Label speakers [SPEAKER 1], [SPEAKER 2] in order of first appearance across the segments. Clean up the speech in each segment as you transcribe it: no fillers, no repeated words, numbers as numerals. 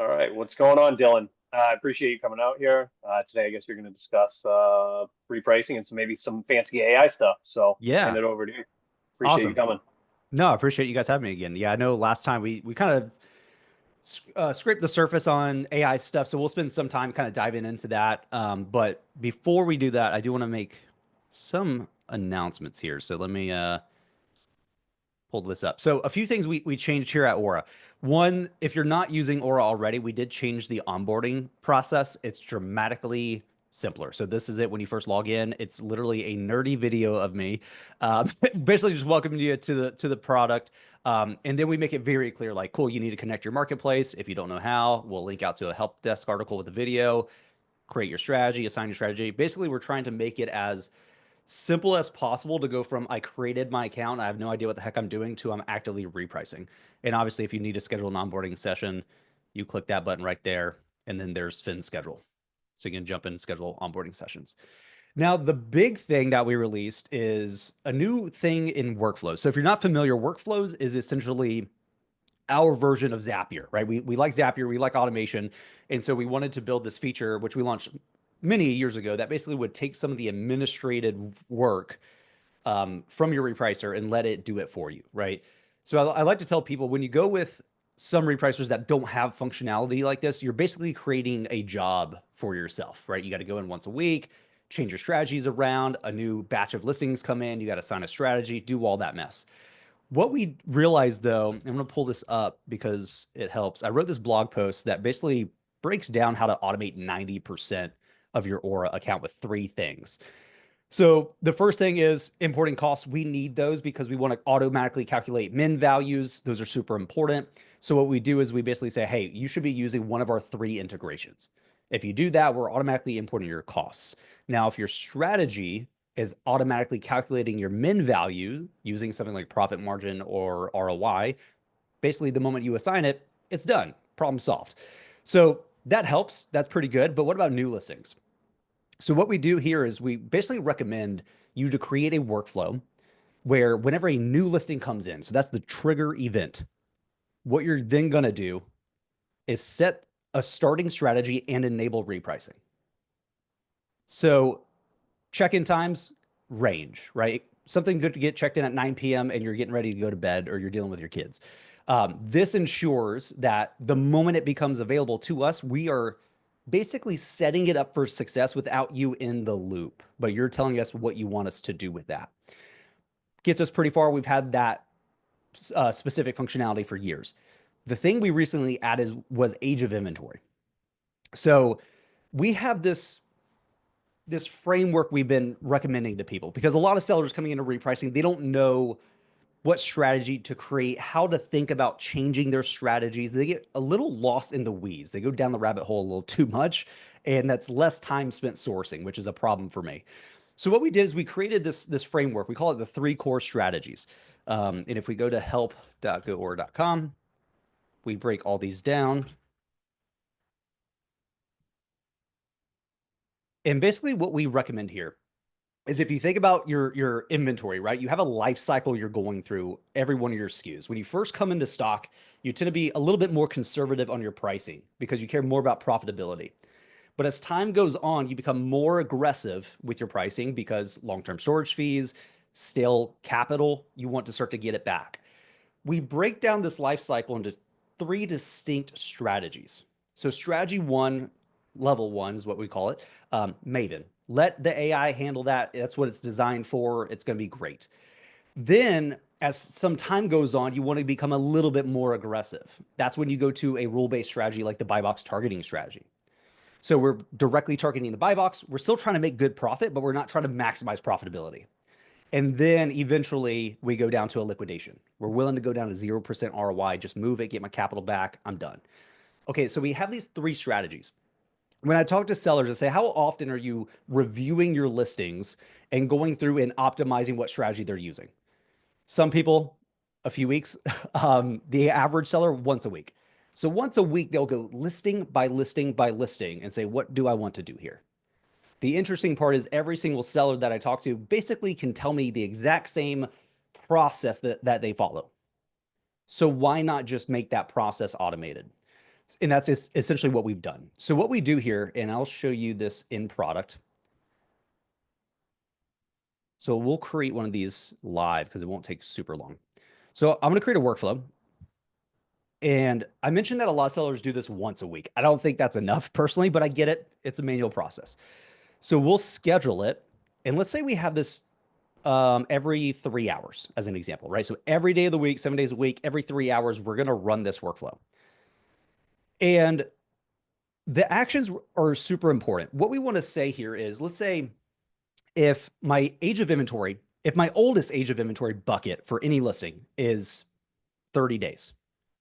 [SPEAKER 1] All right, what's going on, Dylan? I appreciate you coming out here. Today, I guess you're going to discuss repricing and maybe some fancy AI stuff. So, hand
[SPEAKER 2] Yeah,
[SPEAKER 1] it over to you. Appreciate you
[SPEAKER 2] awesome.
[SPEAKER 1] coming.
[SPEAKER 2] No, I appreciate you guys having me again. Yeah, I know last time we kind of scraped the surface on AI stuff, so we'll spend some time kind of diving into that. But before we do that, I do want to make some announcements here. So let me pull this up. So a few things we changed here at Aura. One, if you're not using Aura already, we did change the onboarding process. It's dramatically simpler. So this is it when you first log in. It's literally a nerdy video of me, basically just welcoming you to the product. And then we make it very clear, like, cool, you need to connect your marketplace. If you don't know how, we'll link out to a help desk article with a video. Create your strategy, assign your strategy. Basically, we're trying to make it as simple as possible to go from I created my account, I have no idea what the heck I'm doing, to I'm actively repricing. And obviously, if you need to schedule an onboarding session, you click that button right there, and then there's Fin Schedule. So you can jump in and schedule onboarding sessions. Now, the big thing that we released is a new thing in workflows. So if you're not familiar, workflows is essentially our version of Zapier, right? We like Zapier, we like automation. And so we wanted to build this feature, which we launched many years ago, that basically would take some of the administrative work from your repricer and let it do it for you, right? So I like to tell people when you go with some repricers that don't have functionality like this, you're basically creating a job for yourself, right? You got to go in once a week, change your strategies around, a new batch of listings come in, you got to assign a strategy, do all that mess. What we realized though, I'm going to pull this up because it helps. I wrote this blog post that basically breaks down how to automate 90% of your Aura account with three things. So the first thing is importing costs. We need those because we want to automatically calculate min values. Those are super important. So what we do is we basically say, hey, you should be using one of our three integrations. If you do that, we're automatically importing your costs. Now, if your strategy is automatically calculating your min values using something like profit margin or ROI, basically the moment you assign it, it's done. Problem solved. So that helps. That's pretty good. But what about new listings? So what we do here is we basically recommend you to create a workflow where whenever a new listing comes in, so that's the trigger event, what you're then going to do is set a starting strategy and enable repricing. So check-in times range, right? Something good to get checked in at 9 p.m. and you're getting ready to go to bed or you're dealing with your kids. This ensures that the moment it becomes available to us, we are basically setting it up for success without you in the loop, but you're telling us what you want us to do with that. Gets us pretty far. We've had that specific functionality for years. The thing we recently added was age of inventory. So we have this framework we've been recommending to people because a lot of sellers coming into repricing, they don't know what strategy to create, how to think about changing their strategies. They get a little lost in the weeds. They go down the rabbit hole a little too much, and that's less time spent sourcing, which is a problem for me. So what we did is we created this framework. We call it the three core strategies. And if we go to help.goor.com, we break all these down. And basically what we recommend here is if you think about your inventory, right? You have a life cycle you're going through every one of your SKUs. When you first come into stock, you tend to be a little bit more conservative on your pricing because you care more about profitability. But as time goes on, you become more aggressive with your pricing because long-term storage fees, stale capital, you want to start to get it back. We break down this life cycle into three distinct strategies. So strategy one, level one is what we call it, Maven. Let the AI handle that. That's what it's designed for. It's going to be great. Then, as some time goes on, you want to become a little bit more aggressive. That's when you go to a rule-based strategy like the buy box targeting strategy. So we're directly targeting the buy box. We're still trying to make good profit, but we're not trying to maximize profitability. And then eventually we go down to a liquidation. We're willing to go down to 0% ROI, just move it, get my capital back. I'm done. Okay, so we have these three strategies. When I talk to sellers, I say, how often are you reviewing your listings and going through and optimizing what strategy they're using? Some people, a few weeks. The average seller, once a week. So once a week, they'll go listing by listing by listing and say, what do I want to do here? The interesting part is every single seller that I talk to basically can tell me the exact same process that they follow. So why not just make that process automated? And that's essentially what we've done. So what we do here, and I'll show you this in product. So we'll create one of these live because it won't take super long. So I'm going to create a workflow. And I mentioned that a lot of sellers do this once a week. I don't think that's enough personally, but I get it. It's a manual process. So we'll schedule it. And let's say we have this every 3 hours as an example, right? So every day of the week, 7 days a week, every 3 hours, we're going to run this workflow. And the actions are super important. What we want to say here is, let's say if my age of inventory, if my oldest age of inventory bucket for any listing is 30 days,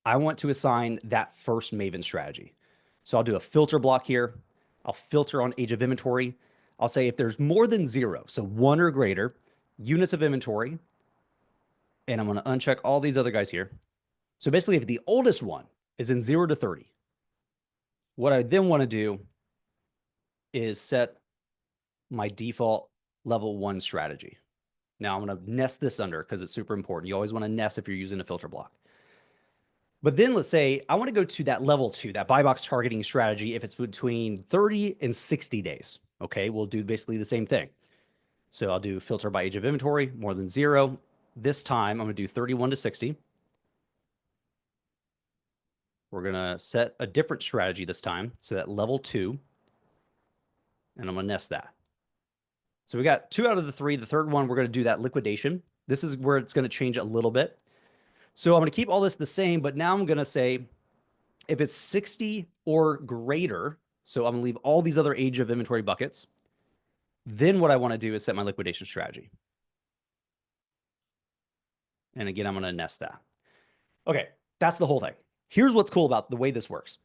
[SPEAKER 2] I want to assign that first Maven strategy. So I'll do a filter block here. I'll filter on age of inventory. I'll say if there's more than 0, so 1 or greater units of inventory, and I'm going to uncheck all these other guys here. So basically, if the oldest one is in 0 to 30, what I then want to do is set my default level 1 strategy. Now I'm going to nest this under because it's super important. You always want to nest if you're using a filter block. But then let's say I want to go to that level 2, that buy box targeting strategy, if it's between 30 and 60 days. Okay, we'll do basically the same thing. So I'll do filter by age of inventory, more than 0. This time I'm going to do 31 to 60. We're going to set a different strategy this time. So that level 2, and I'm going to nest that. So we got 2 out of the 3. The third one, we're going to do that liquidation. This is where it's going to change a little bit. So I'm going to keep all this the same, but now I'm going to say if it's 60 or greater, so I'm going to leave all these other age of inventory buckets. Then what I want to do is set my liquidation strategy. And again, I'm going to nest that. Okay, that's the whole thing. Here's what's cool about the way this works.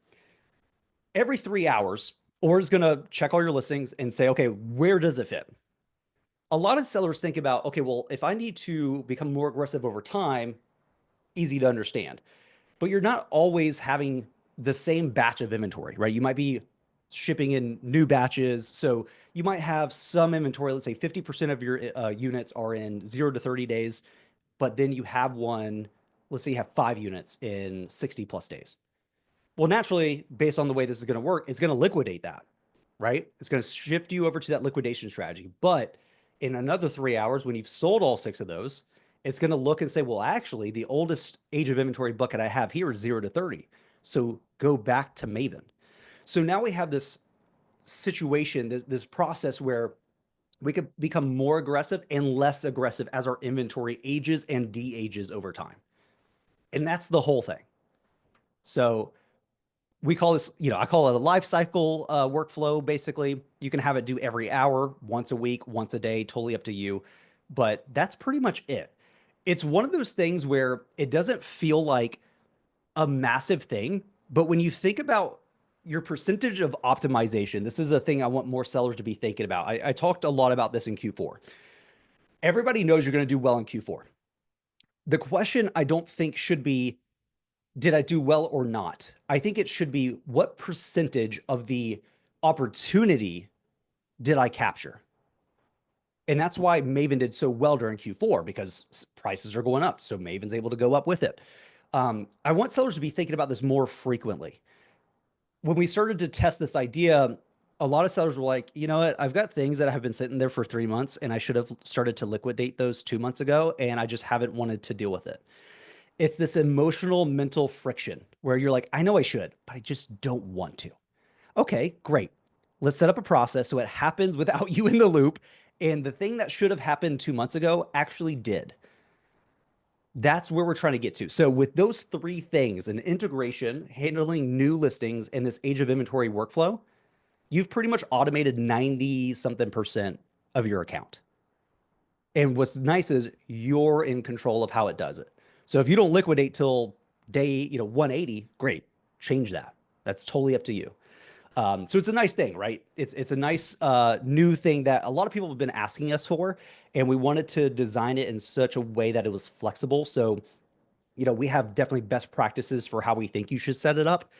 [SPEAKER 2] Every 3 hours, Or is going to check all your listings and say, okay, where does it fit? A lot of sellers think about, okay, well, if I need to become more aggressive over time, easy to understand. But you're not always having the same batch of inventory, right? You might be shipping in new batches. So you might have some inventory, let's say 50% of your units are in 0 to 30 days, but then you have one, let's say you have 5 units in 60 plus days. Well, naturally, based on the way this is going to work, it's going to liquidate that, right? It's going to shift you over to that liquidation strategy. But in another 3 hours, when you've sold all 6 of those, it's going to look and say, well, actually, the oldest age of inventory bucket I have here is 0 to 30. So go back to Maven. So now we have this situation, this process where we could become more aggressive and less aggressive as our inventory ages and de-ages over time. And that's the whole thing. So we call this, I call it a life cycle workflow. Basically, you can have it do every hour, once a week, once a day, totally up to you. But that's pretty much it. It's one of those things where it doesn't feel like a massive thing, but when you think about your percentage of optimization, this is a thing I want more sellers to be thinking about. I talked a lot about this in Q4. Everybody knows you're going to do well in Q4. The question I don't think should be, did I do well or not? I think it should be, what percentage of the opportunity did I capture? And that's why Maven did so well during Q4, because prices are going up. So Maven's able to go up with it. I want sellers to be thinking about this more frequently. When we started to test this idea, a lot of sellers were like, you know what? I've got things that have been sitting there for 3 months and I should have started to liquidate those 2 months ago. And I just haven't wanted to deal with it. It's this emotional, mental friction where you're like, I know I should, but I just don't want to. Okay, great. Let's set up a process so it happens without you in the loop. And the thing that should have happened 2 months ago actually did. That's where we're trying to get to. So with those 3 things, an integration, handling new listings, and this age of inventory workflow, you've pretty much automated 90 something percent of your account. And what's nice is you're in control of how it does it. So if you don't liquidate till day 180, great, change that. That's totally up to you. So it's a nice thing, right? It's a nice new thing that a lot of people have been asking us for, and we wanted to design it in such a way that it was flexible. So, we have definitely best practices for how we think you should set it up,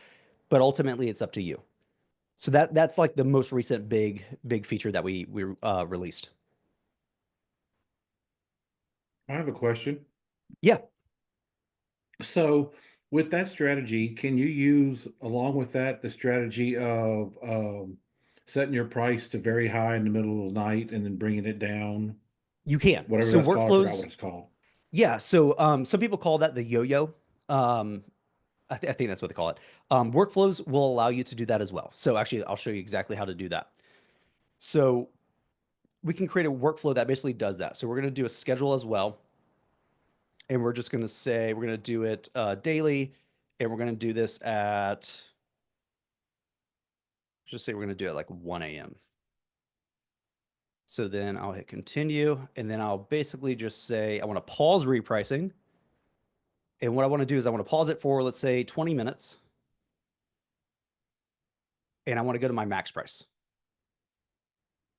[SPEAKER 2] but ultimately it's up to you. So that's like the most recent big feature that we released.
[SPEAKER 3] I have a question.
[SPEAKER 2] Yeah.
[SPEAKER 3] So With that strategy, can you use along with that the strategy of setting your price to very high in the middle of the night and then bringing it down,
[SPEAKER 2] You can.
[SPEAKER 3] whatever
[SPEAKER 2] So
[SPEAKER 3] that's called? I forgot what
[SPEAKER 2] workflows,
[SPEAKER 3] it's called.
[SPEAKER 2] yeah. So some people call that the yo-yo. Um, I think that's what they call it. Workflows will allow you to do that as well. So actually, I'll show you exactly how to do that. So we can create a workflow that basically does that. So we're going to do a schedule as well. And we're just going to say we're going to do it daily. And we're going to do this at, just say we're going to do it like 1 a.m. So then I'll hit continue. And then I'll basically just say I want to pause repricing. And what I want to do is I want to pause it for, let's say, 20 minutes. And I want to go to my max price.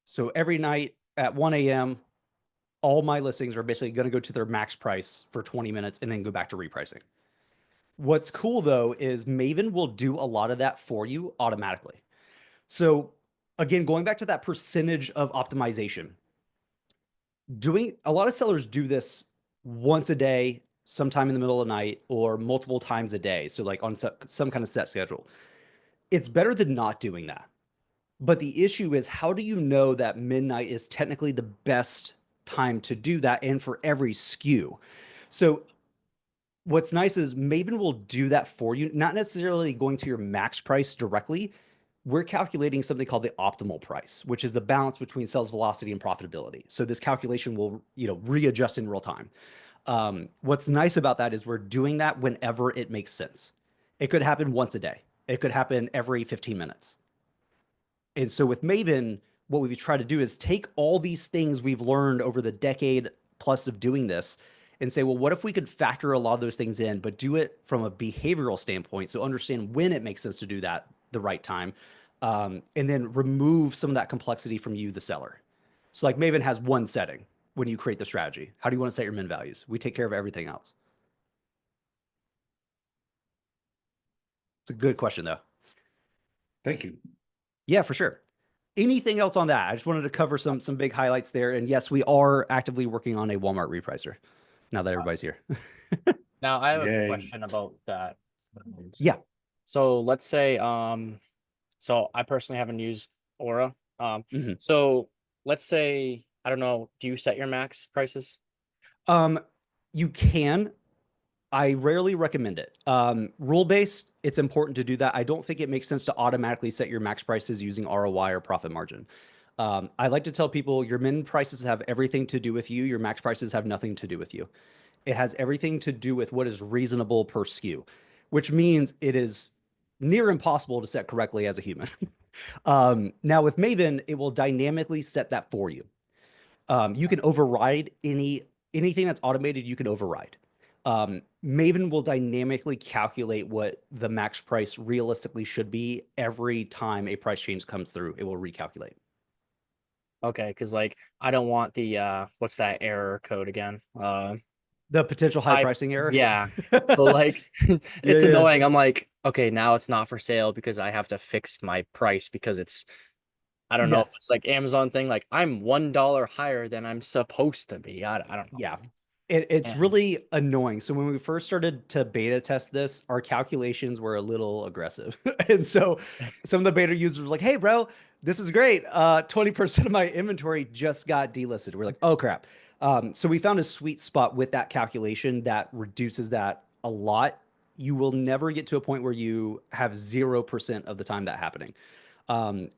[SPEAKER 2] So every night at 1 a.m., all my listings are basically going to go to their max price for 20 minutes and then go back to repricing. What's cool though is Maven will do a lot of that for you automatically. So again, going back to that percentage of optimization, doing a lot of sellers do this once a day, sometime in the middle of the night, or multiple times a day. So like on some kind of set schedule. It's better than not doing that. But the issue is, how do you know that midnight is technically the best time to do that and for every SKU? So what's nice is Maven will do that for you, not necessarily going to your max price directly. We're calculating something called the optimal price, which is the balance between sales velocity and profitability. So this calculation will, readjust in real time. What's nice about that is we're doing that whenever it makes sense. It could happen once a day. It could happen every 15 minutes. And so with Maven, what we've tried to do is take all these things we've learned over the decade plus of doing this and say, well, what if we could factor a lot of those things in, but do it from a behavioral standpoint? So understand when it makes sense to do that the right time. And then remove some of that complexity from you, the seller. So like Maven has one setting when you create the strategy. How do you want to set your min values? We take care of everything else. It's a good question though.
[SPEAKER 3] Thank you.
[SPEAKER 2] Yeah, for sure. Anything else on that? I just wanted to cover some big highlights there. And yes, we are actively working on a Walmart repricer now that everybody's here.
[SPEAKER 4] Now I have a
[SPEAKER 3] Yay.
[SPEAKER 4] question about that.
[SPEAKER 2] Yeah.
[SPEAKER 4] So let's say, so I personally haven't used Aura.
[SPEAKER 2] Mhm.
[SPEAKER 4] So let's say, I don't know, do you set your max prices?
[SPEAKER 2] You can. I rarely recommend it. Rule based, it's important to do that. I don't think it makes sense to automatically set your max prices using ROI or profit margin. I like to tell people your min prices have everything to do with you. Your max prices have nothing to do with you. It has everything to do with what is reasonable per SKU, which means it is near impossible to set correctly as a human. Now with Maven, it will dynamically set that for you. You can override anything that's automated. You can override. Maven will dynamically calculate what the max price realistically should be every time a price change comes through. It will recalculate.
[SPEAKER 4] Okay, because like I don't want the what's that error code again?
[SPEAKER 2] The potential high
[SPEAKER 4] I
[SPEAKER 2] pricing error.
[SPEAKER 4] Yeah. So like
[SPEAKER 2] Yeah,
[SPEAKER 4] it's
[SPEAKER 2] yeah,
[SPEAKER 4] annoying. I'm like, okay, now it's not for sale because I have to fix my price because it's I don't know
[SPEAKER 2] yeah,
[SPEAKER 4] if it's like Amazon thing, like I'm $1 higher than I'm supposed to be. I don't know.
[SPEAKER 2] yeah. It's
[SPEAKER 4] And
[SPEAKER 2] really annoying. So when we first started to beta test this, our calculations were a little aggressive. And so some of the beta users were like, hey, bro, this is great. 20% of my inventory just got delisted. We're like, oh, crap. So we found a sweet spot with that calculation that reduces that a lot. You will never get to a point where you have 0% of the time that happening. Um,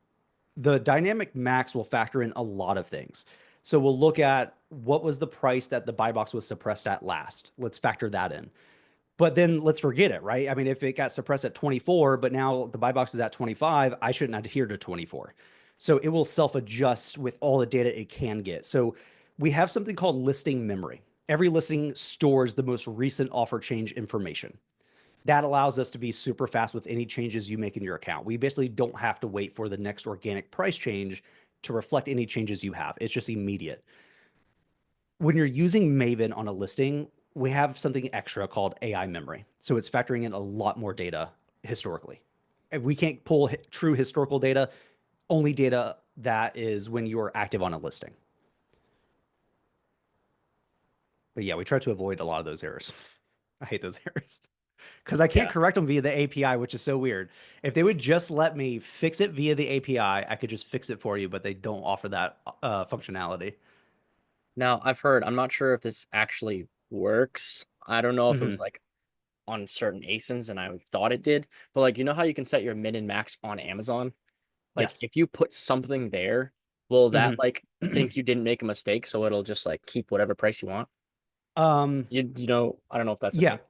[SPEAKER 2] the dynamic max will factor in a lot of things. So we'll look at what was the price that the buy box was suppressed at last. Let's factor that in. But then let's forget it, right? I mean, if it got suppressed at 24, but now the buy box is at 25, I shouldn't adhere to 24. So it will self-adjust with all the data it can get. So we have something called listing memory. Every listing stores the most recent offer change information. That allows us to be super fast with any changes you make in your account. We basically don't have to wait for the next organic price change to reflect any changes you have. It's just immediate. When you're using Maven on a listing, we have something extra called AI memory. So it's factoring in a lot more data historically. And we can't pull true historical data, only data that is when you're active on a listing. But yeah, we try to avoid a lot of those errors. I hate those errors. because I can't
[SPEAKER 1] Yeah.
[SPEAKER 2] correct them via the API, which is so weird. If they would just let me fix it via the API, I could just fix it for you, but they don't offer that functionality.
[SPEAKER 4] Now, I've heard, I'm not sure if this actually works. I don't know if it
[SPEAKER 2] Mhm.
[SPEAKER 4] was like on certain ASINs and I thought it did, but like, you know how you can set your min and max on Amazon? Like,
[SPEAKER 2] Yes.
[SPEAKER 4] if you put something there, will that
[SPEAKER 2] Mhm.
[SPEAKER 4] like think you didn't make a mistake, so it'll just like keep whatever price you want?
[SPEAKER 2] Um,
[SPEAKER 4] You know, I don't know if that's a
[SPEAKER 2] yeah,
[SPEAKER 4] thing.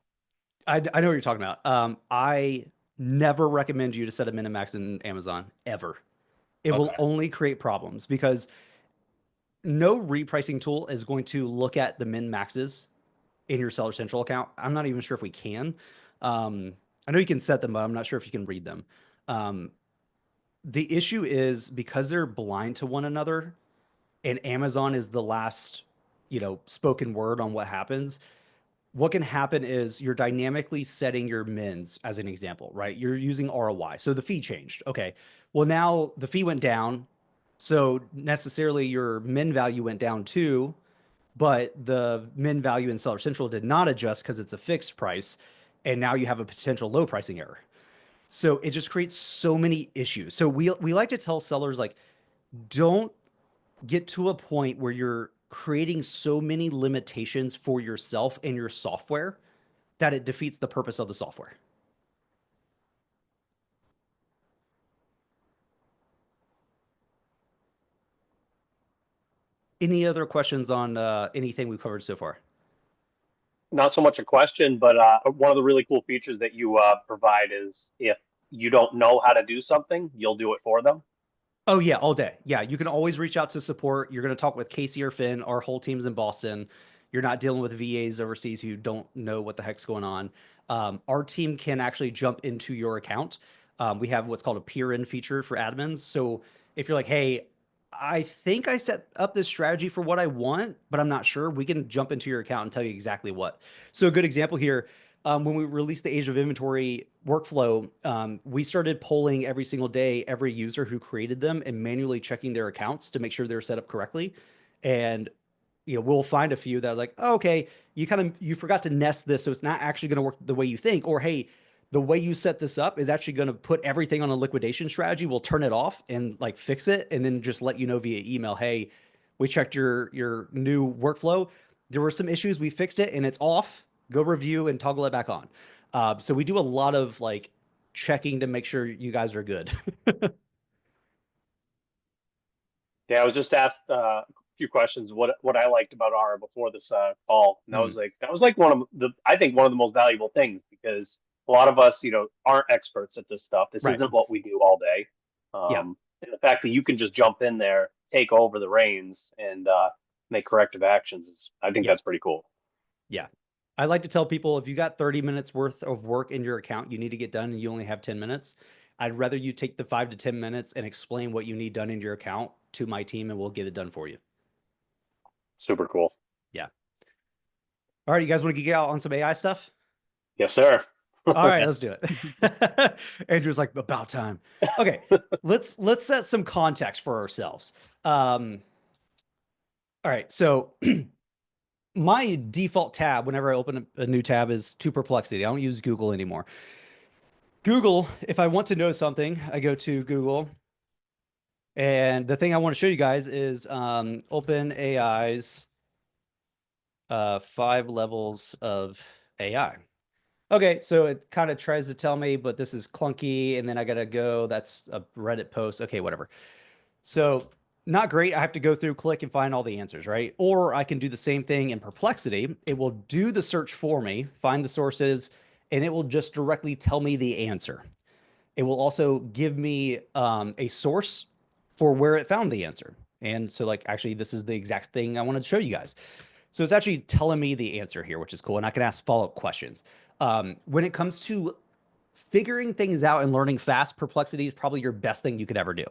[SPEAKER 2] I know what you're talking about. I never recommend you to set a min and max in Amazon ever. It will
[SPEAKER 4] Okay.
[SPEAKER 2] only create problems because no repricing tool is going to look at the min maxes in your Seller Central account. I'm not even sure if we can. I know you can set them, but I'm not sure if you can read them. Um, the issue is because they're blind to one another, and Amazon is the last, spoken word on what happens. What can happen is you're dynamically setting your mins as an example, right? You're using ROI. So the fee changed. Okay. Well, now the fee went down. So necessarily your min value went down too, but the min value in Seller Central did not adjust because it's a fixed price. And now you have a potential low pricing error. So it just creates so many issues. So we like to tell sellers like, don't get to a point where you're creating so many limitations for yourself and your software that it defeats the purpose of the software. Any other questions on anything we've covered so far?
[SPEAKER 1] Not so much a question, but one of the really cool features that you provide is if you don't know how to do something, you'll do it for them.
[SPEAKER 2] Oh yeah, all day. Yeah, you can always reach out to support. You're going to talk with Casey or Finn. Our whole team's in Boston. You're not dealing with VAs overseas who don't know what the heck's going on. Our team can actually jump into your account. We have what's called a peer-in feature for admins. So if you're like, hey, I think I set up this strategy for what I want, but I'm not sure, we can jump into your account and tell you exactly what. So a good example here, when we released the Age of Inventory workflow, we started polling every single day, every user who created them and manually checking their accounts to make sure they're set up correctly. And we'll find a few that are like, oh, okay, you forgot to nest this, so it's not actually going to work the way you think. Or hey, the way you set this up is actually going to put everything on a liquidation strategy. We'll turn it off and like fix it, and then just let you know via email, hey, we checked your new workflow. There were some issues. We fixed it, and it's off. Go review and toggle it back on. So we do a lot of like checking to make sure you guys are good.
[SPEAKER 1] Yeah, I was just asked a few questions. What I liked about R before this call, and
[SPEAKER 2] Hmm.
[SPEAKER 1] that was like one of the I think one of the most valuable things because a lot of us aren't experts at this stuff. This
[SPEAKER 2] Right.
[SPEAKER 1] isn't what we do all day.
[SPEAKER 2] Yeah.
[SPEAKER 1] And the fact that you can just jump in there, take over the reins, and make corrective actions is I think
[SPEAKER 2] Yeah.
[SPEAKER 1] that's pretty cool.
[SPEAKER 2] Yeah. I like to tell people if you got 30 minutes worth of work in your account you need to get done and you only have 10 minutes, I'd rather you take the 5 to 10 minutes and explain what you need done in your account to my team and we'll get it done for you.
[SPEAKER 1] Super cool.
[SPEAKER 2] Yeah. All right, you guys want to geek out on some AI stuff?
[SPEAKER 1] Yes, sir.
[SPEAKER 2] All right, let's
[SPEAKER 4] Yes.
[SPEAKER 2] do it. Andrew's like, about time. Okay, let's set some context for ourselves. All right, so my default tab whenever I open a new tab is to Perplexity. I don't use Google anymore. Google, if I want to know something, I go to Google. And the thing I want to show you guys is OpenAI's 5 levels of AI. Okay, so it kind of tries to tell me, but this is clunky, and then I gotta go. That's a Reddit post. Okay, whatever. So not great. I have to go through, click, and find all the answers, right? Or I can do the same thing in Perplexity. It will do the search for me, find the sources, and it will just directly tell me the answer. It will also give me a source for where it found the answer. And so like, actually, this is the exact thing I wanted to show you guys. So it's actually telling me the answer here, which is cool. And I can ask follow-up questions. When it comes to figuring things out and learning fast, Perplexity is probably your best thing you could ever do.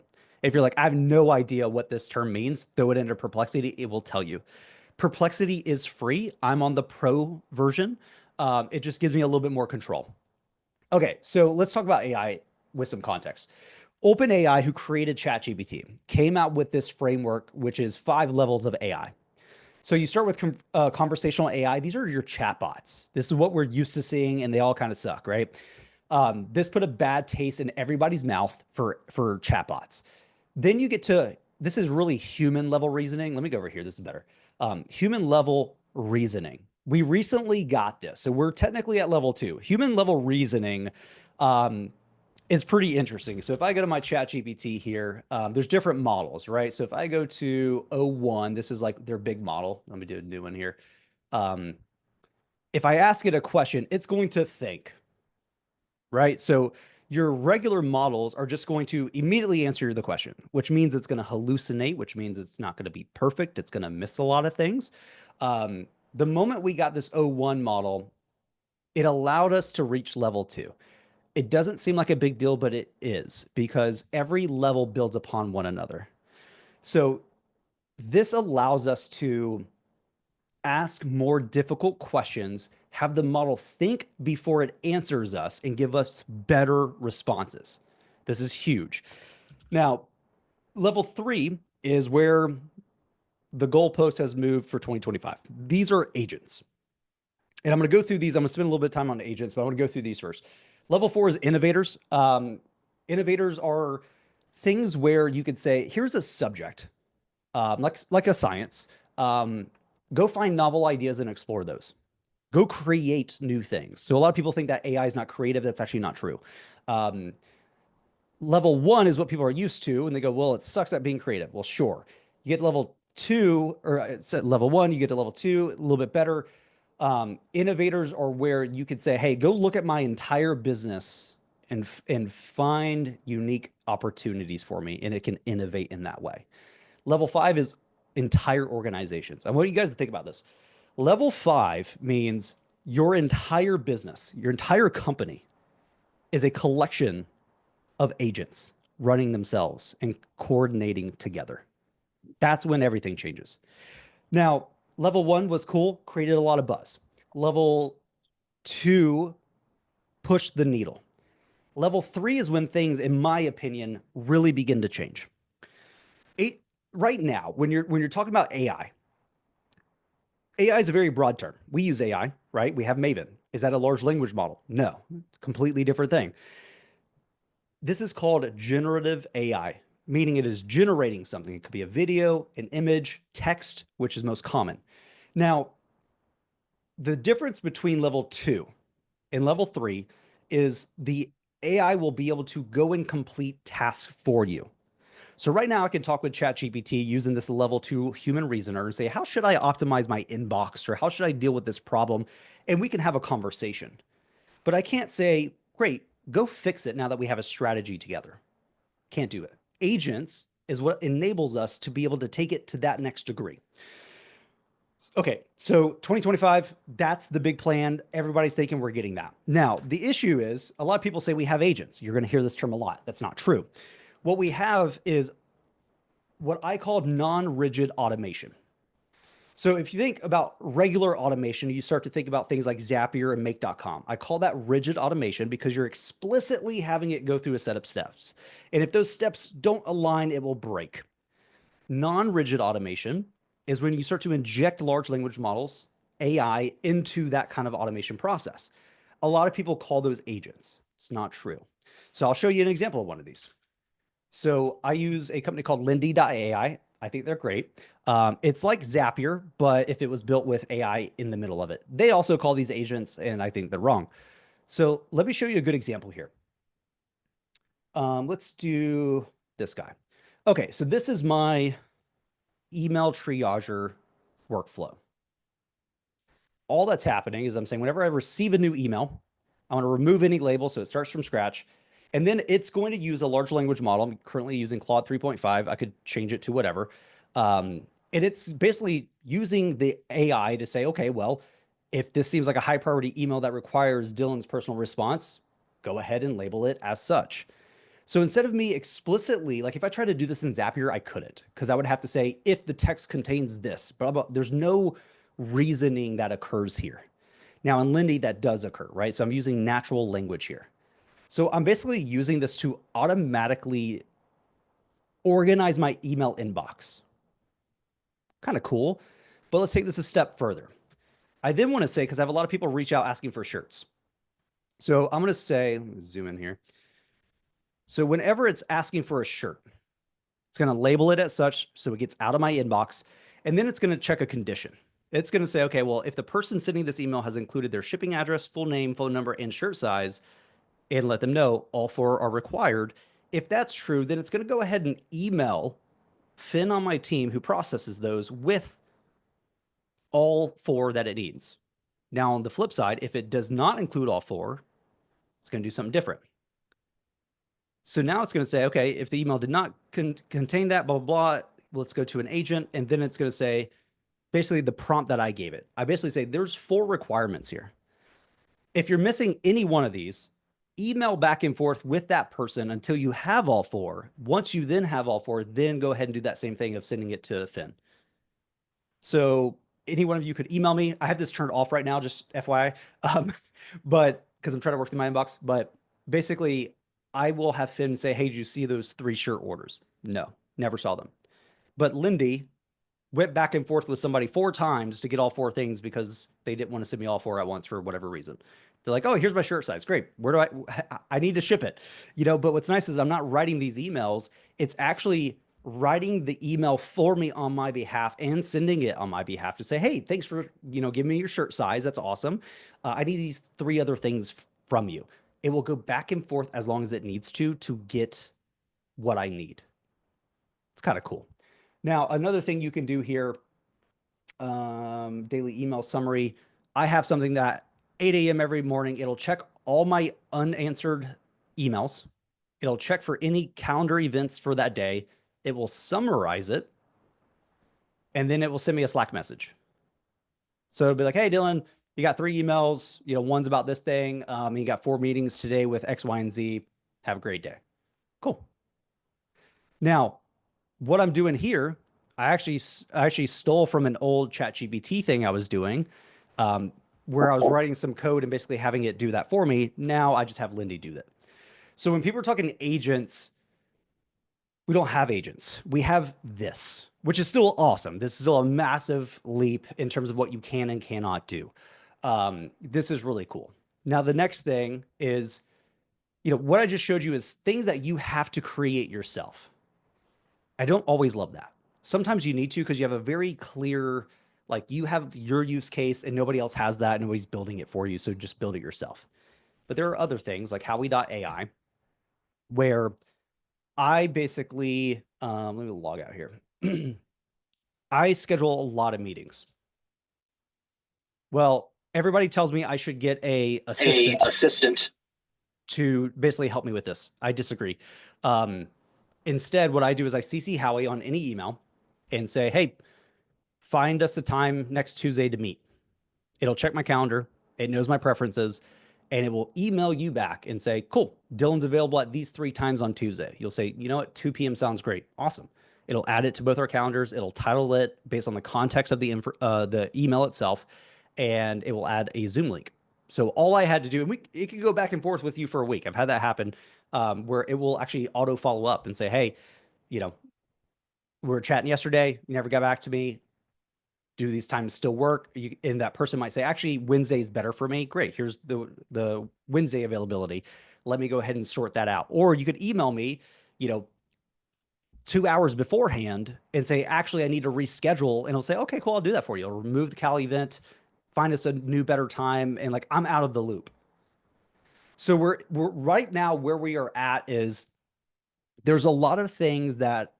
[SPEAKER 2] If you're like, I have no idea what this term means, throw it into Perplexity, it will tell you. Perplexity is free. I'm on the pro version. It just gives me a little bit more control. Okay, so let's talk about AI with some context. OpenAI, who created ChatGPT, came out with this framework, which is 5 levels of AI. So you start with conversational AI. These are your chatbots. This is what we're used to seeing, and they all kind of suck, right? This put a bad taste in everybody's mouth for chatbots. Then you get to, this is really human level reasoning. Let me go over here. This is better. Human level reasoning. We recently got this. So we're technically at level 2. Human level reasoning is pretty interesting. So if I go to my chat GPT here, there's different models, right? So if I go to O1, this is like their big model. Let me do a new one here. If I ask it a question, it's going to think, right? So your regular models are just going to immediately answer the question, which means it's going to hallucinate, which means it's not going to be perfect. It's going to miss a lot of things. The moment we got this O1 model, it allowed us to reach level 2. It doesn't seem like a big deal, but it is, because every level builds upon one another. So this allows us to ask more difficult questions, have the model think before it answers us, and give us better responses. This is huge. Now, level 3 is where the goalpost has moved for 2025. These are agents. And I'm going to go through these. I'm going to spend a little bit of time on agents, but I want to go through these first. Level 4 is innovators. Innovators are things where you could say, here's a subject, like a science. Go find novel ideas and explore those. Go create new things. So a lot of people think that AI is not creative. That's actually not true. Level 1 is what people are used to, and they go, well, it sucks at being creative. Well, sure. You get level 2, or it's at level 1, you get to level 2, a little bit better. Innovators are where you could say, hey, go look at my entire business and find unique opportunities for me, and it can innovate in that way. Level 5 is entire organizations. I want you guys to think about this. Level 5 means your entire business, your entire company is a collection of agents running themselves and coordinating together. That's when everything changes. Now, level 1 was cool, created a lot of buzz. Level 2 pushed the needle. Level 3 is when things, in my opinion, really begin to change. Right now, when you're talking about AI is a very broad term. We use AI, right? We have Maven. Is that a large language model? No, completely different thing. This is called generative AI, meaning it is generating something. It could be a video, an image, text, which is most common. Now, the difference between level 2 and level 3 is the AI will be able to go and complete tasks for you. So right now I can talk with ChatGPT using this level 2 human reasoner and say, how should I optimize my inbox, or how should I deal with this problem? And we can have a conversation. But I can't say, great, go fix it now that we have a strategy together. Can't do it. Agents is what enables us to be able to take it to that next degree. Okay, so 2025, that's the big plan. Everybody's thinking we're getting that. Now, the issue is a lot of people say we have agents. You're going to hear this term a lot. That's not true. What we have is what I call non-rigid automation. So if you think about regular automation, you start to think about things like Zapier and Make.com. I call that rigid automation because you're explicitly having it go through a set of steps. And if those steps don't align, it will break. Non-rigid automation is when you start to inject large language models, AI, into that kind of automation process. A lot of people call those agents. It's not true. So I'll show you an example of one of these. So I use a company called Lindy.ai. I think they're great. It's like Zapier, but if it was built with AI in the middle of it. They also call these agents, and I think they're wrong. So let me show you a good example here. Let's do this guy. Okay, so this is my email triager workflow. All that's happening is I'm saying whenever I receive a new email, I want to remove any label so it starts from scratch. And then it's going to use a large language model. I'm currently using Claude 3.5. I could change it to whatever. And it's basically using the AI to say, okay, well, if this seems like a high priority email that requires Dillon's personal response, go ahead and label it as such. So instead of me explicitly, like if I tried to do this in Zapier, I couldn't, because I would have to say, if the text contains this, blah, blah, there's no reasoning that occurs here. Now in Lindy, that does occur, right? So I'm using natural language here. So I'm basically using this to automatically organize my email inbox. Kind of cool. But let's take this a step further. I then want to say, because I have a lot of people reach out asking for shirts. So I'm going to say, let me zoom in here. So whenever it's asking for a shirt, it's going to label it as such so it gets out of my inbox. And then it's going to check a condition. It's going to say, okay, well, if the person sending this email has included their shipping address, full name, phone number, and shirt size, and let them know all 4 are required. If that's true, then it's going to go ahead and email Finn on my team who processes those with all 4 that it needs. Now, on the flip side, if it does not include all 4, it's going to do something different. So now it's going to say, okay, if the email did not contain that, blah, blah, blah, let's go to an agent. And then it's going to say basically the prompt that I gave it. I basically say there's 4 requirements here. If you're missing any one of these, email back and forth with that person until you have all 4. Once you then have all 4, then go ahead and do that same thing of sending it to Finn. So any one of you could email me. I have this turned off right now, just FYI, but because I'm trying to work through my inbox. But basically, I will have Finn say, hey, did you see those 3 shirt orders? No, never saw them. But Lindy went back and forth with somebody 4 times to get all 4 things because they didn't want to send me all 4 at once for whatever reason. They're like, oh, here's my shirt size. Great. Where do I need to ship it? But what's nice is I'm not writing these emails. It's actually writing the email for me on my behalf and sending it on my behalf to say, hey, thanks for, giving me your shirt size. That's awesome. I need these 3 other things from you. It will go back and forth as long as it needs to get what I need. It's kind of cool. Now, another thing you can do here, daily email summary. I have something that 8 a.m. every morning, it'll check all my unanswered emails. It'll check for any calendar events for that day. It will summarize it. And then it will send me a Slack message. So it'll be like, hey, Dillon, you got 3 emails. One's about this thing. You got 4 meetings today with X, Y, and Z. Have a great day. Cool. Now, what I'm doing here, I actually stole from an old ChatGPT thing I was doing, where I was writing some code and basically having it do that for me. Now I just have Lindy do that. So when people are talking agents, we don't have agents. We have this, which is still awesome. This is still a massive leap in terms of what you can and cannot do. This is really cool. Now, the next thing is, what I just showed you is things that you have to create yourself. I don't always love that. Sometimes you need to because you have a very clear, like you have your use case and nobody else has that. Nobody's building it for you. So just build it yourself. But there are other things like Howie.ai where I basically, let me log out here. I schedule a lot of meetings. Well, everybody tells me I should get a assistant to basically help me with this. I disagree. Instead, what I do is I CC Howie on any email and say, hey, find us a time next Tuesday to meet. It'll check my calendar. It knows my preferences. And it will email you back and say, cool, Dillon's available at these 3 times on Tuesday. You'll say, you know what, 2 p.m. sounds great. Awesome. It'll add it to both our calendars. It'll title it based on the context of the email itself, and it will add a Zoom link. So all I had to do, and it could go back and forth with you for a week. I've had that happen where it will actually auto follow up and say, hey, we were chatting yesterday. You never got back to me. Do these times still work? And that person might say, actually, Wednesday is better for me. Great. Here's the Wednesday availability. Let me go ahead and sort that out. Or you could email me, 2 hours beforehand and say, actually, I need to reschedule. And it'll say, okay, cool. I'll do that for you. I'll remove the Cal event, find us a new, better time. And I'm out of the loop. So we're right now where we are at is there's a lot of things that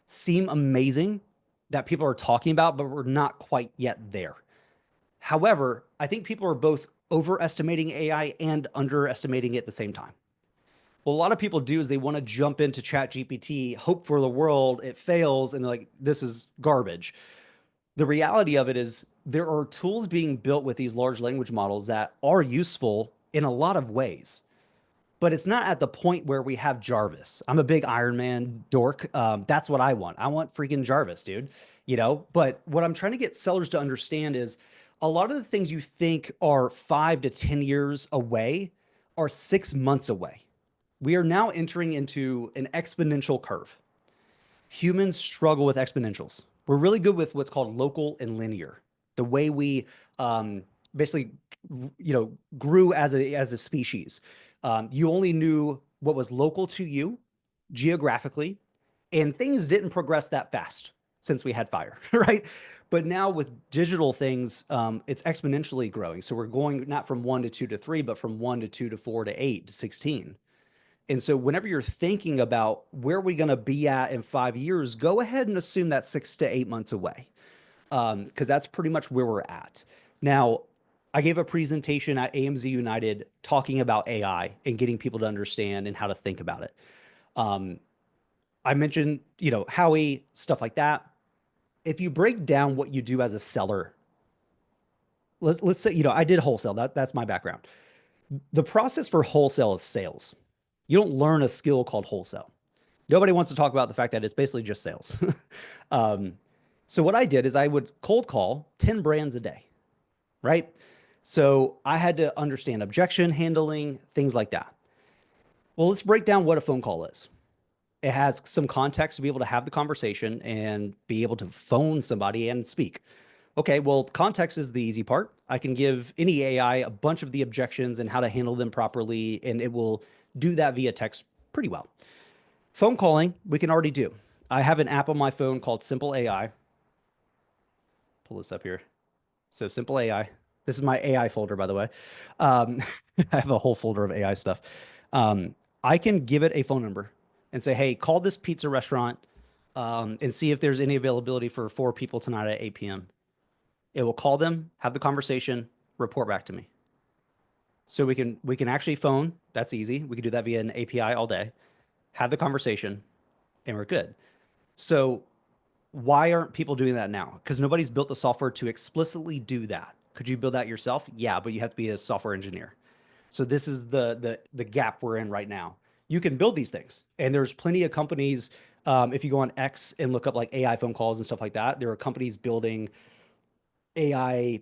[SPEAKER 2] seem amazing that people are talking about, but we're not quite yet there. However, I think people are both overestimating AI and underestimating it at the same time. What a lot of people do is they want to jump into ChatGPT, hope for the world, it fails, and they're like, this is garbage. The reality of it is there are tools being built with these large language models that are useful in a lot of ways. But it's not at the point where we have Jarvis. I'm a big Iron Man dork. That's what I want. I want freaking Jarvis, dude. But what I'm trying to get sellers to understand is a lot of the things you think are 5 to 10 years away are 6 months away. We are now entering into an exponential curve. Humans struggle with exponentials. We're really good with what's called local and linear. the way we basically, grew as a species. You only knew what was local to you geographically, and things didn't progress that fast since we had fire, right? But now with digital things, it's exponentially growing. So we're going not from 1 to 2 to 3, but from 1 to 2 to 4 to 8 to 16. And so whenever you're thinking about where we're going to be at in 5 years, go ahead and assume that's 6 to 8 months away, because that's pretty much where we're at. Now, I gave a presentation at AMZ United talking about AI and getting people to understand and how to think about it. I mentioned, Howie, stuff like that. If you break down what you do as a seller, let's say, I did wholesale. That's my background. The process for wholesale is sales. You don't learn a skill called wholesale. Nobody wants to talk about the fact that it's basically just sales. So what I did is I would cold call 10 brands a day, right? So I had to understand objection handling, things like that. Well, let's break down what a phone call is. It has some context to be able to have the conversation and be able to phone somebody and speak. Okay, well, context is the easy part. I can give any AI a bunch of the objections and how to handle them properly, and it will do that via text pretty well. Phone calling, we can already do. I have an app on my phone called Simple AI. Pull this up here. So Simple AI. This is my AI folder, by the way. I have a whole folder of AI stuff. I can give it a phone number and say, hey, call this pizza restaurant and see if there's any availability for 4 people tonight at 8 p.m. It will call them, have the conversation, report back to me. So we can actually phone. That's easy. We can do that via an API all day. Have the conversation, and we're good. So why aren't people doing that now? Because nobody's built the software to explicitly do that. Could you build that yourself? Yeah, but you have to be a software engineer. So this is the gap we're in right now. You can build these things, and there's plenty of companies. If you go on X and look up like AI phone calls and stuff like that, there are companies building AI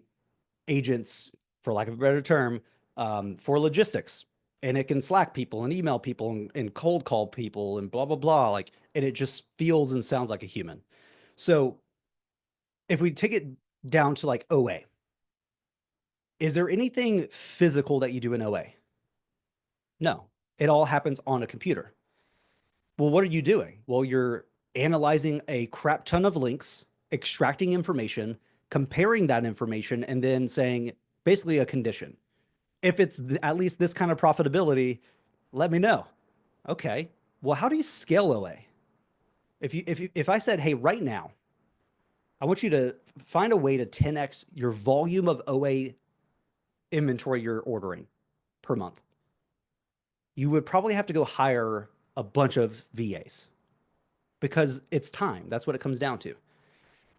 [SPEAKER 2] agents, for lack of a better term, for logistics. And it can Slack people and email people and cold call people and blah, blah, blah. And it just feels and sounds like a human. So if we take it down to like OA, is there anything physical that you do in OA? No, it all happens on a computer. Well, what are you doing? Well, you're analyzing a crap ton of links, extracting information, comparing that information, and then saying basically a condition. If it's at least this kind of profitability, let me know. Okay. Well, how do you scale OA? If I said, hey, right now, I want you to find a way to 10x your volume of OA inventory you're ordering per month, you would probably have to go hire a bunch of VAs because it's time. That's what it comes down to.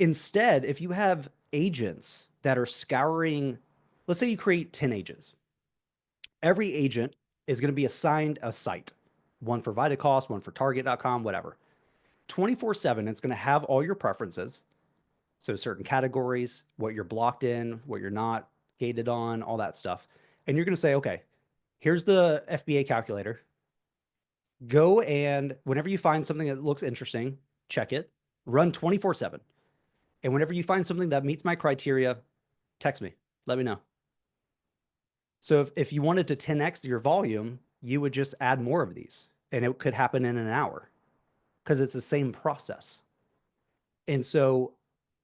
[SPEAKER 2] Instead, if you have agents that are scouring, let's say you create 10 agents. Every agent is going to be assigned a site, one for Vitacost, one for Target.com, whatever. 24/7, it's going to have all your preferences. So certain categories, what you're blocked in, what you're not gated on, all that stuff. And you're going to say, okay, here's the FBA calculator. Go and whenever you find something that looks interesting, check it, run 24/7. And whenever you find something that meets my criteria, text me, let me know. So if you wanted to 10x your volume, you would just add more of these and it could happen in an hour because it's the same process. And so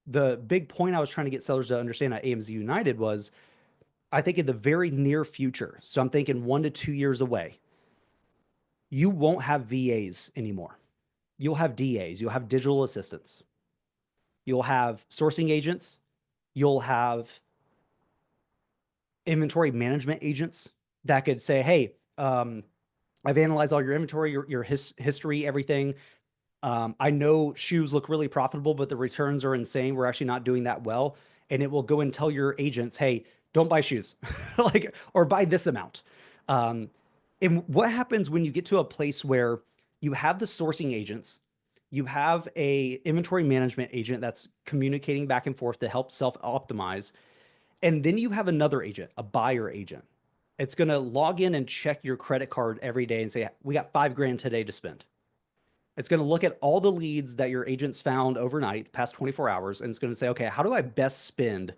[SPEAKER 2] the big point I was trying to get sellers to understand at AMZ United was, I think in the very near future, so I'm thinking 1 to 2 years away, you won't have VAs anymore. You'll have DAs, you'll have digital assistants, you'll have sourcing agents, you'll have inventory management agents that could say, hey, I've analyzed all your inventory, your history, everything. I know shoes look really profitable, but the returns are insane. We're actually not doing that well. And it will go and tell your agents, hey, don't buy shoes, or buy this amount. And what happens when you get to a place where you have the sourcing agents, you have a inventory management agent that's communicating back and forth to help self-optimize, and then you have another agent, a buyer agent. It's going to log in and check your credit card every day and say, we got $5,000 today to spend. It's going to look at all the leads that your agents found overnight, past 24 hours, and it's going to say, okay, how do I best spend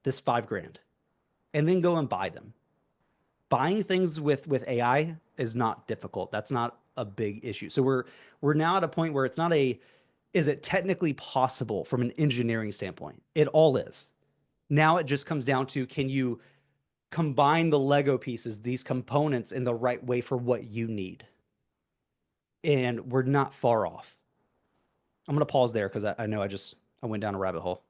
[SPEAKER 2] this $5,000 and then go and buy them. Buying things with AI is not difficult. That's not a big issue. So we're now at a point where it's not is it technically possible from an engineering standpoint? It all is. Now it just comes down to, can you combine the Lego pieces, these components, in the right way for what you need? And we're not far off. I'm going to pause there because I know I went down a rabbit hole.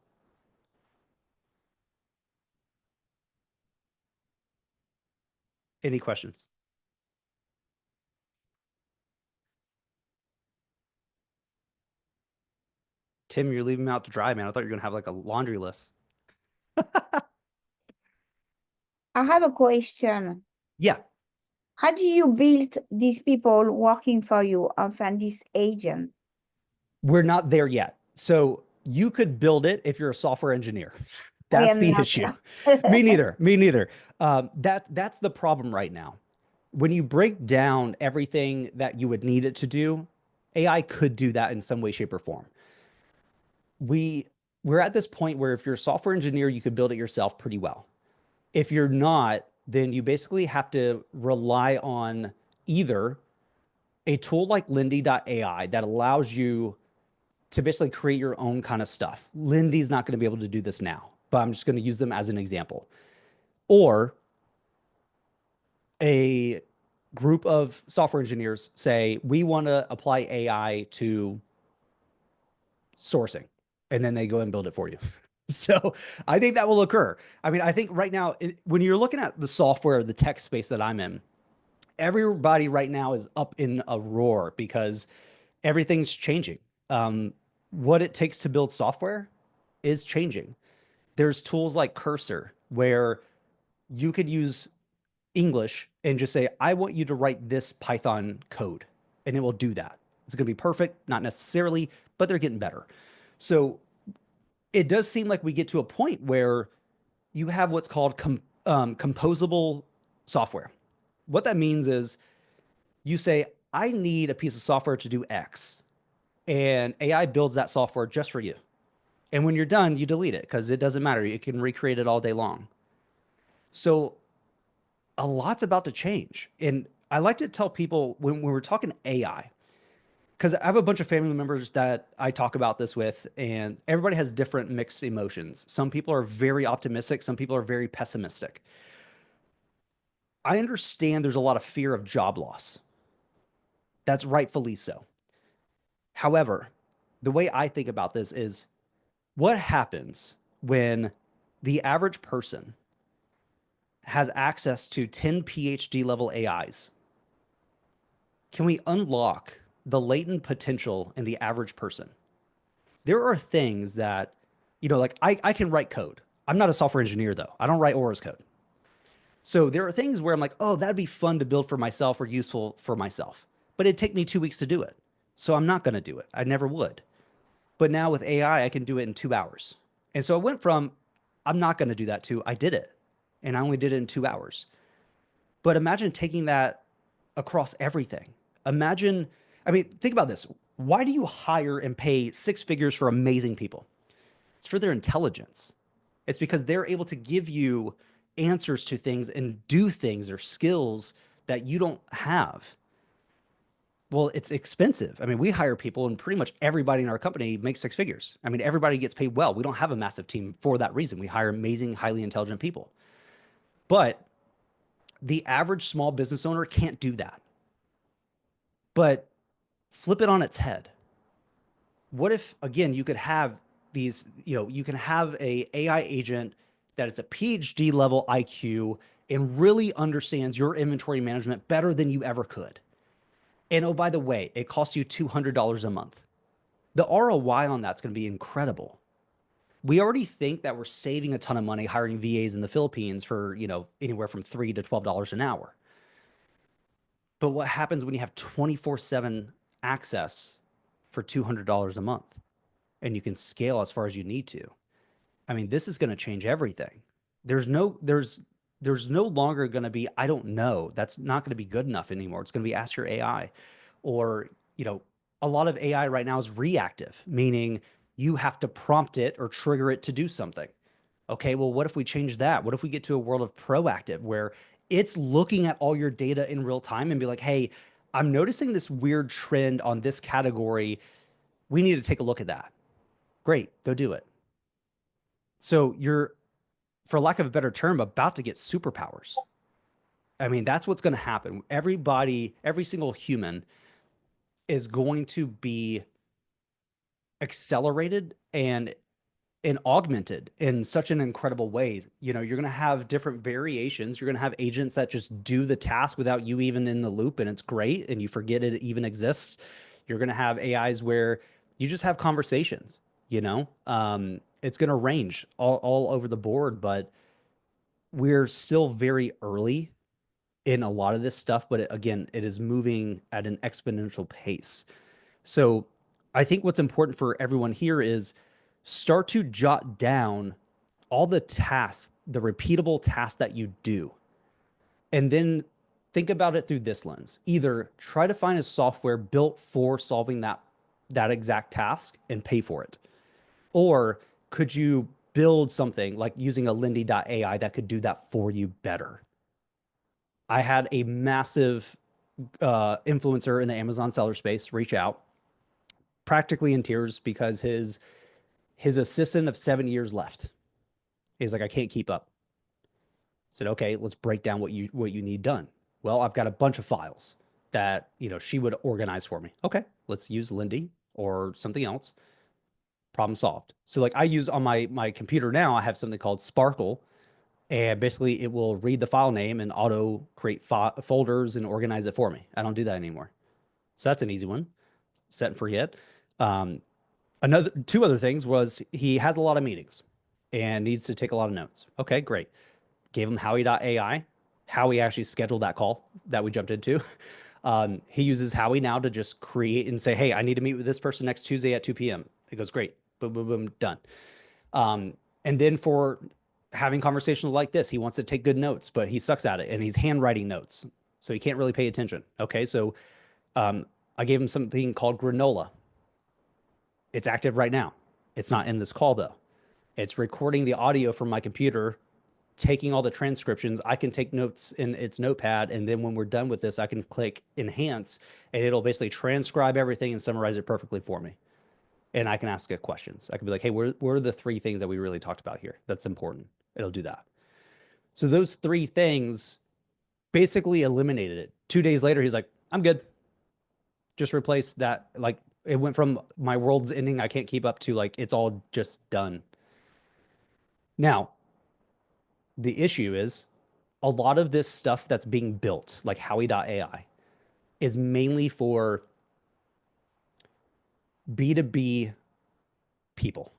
[SPEAKER 2] Any questions? Tim, you're leaving me out to dry, man. I thought you were going to have like a laundry list.
[SPEAKER 5] I have a question.
[SPEAKER 2] Yeah.
[SPEAKER 5] How do you build these people working for you, and this agent?
[SPEAKER 2] We're not there yet. So you could build it if you're a software engineer. That's the issue. Me neither. Me neither. That's the problem right now. When you break down everything that you would need it to do, AI could do that in some way, shape, or form. We're at this point where if you're a software engineer, you could build it yourself pretty well. If you're not, then you basically have to rely on either a tool like Lindy.ai that allows you to basically create your own kind of stuff. Lindy's not going to be able to do this now, but I'm just going to use them as an example. Or a group of software engineers say, we want to apply AI to sourcing, and then they go and build it for you. So I think that will occur. I mean, I think right now, when you're looking at the software, the tech space that I'm in, everybody right now is up in a roar because everything's changing. What it takes to build software is changing. There's tools like Cursor where you could use English and just say, I want you to write this Python code, and it will do that. It's going to be perfect, not necessarily, but they're getting better. So it does seem like we get to a point where you have what's called composable software. What that means is you say, I need a piece of software to do X, and AI builds that software just for you. And when you're done, you delete it because it doesn't matter. You can recreate it all day long. So a lot's about to change. And I like to tell people when we're talking AI, because I have a bunch of family members that I talk about this with, and everybody has different mixed emotions. Some people are very optimistic. Some people are very pessimistic. I understand there's a lot of fear of job loss. That's rightfully so. However, the way I think about this is, what happens when the average person has access to 10 PhD level AIs? Can we unlock the latent potential in the average person? There are things that, like I can write code. I'm not a software engineer though. I don't write Aura's code. So there are things where I'm like, oh, that'd be fun to build for myself or useful for myself, but it'd take me 2 weeks to do it. So I'm not going to do it. I never would. But now with AI, I can do it in 2 hours. And so I went from, I'm not going to do that to, I did it. And I only did it in 2 hours. But imagine taking that across everything. Imagine, think about this. Why do you hire and pay 6 figures for amazing people? It's for their intelligence. It's because they're able to give you answers to things and do things or skills that you don't have. Well, it's expensive. We hire people and pretty much everybody in our company makes 6 figures. Everybody gets paid well. We don't have a massive team for that reason. We hire amazing, highly intelligent people. But the average small business owner can't do that. But flip it on its head. What if, again, you could have these, you can have a AI agent that is a PhD level IQ and really understands your inventory management better than you ever could. And oh, by the way, it costs you $200 a month. The ROI on that's going to be incredible. We already think that we're saving a ton of money hiring VAs in the Philippines for, anywhere from $3 to $12 an hour. But what happens when you have 24/7 access for $200 a month and you can scale as far as you need to? This is going to change everything. There's no longer going to be, I don't know. That's not going to be good enough anymore. It's going to be ask your AI. Or, a lot of AI right now is reactive, meaning you have to prompt it or trigger it to do something. Okay, well, what if we change that? What if we get to a world of proactive where it's looking at all your data in real time and be like, hey, I'm noticing this weird trend on this category. We need to take a look at that. Great, go do it. So you're, for lack of a better term, about to get superpowers. I mean, that's what's going to happen. Everybody, every single human is going to be accelerated and augmented in such an incredible way. You know, you're going to have different variations. You're going to have agents that just do the task without you even in the loop, and it's great, and you forget it even exists. You're going to have AIs where you just have conversations, you know? It's going to range all over the board, but we're still very early in a lot of this stuff. But again, it is moving at an exponential pace. So I think what's important for everyone here is start to jot down all the tasks, the repeatable tasks that you do. And then think about it through this lens. Either try to find a software built for solving that exact task and pay for it. Or could you build something like using a Lindy.ai that could do that for you better? I had a massive influencer in the Amazon seller space reach out, practically in tears because his assistant of 7 years left. He's like, I can't keep up. I said, okay, let's break down what you need done. Well, I've got a bunch of files that, you know, she would organize for me. Okay, let's use Lindy or something else. Problem solved. So like I use on my computer now, I have something called Sparkle, and basically it will read the file name and auto create folders and organize it for me. I don't do that anymore. So that's an easy one. Set and forget. Two other things was he has a lot of meetings and needs to take a lot of notes. Okay, great. Gave him Howie.ai. Howie actually scheduled that call that we jumped into. He uses Howie now to just create and say, hey, I need to meet with this person next Tuesday at 2 p.m. It goes, great. Boom, boom, boom, done. And then for having conversations like this, he wants to take good notes, but he sucks at it and he's handwriting notes. So he can't really pay attention. Okay, so I gave him something called Granola. It's active right now. It's not in this call though. It's recording the audio from my computer, taking all the transcriptions. I can take notes in its notepad. And then when we're done with this, I can click enhance and it'll basically transcribe everything and summarize it perfectly for me. And I can ask it questions. I can be like, hey, what are the 3 things that we really talked about here? That's important. It'll do that. So those 3 things basically eliminated it. 2 days later, he's like, I'm good. Just replace that. Like it went from my world's ending, I can't keep up, to like, it's all just done. Now, the issue is a lot of this stuff that's being built, like Howie.ai, is mainly for B2B people.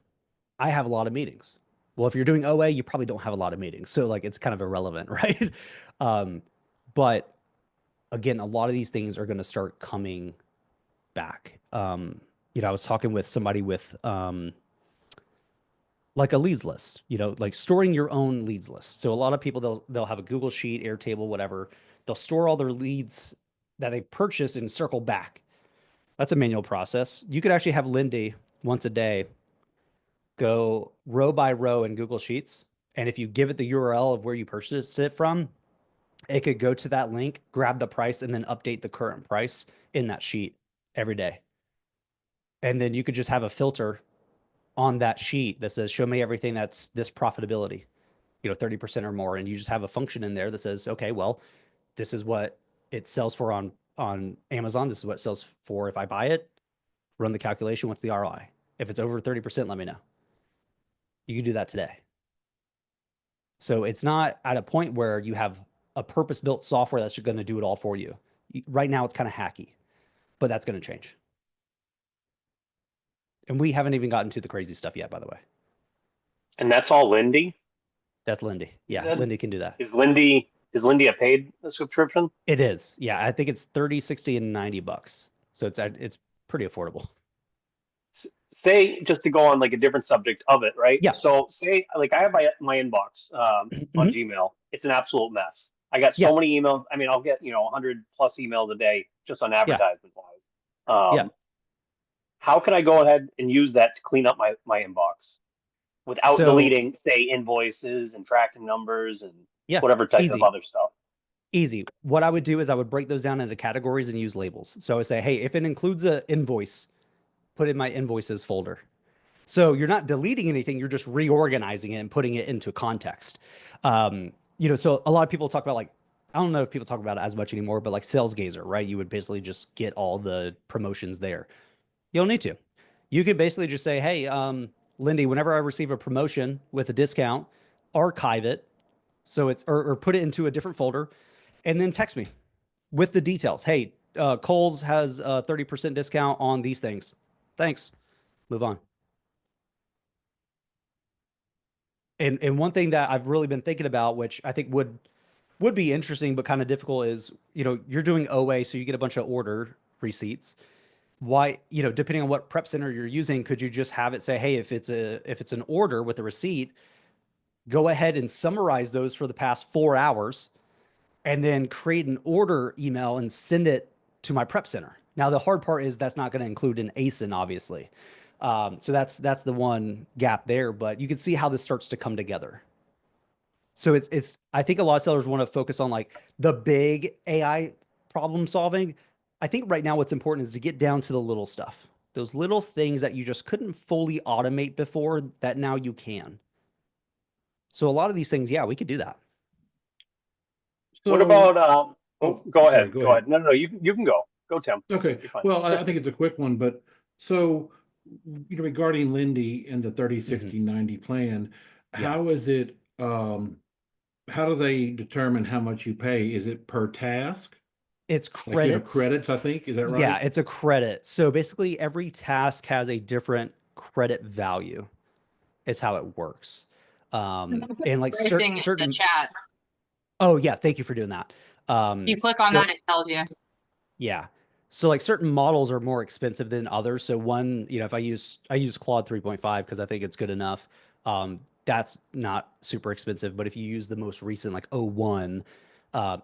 [SPEAKER 2] I have a lot of meetings. Well, if you're doing OA, you probably don't have a lot of meetings. So like, it's kind of irrelevant, right? But again, a lot of these things are going to start coming back. You know, I was talking with somebody with like a leads list, you know, like storing your own leads list. So a lot of people, they'll have a Google Sheet, Airtable, whatever. They'll store all their leads that they purchased and circle back. That's a manual process. You could actually have Lindy once a day go row by row in Google Sheets. And if you give it the URL of where you purchased it from, it could go to that link, grab the price, and then update the current price in that sheet every day. And then you could just have a filter on that sheet that says, show me everything that's this profitability, you know, 30% or more. And you just have a function in there that says, okay, well, this is what it sells for on Amazon. This is what it sells for if I buy it. Run the calculation. What's the ROI? If it's over 30%, let me know. You can do that today. So it's not at a point where you have a purpose-built software that's going to do it all for you. Right now, it's kind of hacky, but that's going to change. And we haven't even gotten to the crazy stuff yet, by the way.
[SPEAKER 1] And that's all Lindy?
[SPEAKER 2] That's Lindy. Yeah, Lindy can do that.
[SPEAKER 1] Is Lindy a paid subscription?
[SPEAKER 2] It is. Yeah, I think it's 30, 60, and $90. So it's pretty affordable.
[SPEAKER 1] Say, just to go on like a different subject of it, right?
[SPEAKER 2] Yeah.
[SPEAKER 1] So say like I have my inbox on Gmail. It's an absolute mess. I got so many emails. I mean, I'll get 100 plus emails a day just on advertisement wise. How can I go ahead and use that to clean up my inbox? without
[SPEAKER 2] So
[SPEAKER 1] deleting, say, invoices and tracking numbers and
[SPEAKER 2] yeah,
[SPEAKER 1] whatever type of
[SPEAKER 2] easy.
[SPEAKER 1] other stuff.
[SPEAKER 2] Easy. What I would do is I would break those down into categories and use labels. So I would say, hey, if it includes an invoice, put it in my invoices folder. So you're not deleting anything, you're just reorganizing it and putting it into context. So a lot of people talk about like, I don't know if people talk about it as much anymore, but like SalesGazer, right? You would basically just get all the promotions there. You don't need to. You could basically just say, hey, Lindy, whenever I receive a promotion with a discount, archive it. So it's, or put it into a different folder and then text me with the details. Hey, Kohl's has a 30% discount on these things. Thanks. Move on. And one thing that I've really been thinking about, which I think would be interesting but kind of difficult, is you're doing OA, so you get a bunch of order receipts. Why, depending on what prep center you're using, could you just have it say, hey, if it's an order with a receipt, go ahead and summarize those for the past 4 hours, and then create an order email and send it to my prep center. Now, the hard part is that's not going to include an ASIN, obviously. So that's the one gap there, but you can see how this starts to come together. So it's I think a lot of sellers want to focus on like the big AI problem solving. I think right now what's important is to get down to the little stuff. Those little things that you just couldn't fully automate before that now you can. So a lot of these things, yeah, we could do that.
[SPEAKER 1] What
[SPEAKER 3] So,
[SPEAKER 1] about go
[SPEAKER 3] sorry,
[SPEAKER 1] ahead.
[SPEAKER 3] go
[SPEAKER 1] Go
[SPEAKER 3] ahead.
[SPEAKER 1] ahead. No, you can go. Go, Tim.
[SPEAKER 3] Okay.
[SPEAKER 1] You're fine.
[SPEAKER 3] Well, I think it's a quick one, but so regarding Lindy and the 30, 60, 90 plan,
[SPEAKER 2] Yeah.
[SPEAKER 3] how is it, how do they determine how much you pay? Is it per task?
[SPEAKER 2] It's
[SPEAKER 3] Like you have
[SPEAKER 2] credits.
[SPEAKER 3] credits, I think, is that right?
[SPEAKER 2] Yeah, it's a credit. So basically every task has a different credit value is how it works. And like
[SPEAKER 6] Pricing in the
[SPEAKER 2] certain,
[SPEAKER 6] chat.
[SPEAKER 2] oh yeah, thank you for doing that.
[SPEAKER 6] If you click on
[SPEAKER 2] So
[SPEAKER 6] that, it tells you.
[SPEAKER 2] yeah. So like certain models are more expensive than others. So one, if I use Claude 3.5 because I think it's good enough. That's not super expensive, but if you use the most recent like O1,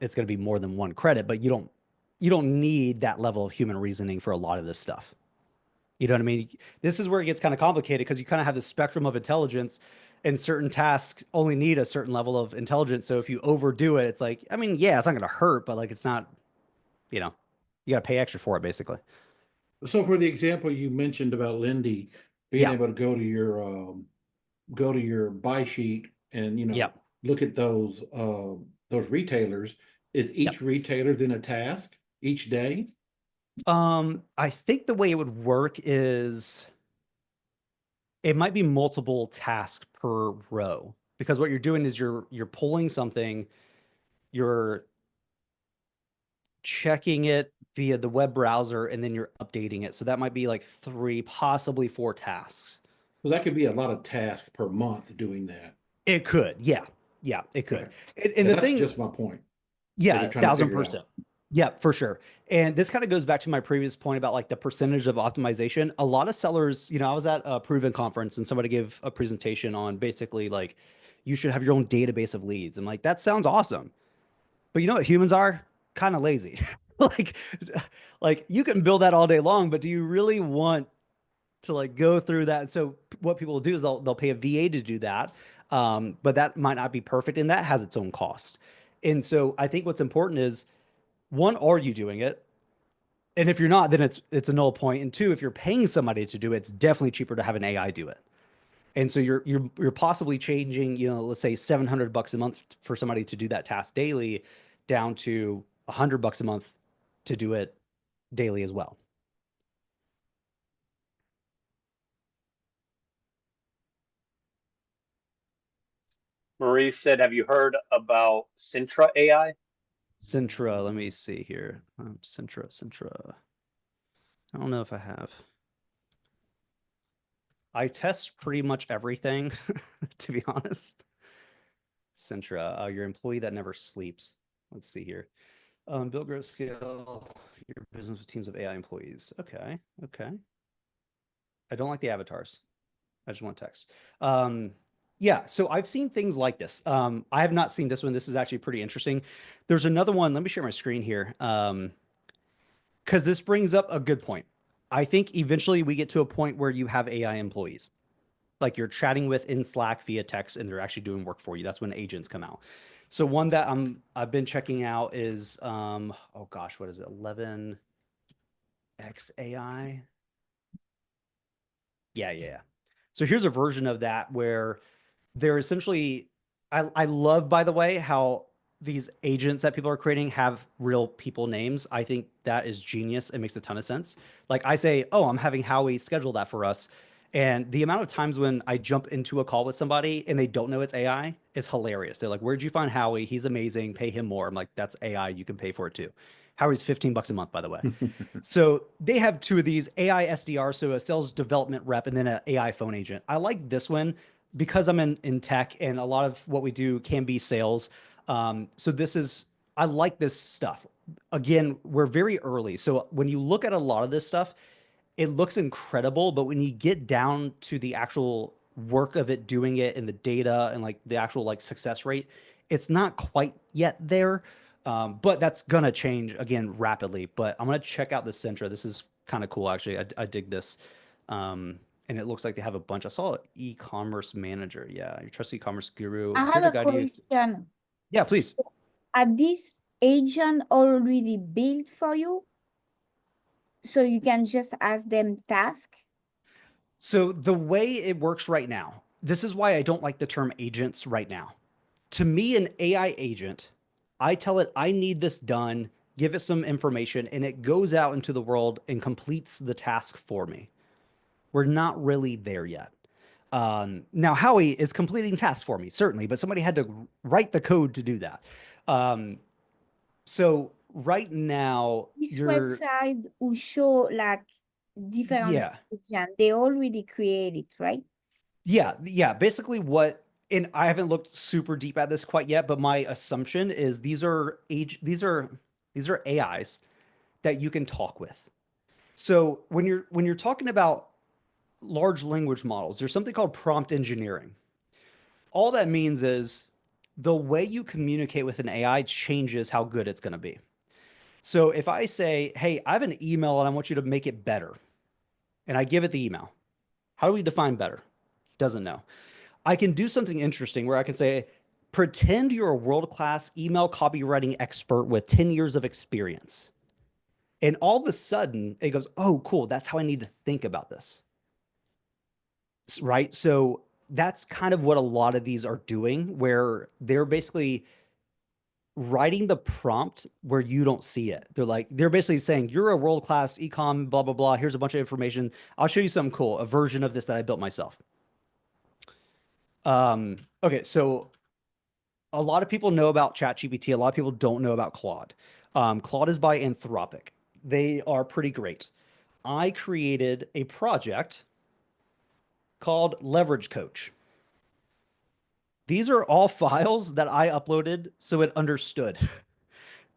[SPEAKER 2] it's going to be more than one credit, but you don't need that level of human reasoning for a lot of this stuff. You know what I mean? This is where it gets kind of complicated because you kind of have the spectrum of intelligence, and certain tasks only need a certain level of intelligence. So if you overdo it, it's like, I mean, yeah, it's not going to hurt, but like it's not, you got to pay extra for it basically.
[SPEAKER 3] So for the example you mentioned about Lindy being
[SPEAKER 2] Yeah.
[SPEAKER 3] able to go to your buy sheet and
[SPEAKER 2] Yeah.
[SPEAKER 3] look at those retailers, is each retailer then a task each day?
[SPEAKER 2] I think the way it would work is it might be multiple tasks per row, because what you're doing is you're pulling something, you're checking it via the web browser, and then you're updating it. So that might be like 3, possibly 4 tasks.
[SPEAKER 3] Well, that could be a lot of tasks per month doing that.
[SPEAKER 2] It could. Yeah. Yeah, it could.
[SPEAKER 3] Okay.
[SPEAKER 2] And the
[SPEAKER 3] that's
[SPEAKER 2] thing,
[SPEAKER 3] just my point.
[SPEAKER 2] yeah,
[SPEAKER 3] you're trying to figure it
[SPEAKER 2] 1000%.
[SPEAKER 3] out.
[SPEAKER 2] Yeah, for sure. And this kind of goes back to my previous point about like the percentage of optimization. A lot of sellers, I was at a Proven conference and somebody gave a presentation on basically like you should have your own database of leads. I'm like, that sounds awesome. But you know what humans are? Kind of lazy. like like you can build that all day long, but do you really want to like go through that? And so what people will do is they'll pay a VA to do that. But that might not be perfect, and that has its own cost. And so I think what's important is, one, are you doing it? And if you're not, then it's a null point. And two, if you're paying somebody to do it, it's definitely cheaper to have an AI do it. And so you're possibly changing, let's say $700 a month for somebody to do that task daily, down to $100 a month to do it daily as well.
[SPEAKER 1] Marie said, have you heard about Sintra AI?
[SPEAKER 2] Sintra, let me see here. Sintra. I don't know if I have. I test pretty much everything, to be honest. Sintra, your employee that never sleeps. Let's see here. Build, grow, scale your business with teams of AI employees. Okay. I don't like the avatars. I just want text. Yeah, so I've seen things like this. I have not seen this one. This is actually pretty interesting. There's another one. Let me share my screen here. Because this brings up a good point. I think eventually we get to a point where you have AI employees. like you're chatting with in Slack via text and they're actually doing work for you. That's when agents come out. So one that I've been checking out is oh gosh, what is it? 11x AI. Yeah. So here's a version of that where they're essentially, I love, by the way, how these agents that people are creating have real people names. I think that is genius. It makes a ton of sense. Like I say, oh, I'm having Howie schedule that for us. And the amount of times when I jump into a call with somebody and they don't know it's AI is hilarious. They're like, where'd you find Howie? He's amazing. Pay him more. I'm like, that's AI. You can pay for it too. Howie's $15 a month, by the way. So they have two of these, AI SDR, so a sales development rep, and then an AI phone agent. I like this one because I'm in tech and a lot of what we do can be sales. So I like this stuff. Again, we're very early. So when you look at a lot of this stuff, it looks incredible, but when you get down to the actual work of it, doing it and the data and like the actual like success rate, it's not quite yet there. But that's gonna change again rapidly. But I'm gonna check out the Centra. This is kind of cool, actually. I dig this. And it looks like they have a bunch. I saw e-commerce manager. Yeah, your trusted e-commerce guru.
[SPEAKER 5] I
[SPEAKER 2] Here
[SPEAKER 5] have
[SPEAKER 2] to
[SPEAKER 5] a
[SPEAKER 2] guide you.
[SPEAKER 5] question.
[SPEAKER 2] Yeah, please.
[SPEAKER 5] Are these agent already built for you? So you can just ask them task?
[SPEAKER 2] So the way it works right now, this is why I don't like the term agents right now. To me, an AI agent, I tell it I need this done, give it some information, and it goes out into the world and completes the task for me. We're not really there yet. Now, Howie is completing tasks for me, certainly, but somebody had to write the code to do that. So right now,
[SPEAKER 5] This website will show like different
[SPEAKER 2] yeah.
[SPEAKER 5] agent. They already created, right?
[SPEAKER 2] Yeah. Basically what, and I haven't looked super deep at this quite yet, but my assumption is these are AIs that you can talk with. So when you're talking about large language models, there's something called prompt engineering. All that means is the way you communicate with an AI changes how good it's going to be. So if I say, hey, I have an email and I want you to make it better, and I give it the email, how do we define better? Doesn't know. I can do something interesting where I can say, pretend you're a world-class email copywriting expert with 10 years of experience. And all of a sudden it goes, oh, cool. That's how I need to think about this. Right. So that's kind of what a lot of these are doing, where they're basically writing the prompt where you don't see it. They're basically saying, you're a world-class ecom, blah, blah, blah. Here's a bunch of information. I'll show you something cool, a version of this that I built myself. Okay. So a lot of people know about ChatGPT. A lot of people don't know about Claude. Claude is by Anthropic. They are pretty great. I created a project called Leverage Coach. These are all files that I uploaded so it understood.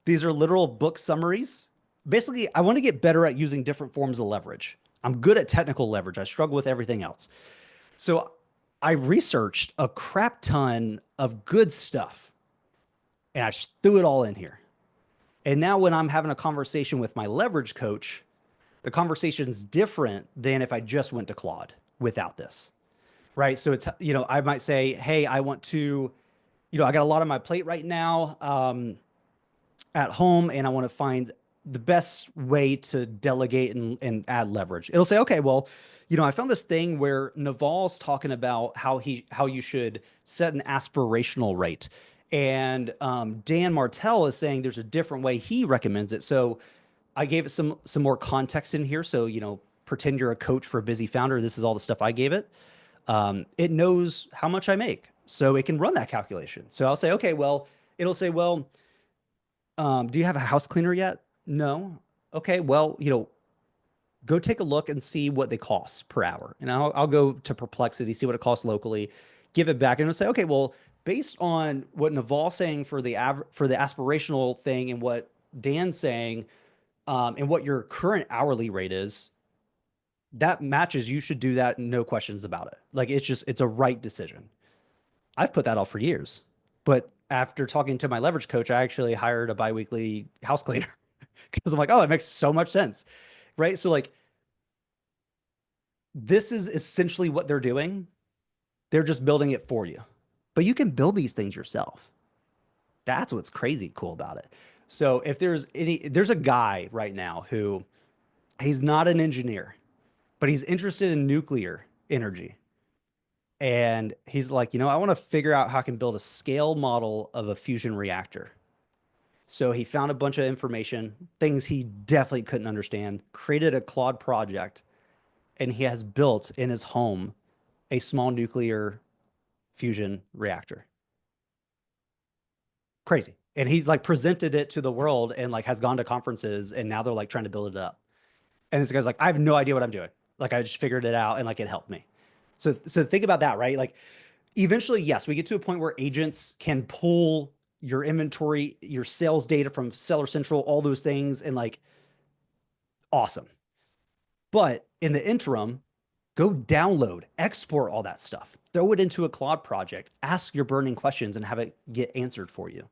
[SPEAKER 2] These are literal book summaries. Basically, I want to get better at using different forms of leverage. I'm good at technical leverage. I struggle with everything else. So I researched a crap ton of good stuff and I threw it all in here. And now when I'm having a conversation with my leverage coach, the conversation's different than if I just went to Claude without this, right? So it's, I might say, hey, I want to, I got a lot on my plate right now at home, and I want to find the best way to delegate and add leverage. It'll say, okay, well, I found this thing where Naval's talking about how you should set an aspirational rate. And Dan Martell is saying there's a different way he recommends it. So I gave it some more context in here. So, pretend you're a coach for a busy founder. This is all the stuff I gave it. It knows how much I make, so it can run that calculation. So I'll say, okay, well, it'll say, well, do you have a house cleaner yet? No. Okay, well, go take a look and see what they cost per hour. And I'll go to Perplexity, see what it costs locally, give it back, and it'll say, okay, well, based on what Naval's saying for the aspirational thing and what Dan's saying, and what your current hourly rate is, that matches. You should do that. No questions about it. Like, it's a right decision. I've put that off for years, but after talking to my leverage coach, I actually hired a biweekly house cleaner because I'm like, oh, it makes so much sense. Right. So like, this is essentially what they're doing. They're just building it for you. But you can build these things yourself. That's what's crazy cool about it. So if there's a guy right now who he's not an engineer, but he's interested in nuclear energy. And he's like, I want to figure out how I can build a scale model of a fusion reactor. So he found a bunch of information, things he definitely couldn't understand, created a Claude project, and he has built in his home a small nuclear fusion reactor. Crazy. And he's like presented it to the world and like has gone to conferences, and now they're like trying to build it up. And this guy's like, I have no idea what I'm doing. Like I just figured it out and like it helped me. So think about that, right? Like eventually, yes, we get to a point where agents can pull your inventory, your sales data from Seller Central, all those things, and like awesome. But in the interim, go download, export all that stuff, throw it into a Claude project, ask your burning questions and have it get answered for you.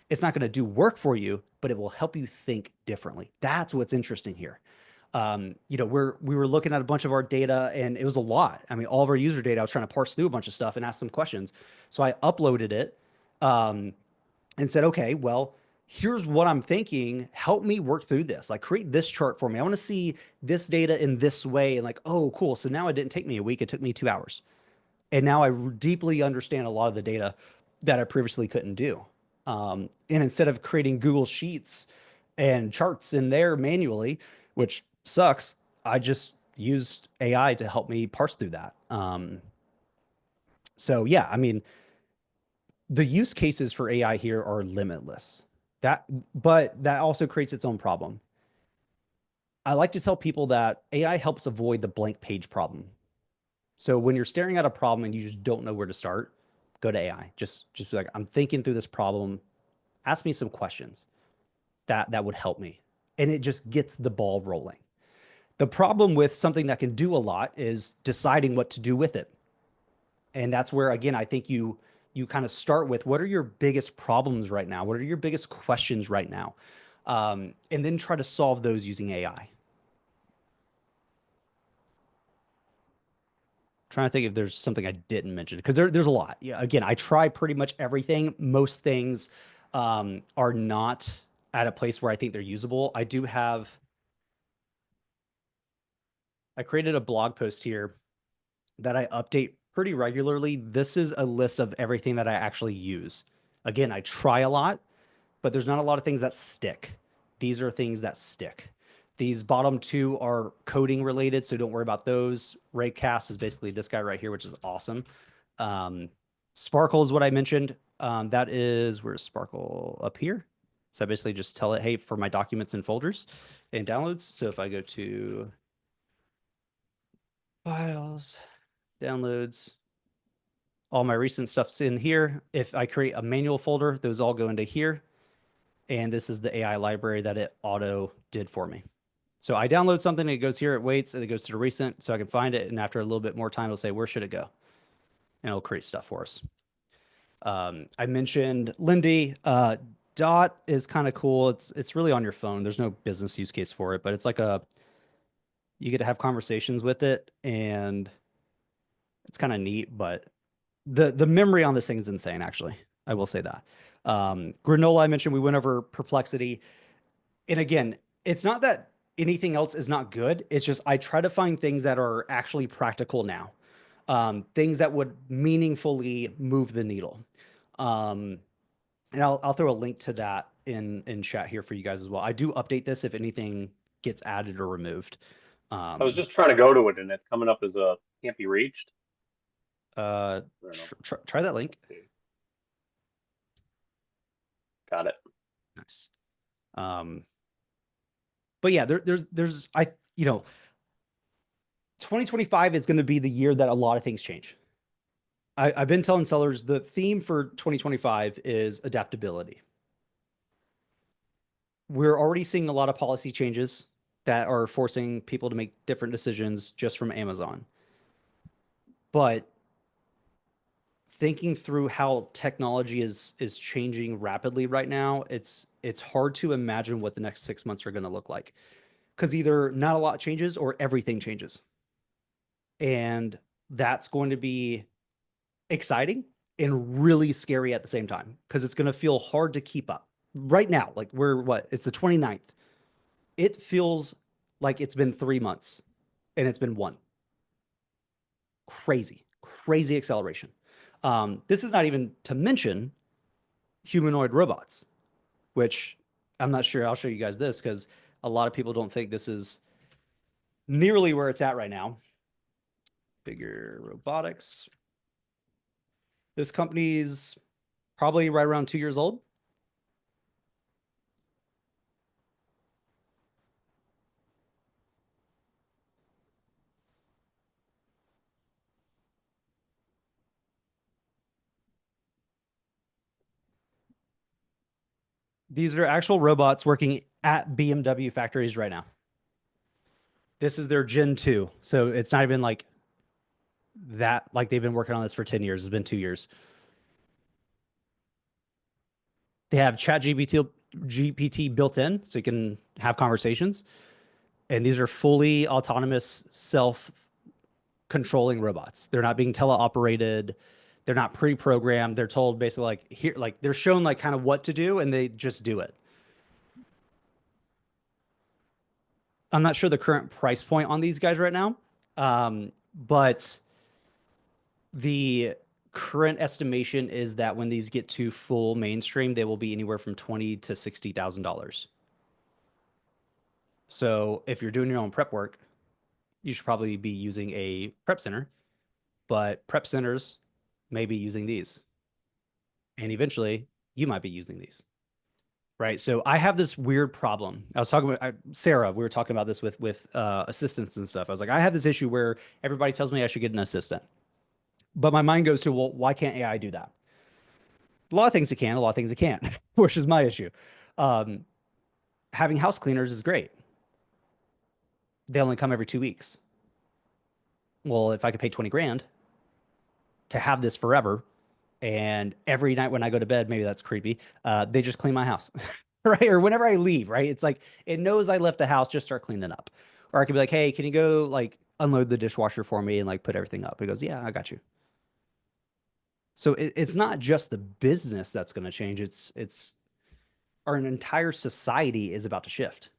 [SPEAKER 2] It's not going to do work for you, but it will help you think differently. That's what's interesting here. We were looking at a bunch of our data and it was a lot. I mean, all of our user data, I was trying to parse through a bunch of stuff and ask some questions. So I uploaded it and said, okay, well, here's what I'm thinking. Help me work through this. Like create this chart for me. I want to see this data in this way. And like, oh, cool. So now it didn't take me a week. It took me 2 hours. And now I deeply understand a lot of the data that I previously couldn't do. And instead of creating Google Sheets and charts in there manually, which sucks, I just used AI to help me parse through that. So yeah, I mean, the use cases for AI here are limitless. But that also creates its own problem. I like to tell people that AI helps avoid the blank page problem. So when you're staring at a problem and you just don't know where to start, go to AI. Just be like, I'm thinking through this problem. Ask me some questions. That would help me. And it just gets the ball rolling. The problem with something that can do a lot is deciding what to do with it. And that's where, again, I think you kind of start with what are your biggest problems right now? What are your biggest questions right now? And then try to solve those using AI. Trying to think if there's something I didn't mention, because there's a lot. Yeah, again, I try pretty much everything. Most things are not at a place where I think they're usable. I created a blog post here that I update pretty regularly. This is a list of everything that I actually use. Again, I try a lot, but there's not a lot of things that stick. These are things that stick. These bottom two are coding related, so don't worry about those. Raycast is basically this guy right here, which is awesome. Sparkle is what I mentioned. That is, where's Sparkle? Up here. So I basically just tell it, hey, for my documents and folders and downloads. So if I go to files, downloads, all my recent stuff's in here. If I create a manual folder, those all go into here. And this is the AI library that it auto did for me. So I download something, it goes here, it waits, and it goes to the recent, so I can find it. And after a little bit more time, it'll say, where should it go? And it'll create stuff for us. I mentioned Lindy. Dot is kind of cool. It's really on your phone. There's no business use case for it, but it's like you get to have conversations with it, and it's kind of neat. But the memory on this thing is insane, actually. I will say that. Granola, I mentioned, we went over Perplexity. And again, it's not that anything else is not good. It's just I try to find things that are actually practical now. Things that would meaningfully move the needle. And I'll throw a link to that in chat here for you guys as well. I do update this if anything gets added or removed.
[SPEAKER 1] I was just trying to go to it and it's coming up as a can't be reached.
[SPEAKER 2] Try that link.
[SPEAKER 1] Got it.
[SPEAKER 2] Nice. But yeah, there's 2025 is going to be the year that a lot of things change. I've been telling sellers the theme for 2025 is adaptability. We're already seeing a lot of policy changes that are forcing people to make different decisions just from Amazon. But thinking through how technology is changing rapidly right now, it's hard to imagine what the next 6 months are going to look like, because either not a lot changes or everything changes. And that's going to be exciting and really scary at the same time because it's going to feel hard to keep up. Right now, like it's the 29th. It feels like it's been 3 months and it's been 1. Crazy acceleration. This is not even to mention humanoid robots, which I'm not sure. I'll show you guys this because a lot of people don't think this is nearly where it's at right now. Bigger robotics. This company's probably right around 2 years old. These are actual robots working at BMW factories right now. This is their Gen 2. So it's not even like that, like they've been working on this for 10 years. It's been 2 years. They have GPT built in so you can have conversations. And these are fully autonomous, self-controlling robots. They're not being teleoperated. They're not pre-programmed. They're told basically like here, like they're shown like kind of what to do and they just do it. I'm not sure the current price point on these guys right now. But the current estimation is that when these get to full mainstream, they will be anywhere from $20,000 to $60,000. So if you're doing your own prep work, you should probably be using a prep center, but prep centers may be using these. And eventually you might be using these. Right. So I have this weird problem. I was talking about Sarah. We were talking about this with assistants and stuff. I was like, I have this issue where everybody tells me I should get an assistant. But my mind goes to, well, why can't AI do that? A lot of things it can, a lot of things it can't, which is my issue. Having house cleaners is great. They only come every 2 weeks. Well, if I could pay 20 grand to have this forever, and every night when I go to bed, maybe that's creepy, they just clean my house, right? Or whenever I leave, right? It's like, it knows I left the house, just start cleaning up. Or I could be like, hey, can you go like unload the dishwasher for me and like put everything up? It goes, yeah, I got you. So it's not just the business that's going to change. It's our entire society is about to shift.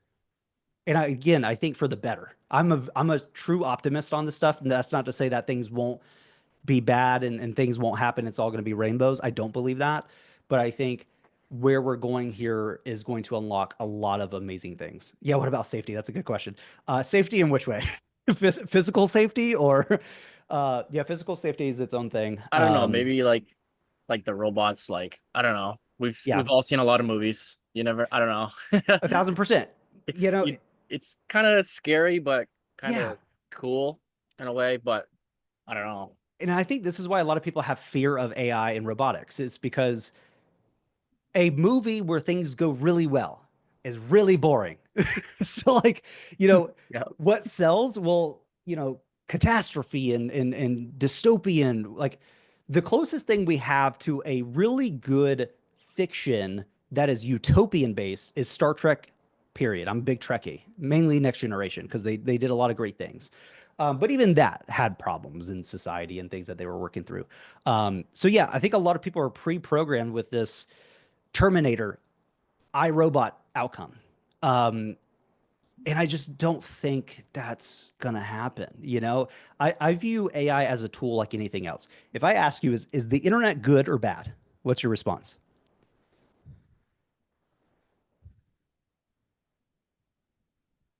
[SPEAKER 2] And again, I think for the better. I'm a true optimist on this stuff. And that's not to say that things won't be bad and things won't happen. It's all going to be rainbows. I don't believe that. But I think where we're going here is going to unlock a lot of amazing things. Yeah. What about safety? That's a good question. Safety in which way? Physical safety or yeah, physical safety is its own thing.
[SPEAKER 4] I don't know. Maybe like the robots. Like I don't know. We've all seen a lot of movies. You never. I don't know.
[SPEAKER 2] 1,000%.
[SPEAKER 4] It's
[SPEAKER 2] you know,
[SPEAKER 4] it's kind of scary, but kind of cool in a way. But I don't know.
[SPEAKER 2] And I think this is why a lot of people have fear of AI and robotics. It's because a movie where things go really well is really boring. So like, what sells? Well, catastrophe and dystopian, like the closest thing we have to a really good fiction that is utopian based is Star Trek, period. I'm a big Trekkie, mainly Next Generation, because they did a lot of great things. But even that had problems in society and things that they were working through. So yeah, I think a lot of people are pre-programmed with this Terminator, iRobot outcome. And I just don't think that's going to happen. I view AI as a tool like anything else. If I ask you, is the internet good or bad? What's your response?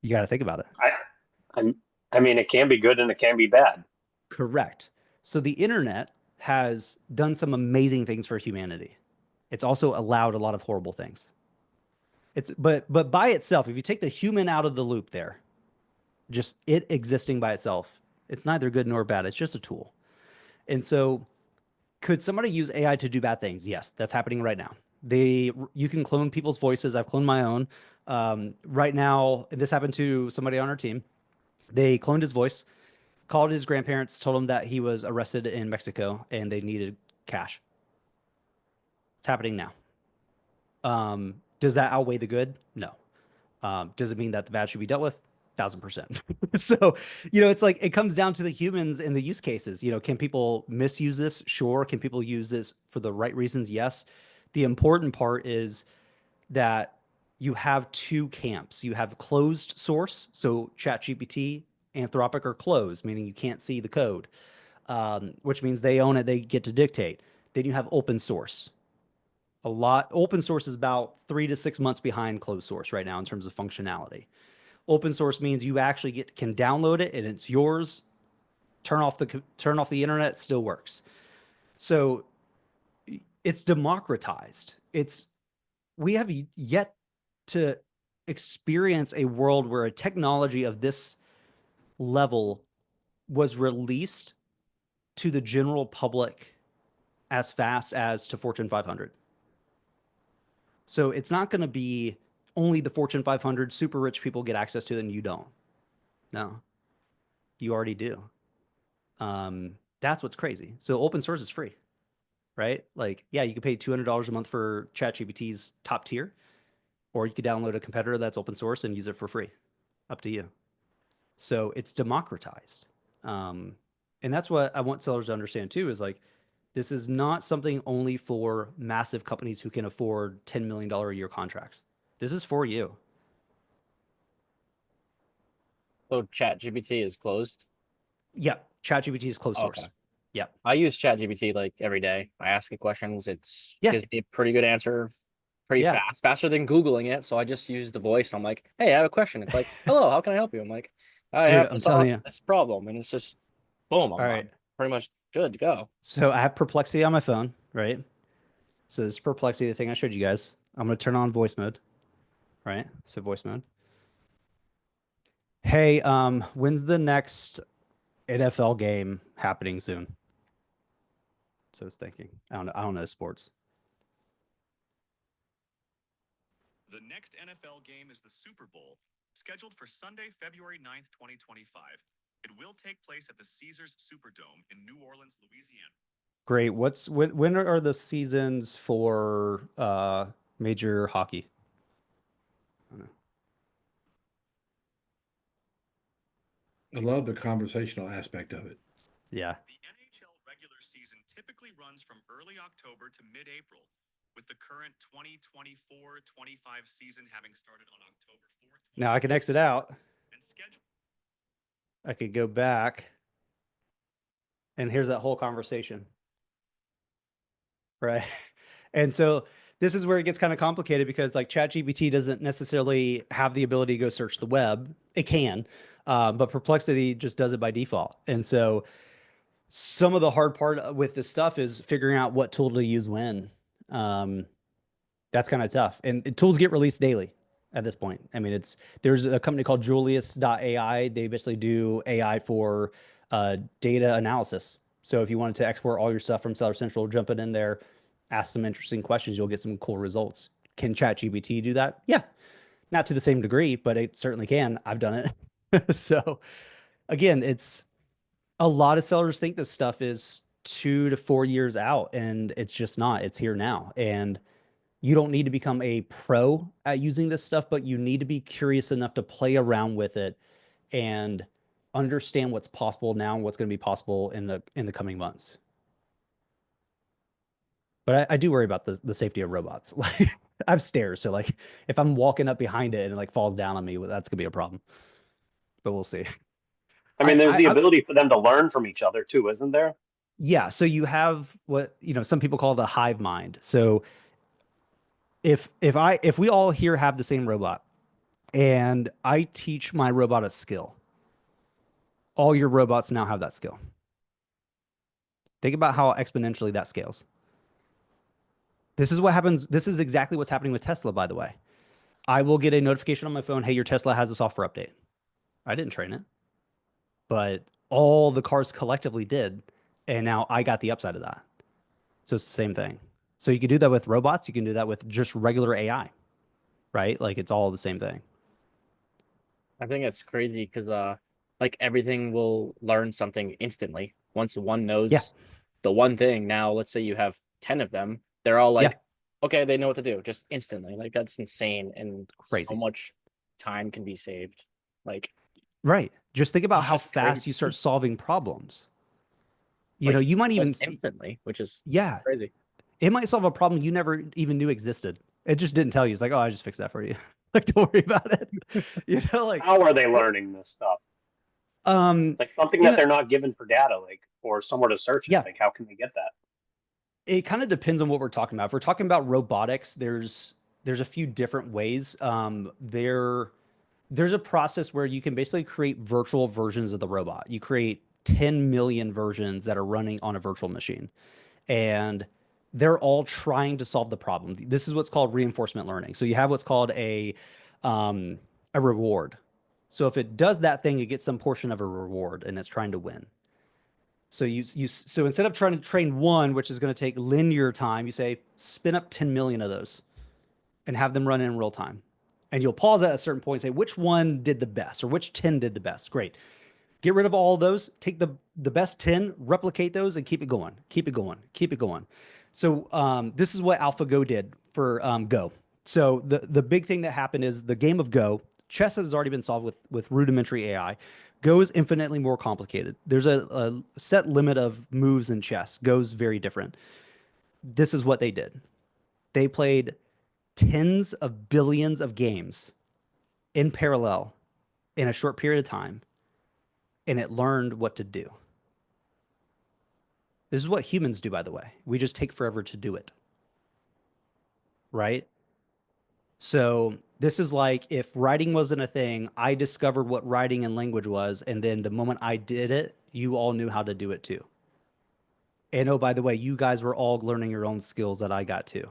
[SPEAKER 2] You got to think about it.
[SPEAKER 1] I mean, it can be good and it can be bad.
[SPEAKER 2] Correct. So the internet has done some amazing things for humanity. It's also allowed a lot of horrible things. But by itself, if you take the human out of the loop there, just it existing by itself, it's neither good nor bad. It's just a tool. And so could somebody use AI to do bad things? Yes, that's happening right now. You can clone people's voices. I've cloned my own. Right now, this happened to somebody on our team. They cloned his voice, called his grandparents, told them that he was arrested in Mexico and they needed cash. It's happening now. Does that outweigh the good? No. Does it mean that the bad should be dealt with? 1,000%. So, it's like, it comes down to the humans and the use cases. Can people misuse this? Sure. Can people use this for the right reasons? Yes. The important part is that you have two camps. You have closed source. So ChatGPT, Anthropic are closed, meaning you can't see the code, which means they own it. They get to dictate. Then you have open source. Open source is about 3 to 6 months behind closed source right now in terms of functionality. Open source means you actually can download it and it's yours. Turn off the internet, it still works. So it's democratized. We have yet to experience a world where a technology of this level was released to the general public as fast as to Fortune 500. So it's not going to be only the Fortune 500 super rich people get access to it and you don't. No, you already do. That's what's crazy. So open source is free, right? Like, yeah, you can pay $200 a month for ChatGPT's top tier, or you could download a competitor that's open source and use it for free. Up to you. So it's democratized. And that's what I want sellers to understand too, is like, this is not something only for massive companies who can afford $10 million a year contracts. This is for you.
[SPEAKER 4] So ChatGPT is closed.
[SPEAKER 2] Yep. ChatGPT is closed source.
[SPEAKER 4] Okay.
[SPEAKER 2] Yep.
[SPEAKER 4] I use ChatGPT like every day. I ask it questions.
[SPEAKER 2] Yeah.
[SPEAKER 4] Gives me a pretty good answer, pretty
[SPEAKER 2] Yeah.
[SPEAKER 4] fast, faster than Googling it. So I just use the voice and I'm like, hey, I have a question. It's like, hello, how can I help you? I'm like, I
[SPEAKER 2] Dude,
[SPEAKER 4] have
[SPEAKER 2] I'm telling you.
[SPEAKER 4] this problem. And it's just boom.
[SPEAKER 2] All right.
[SPEAKER 4] I'm pretty much good to go.
[SPEAKER 2] So I have Perplexity on my phone, right? So this is Perplexity, the thing I showed you guys. I'm going to turn on voice mode, right? So voice mode. Hey, when's the next NFL game happening soon? So I was thinking. I don't know sports.
[SPEAKER 6] The next NFL game is the Super Bowl, scheduled for Sunday, February 9th, 2025. It will take place at the Caesars Superdome in New Orleans, Louisiana.
[SPEAKER 2] Great. When are the seasons for major hockey? I don't know.
[SPEAKER 3] I love the conversational aspect of it.
[SPEAKER 2] Yeah.
[SPEAKER 6] The NHL regular season typically runs from early October to mid-April, with the current 2024-25 season having started on October 4th.
[SPEAKER 2] Now I can exit out.
[SPEAKER 6] And schedule.
[SPEAKER 2] I could go back. And here's that whole conversation. Right. And so this is where it gets kind of complicated because like ChatGPT doesn't necessarily have the ability to go search the web. It can, but Perplexity just does it by default. And so some of the hard part with this stuff is figuring out what tool to use when. That's kind of tough. And tools get released daily at this point. I mean, there's a company called Julius.ai. They basically do AI for data analysis. So if you wanted to export all your stuff from Seller Central, jump it in there, ask some interesting questions, you'll get some cool results. Can ChatGPT do that? Yeah. Not to the same degree, but it certainly can. I've done it. So again, it's a lot of sellers think this stuff is 2 to 4 years out, and it's just not. It's here now. And you don't need to become a pro at using this stuff, but you need to be curious enough to play around with it and understand what's possible now and what's going to be possible in the coming months. But I do worry about the safety of robots. Like I have stairs, so like if I'm walking up behind it and it like falls down on me, well, that's gonna be a problem. But we'll see.
[SPEAKER 1] I mean, there's the ability for them to learn from each other too, isn't there?
[SPEAKER 2] Yeah. So you have what some people call the hive mind. So if we all here have the same robot, and I teach my robot a skill, all your robots now have that skill. Think about how exponentially that scales. This is what happens. This is exactly what's happening with Tesla, by the way. I will get a notification on my phone, hey, your Tesla has a software update. I didn't train it, but all the cars collectively did. And now I got the upside of that. So it's the same thing. So you can do that with robots. You can do that with just regular AI, right? Like it's all the same thing.
[SPEAKER 4] I think it's crazy because like everything will learn something instantly. Once one knows the one thing, now let's say you have 10 of them, they're all like, okay, they know what to do just instantly. Like that's insane. And
[SPEAKER 2] Crazy.
[SPEAKER 4] So much time can be saved. Like
[SPEAKER 2] Right. Just think about
[SPEAKER 4] It's
[SPEAKER 2] how
[SPEAKER 4] just
[SPEAKER 2] fast you
[SPEAKER 4] crazy.
[SPEAKER 2] start solving problems. You
[SPEAKER 4] Like,
[SPEAKER 2] know, you might even,
[SPEAKER 4] almost instantly, which is
[SPEAKER 2] yeah,
[SPEAKER 4] crazy.
[SPEAKER 2] it might solve a problem you never even knew existed. It just didn't tell you. It's like, oh, I just fixed that for you. Like, don't worry about it. You know, like,
[SPEAKER 1] How are they learning this stuff?
[SPEAKER 2] um,
[SPEAKER 1] Like something
[SPEAKER 2] in
[SPEAKER 1] that
[SPEAKER 2] a,
[SPEAKER 1] they're not given for data, like or somewhere to search it.
[SPEAKER 2] yeah,
[SPEAKER 1] Like how can they get that?
[SPEAKER 2] it kind of depends on what we're talking about. If we're talking about robotics, there's a few different ways. There's a process where you can basically create virtual versions of the robot. You create 10 million versions that are running on a virtual machine, and they're all trying to solve the problem. This is what's called reinforcement learning. So you have what's called a reward. So if it does that thing, it gets some portion of a reward, and it's trying to win. So instead of trying to train one, which is going to take linear time, you say spin up 10 million of those and have them run in real time. And you'll pause at a certain point and say, which one did the best or which 10 did the best? Great. Get rid of all of those, take the best 10, replicate those, and keep it going, keep it going, keep it going. So this is what AlphaGo did for Go. So the big thing that happened is the game of Go, chess has already been solved with rudimentary AI. Go is infinitely more complicated. There's a set limit of moves in chess. Go's very different. This is what they did. They played tens of billions of games in parallel in a short period of time, and it learned what to do. This is what humans do, by the way. We just take forever to do it. Right? So this is like if writing wasn't a thing, I discovered what writing and language was, and then the moment I did it, you all knew how to do it too. And oh, by the way, you guys were all learning your own skills that I got too.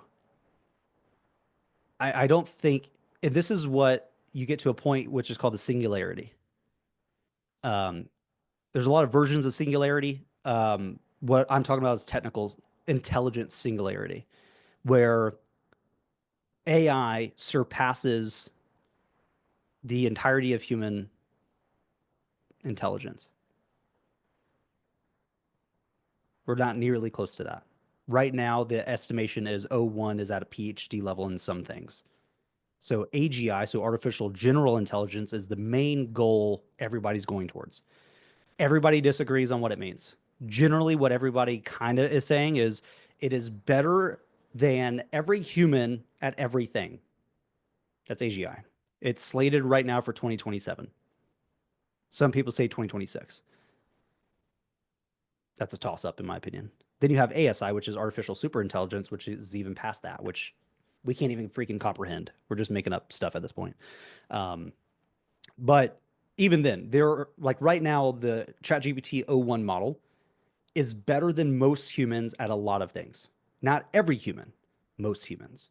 [SPEAKER 2] I don't think, and this is what you get to a point which is called the singularity. There's a lot of versions of singularity. What I'm talking about is technical intelligence singularity, where AI surpasses the entirety of human intelligence. We're not nearly close to that. Right now, the estimation is O1 is at a PhD level in some things. So AGI, so artificial general intelligence, is the main goal everybody's going towards. Everybody disagrees on what it means. Generally, what everybody kind of is saying is it is better than every human at everything. That's AGI. It's slated right now for 2027. Some people say 2026. That's a toss up, in my opinion. Then you have ASI, which is artificial superintelligence, which is even past that, which we can't even freaking comprehend. We're just making up stuff at this point. But even then, there, like right now, the ChatGPT o1 model is better than most humans at a lot of things. Not every human, most humans.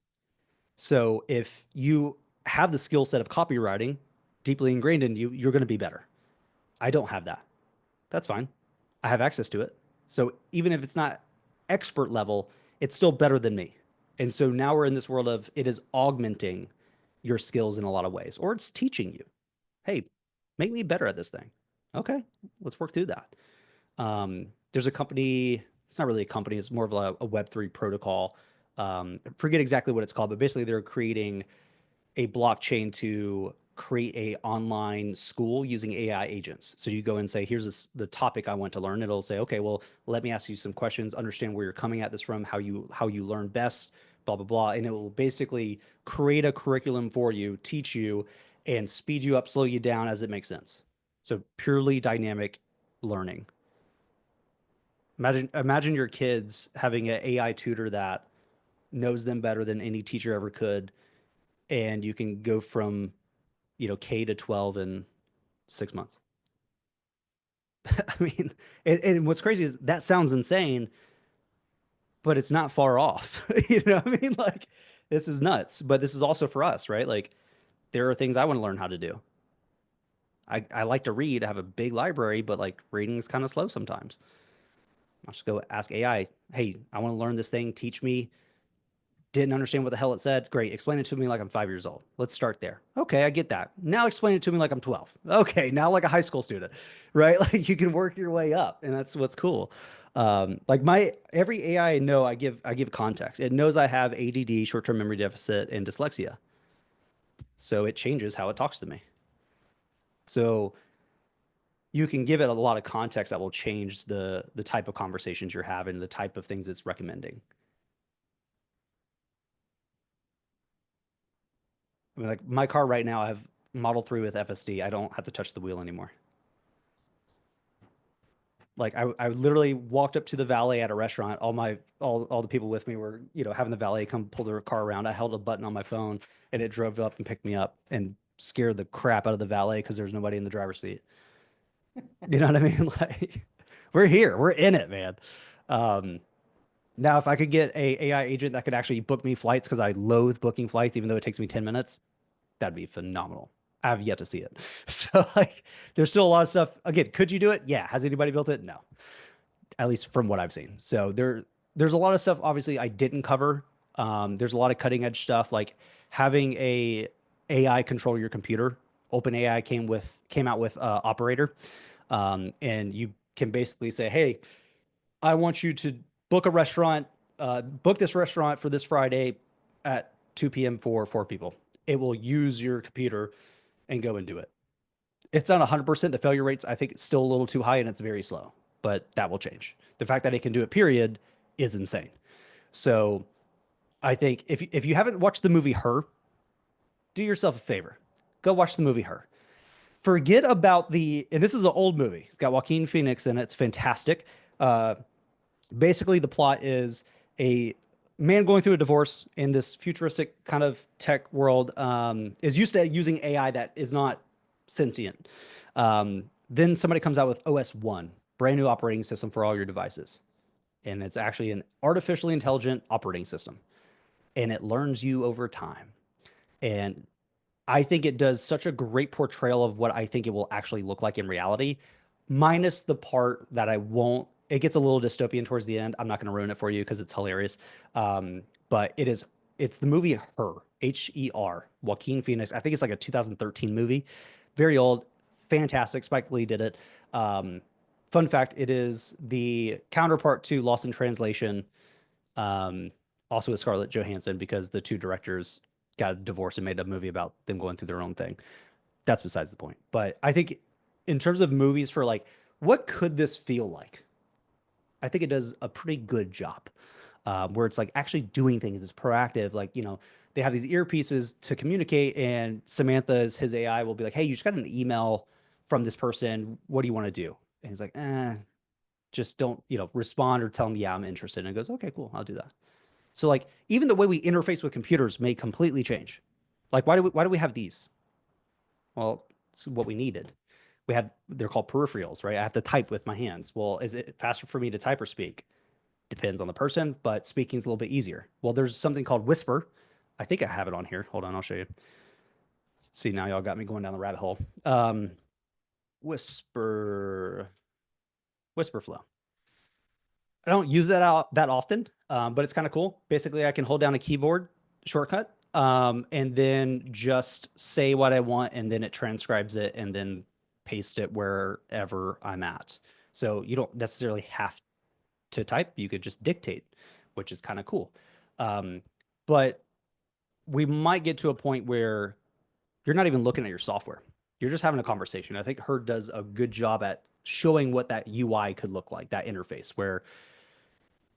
[SPEAKER 2] So if you have the skill set of copywriting deeply ingrained in you, you're going to be better. I don't have that. That's fine. I have access to it. So even if it's not expert level, it's still better than me. And so now we're in this world of it is augmenting your skills in a lot of ways, or it's teaching you, hey, make me better at this thing. Okay, let's work through that. There's a company, it's not really a company, it's more of a Web3 protocol. Forget exactly what it's called, but basically they're creating a blockchain to create a online school using AI agents. So you go and say, here's the topic I want to learn. It'll say, okay, well, let me ask you some questions, understand where you're coming at this from, how you learn best, blah, blah, blah. And it will basically create a curriculum for you, teach you, and speed you up, slow you down as it makes sense. So purely dynamic learning. Imagine your kids having an AI tutor that knows them better than any teacher ever could, and you can go from K to 12 in 6 months. I mean, and what's crazy is that sounds insane, but it's not far off. You know what I mean? Like, this is nuts, but this is also for us, right? Like, there are things I want to learn how to do. I like to read, I have a big library, but like reading is kind of slow sometimes. I'll just go ask AI, hey, I want to learn this thing, teach me. Didn't understand what the hell it said. Great. Explain it to me like I'm 5 years old. Let's start there. Okay, I get that. Now explain it to me like I'm 12. Okay, now like a high school student, right? Like you can work your way up, and that's what's cool. Like every AI I know, I give context. It knows I have ADD, short-term memory deficit, and dyslexia. So it changes how it talks to me. So you can give it a lot of context that will change the type of conversations you're having, the type of things it's recommending. I mean, like my car right now, I have Model 3 with FSD. I don't have to touch the wheel anymore. Like I literally walked up to the valet at a restaurant. All the people with me were, having the valet come pull their car around. I held a button on my phone and it drove up and picked me up and scared the crap out of the valet because there's nobody in the driver's seat. You know what I mean? Like we're here, we're in it, man. Now if I could get a AI agent that could actually book me flights, because I loathe booking flights, even though it takes me 10 minutes, that'd be phenomenal. I have yet to see it. So like there's still a lot of stuff. Again, could you do it? Yeah. Has anybody built it? No. At least from what I've seen. So there's a lot of stuff obviously I didn't cover. There's a lot of cutting edge stuff, like having a AI control your computer. OpenAI came out with Operator. And you can basically say, hey, I want you to book a restaurant, book this restaurant for this Friday at 2 p.m. for 4 people. It will use your computer and go and do it. It's not 100%. The failure rates, I think, it's still a little too high and it's very slow, but that will change. The fact that it can do it, period, is insane. So I think if you haven't watched the movie Her, do yourself a favor. Go watch the movie Her. Forget about and this is an old movie. It's got Joaquin Phoenix in it. It's fantastic. Basically, the plot is a man going through a divorce in this futuristic kind of tech world, is used to using AI that is not sentient. Then somebody comes out with OS1, brand new operating system for all your devices. And it's actually an artificially intelligent operating system. And it learns you over time. And I think it does such a great portrayal of what I think it will actually look like in reality, minus the part that it gets a little dystopian towards the end. I'm not going to ruin it for you because it's hilarious. But it's the movie Her, Her, Joaquin Phoenix. I think it's like a 2013 movie, very old, fantastic. Spike Lee did it. Fun fact, it is the counterpart to Lost in Translation, also with Scarlett Johansson, because the two directors got divorced and made a movie about them going through their own thing. That's besides the point. But I think in terms of movies for like, what could this feel like? I think it does a pretty good job, where it's like actually doing things. It's proactive. Like, they have these earpieces to communicate, and his AI will be like, hey, you just got an email from this person. What do you want to do? And he's like, just don't, respond or tell him, yeah, I'm interested. And it goes, okay, cool. I'll do that. So like even the way we interface with computers may completely change. Like why do we have these? Well, it's what we needed. They're called peripherals, right? I have to type with my hands. Well, is it faster for me to type or speak? Depends on the person, but speaking is a little bit easier. Well, there's something called Whisper. I think I have it on here. Hold on, I'll show you. See, now y'all got me going down the rabbit hole. Whisper Flow. I don't use that often, but it's kind of cool. Basically, I can hold down a keyboard shortcut, and then just say what I want, and then it transcribes it and then paste it wherever I'm at. So you don't necessarily have to type. You could just dictate, which is kind of cool. But we might get to a point where you're not even looking at your software. You're just having a conversation. I think Her does a good job at showing what that UI could look like, that interface, where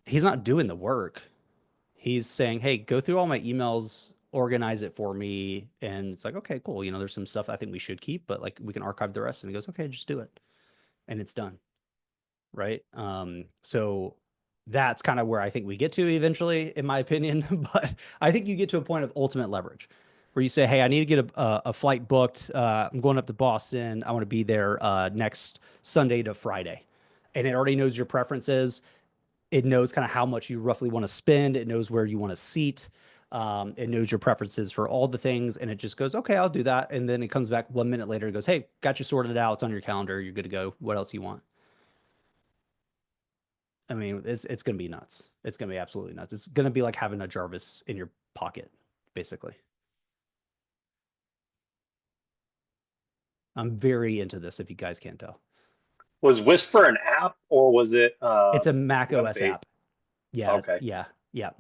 [SPEAKER 2] he's not doing the work. He's saying, hey, go through all my emails, organize it for me. And it's like, okay, cool. There's some stuff I think we should keep, but like we can archive the rest. And he goes, okay, just do it. And it's done. Right. So that's kind of where I think we get to eventually, in my opinion. But I think you get to a point of ultimate leverage where you say, hey, I need to get a flight booked. I'm going up to Boston. I want to be there next Sunday to Friday. And it already knows your preferences. It knows kind of how much you roughly want to spend. It knows where you want to seat. It knows your preferences for all the things. And it just goes, okay, I'll do that. And then it comes back 1 minute later and goes, hey, got you sorted out. It's on your calendar. You're good to go. What else you want? I mean, it's going to be nuts. It's going to be absolutely nuts. It's going to be like having a Jarvis in your pocket, basically. I'm very into this, if you guys can't tell.
[SPEAKER 1] Was Whisper an app or was it?
[SPEAKER 2] It's a Mac OS app. Yeah. Okay. Yeah.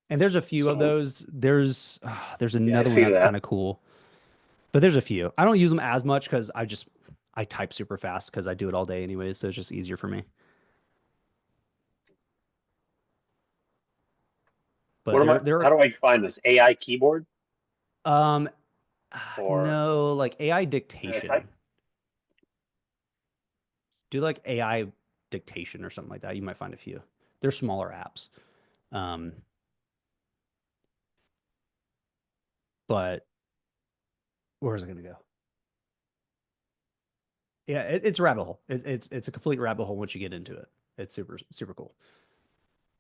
[SPEAKER 2] And there's a few of those. There's another one that's kind of cool, but there's a few. I don't use them as much because I type super fast because I do it all day anyways, so it's just easier for me. But
[SPEAKER 1] how do I find this AI keyboard?
[SPEAKER 2] Or
[SPEAKER 1] Or
[SPEAKER 2] no, like AI dictation.
[SPEAKER 1] type?
[SPEAKER 2] Do like AI dictation or something like that. You might find a few. They're smaller apps. But where is it going to go? Yeah, it's a rabbit hole. It's a complete rabbit hole once you get into it. It's super, super cool.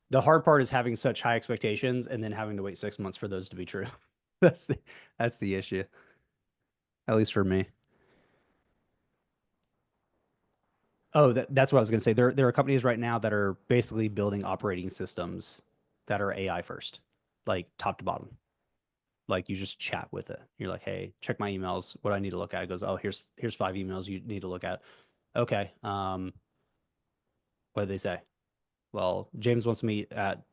[SPEAKER 2] The hard part is having such high expectations and then having to wait 6 months for those to be true. that's the issue. At least for me. Oh, that's what I was going to say. There are companies right now that are basically building operating systems that are AI first, like top to bottom. Like you just chat with it. You're like, hey, check my emails. What do I need to look at? It goes, oh, here's 5 emails you need to look at. Okay. What did they say? Well, James wants to meet at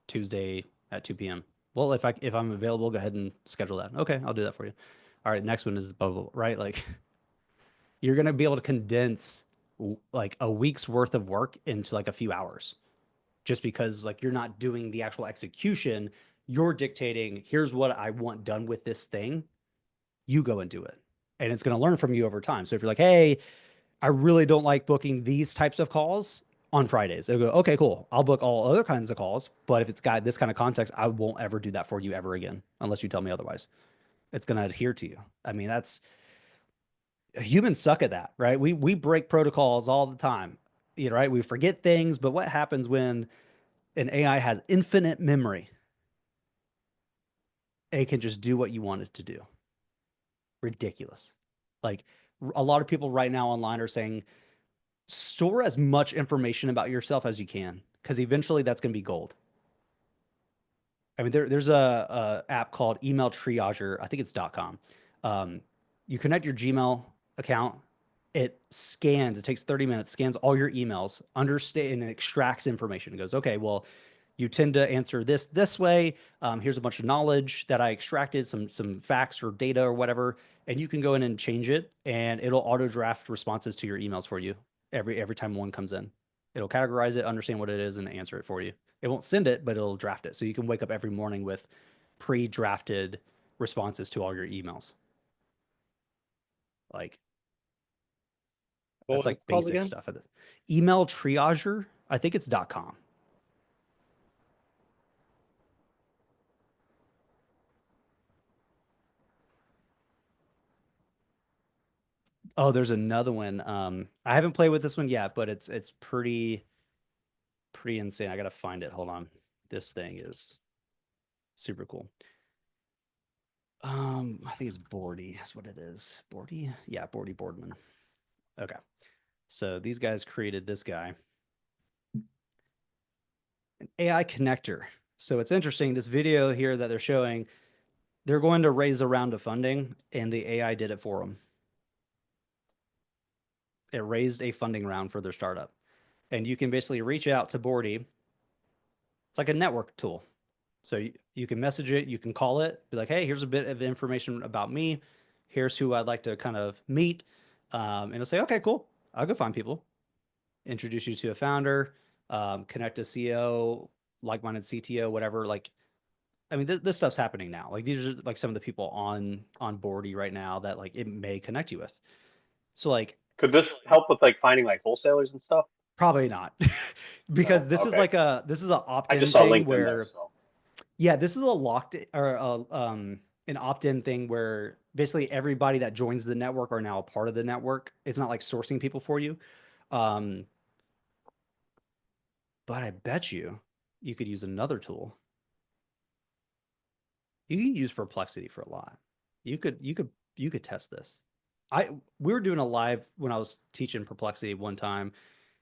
[SPEAKER 2] Tuesday at 2 p.m. Well, if I'm available, go ahead and schedule that. Okay, I'll do that for you. All right, next one is blah, blah, blah, right? Like you're gonna be able to condense like a week's worth of work into like a few hours, just because like you're not doing the actual execution. You're dictating, here's what I want done with this thing. You go and do it, and it's gonna learn from you over time. So if you're like, hey, I really don't like booking these types of calls on Fridays. They'll go, okay, cool. I'll book all other kinds of calls, but if it's got this kind of context, I won't ever do that for you ever again, unless you tell me otherwise. It's going to adhere to you. I mean, that's humans suck at that, right? We break protocols all the time, you know, right? We forget things, but what happens when an AI has infinite memory? It can just do what you want it to do. Ridiculous. Like a lot of people right now online are saying, store as much information about yourself as you can, because eventually that's going to be gold. I mean, there's a app called Email Triager. I think it's .com. You connect your Gmail account. It scans. It takes 30 minutes. Scans all your emails, understand, and extracts information. It goes, okay, well, you tend to answer this way. Here's a bunch of knowledge that I extracted, some facts or data or whatever, and you can go in and change it, and it'll auto draft responses to your emails for you every time one comes in. It'll categorize it, understand what it is, and answer it for you. It won't send it, but it'll draft it. So you can wake up every morning with pre-drafted responses to all your emails. Like,
[SPEAKER 4] What
[SPEAKER 2] that's
[SPEAKER 4] was
[SPEAKER 2] like
[SPEAKER 4] it called
[SPEAKER 2] basic
[SPEAKER 4] again?
[SPEAKER 2] stuff. Email Triager, I think it's .com. Oh, there's another one. I haven't played with this one yet, but it's pretty insane. I gotta find it. Hold on. This thing is super cool. I think it's Bordy. That's what it is. Bordy? Yeah, Bordy Boardman. Okay. So these guys created this guy. An AI connector. So it's interesting. This video here that they're showing, they're going to raise a round of funding, and the AI did it for them. It raised a funding round for their startup. And you can basically reach out to Bordy. It's like a network tool. So you can message it, you can call it, be like, hey, here's a bit of information about me. Here's who I'd like to kind of meet. And it'll say, okay, cool. I'll go find people. Introduce you to a founder, connect a CEO, like-minded CTO, whatever. Like, I mean, this stuff's happening now. Like these are like some of the people on Bordy right now that like it may connect you with. So like,
[SPEAKER 1] could this help with like finding like wholesalers and stuff?
[SPEAKER 2] Probably not, because
[SPEAKER 1] No?
[SPEAKER 2] this is
[SPEAKER 1] Okay.
[SPEAKER 2] like this is an
[SPEAKER 1] I
[SPEAKER 2] opt-in
[SPEAKER 1] just saw
[SPEAKER 2] thing
[SPEAKER 1] LinkedIn there,
[SPEAKER 2] where,
[SPEAKER 1] so.
[SPEAKER 2] yeah, this is a locked or an opt-in thing where basically everybody that joins the network are now a part of the network. It's not like sourcing people for you. But I bet you could use another tool. You can use Perplexity for a lot. You could test this. We were doing a live when I was teaching Perplexity one time,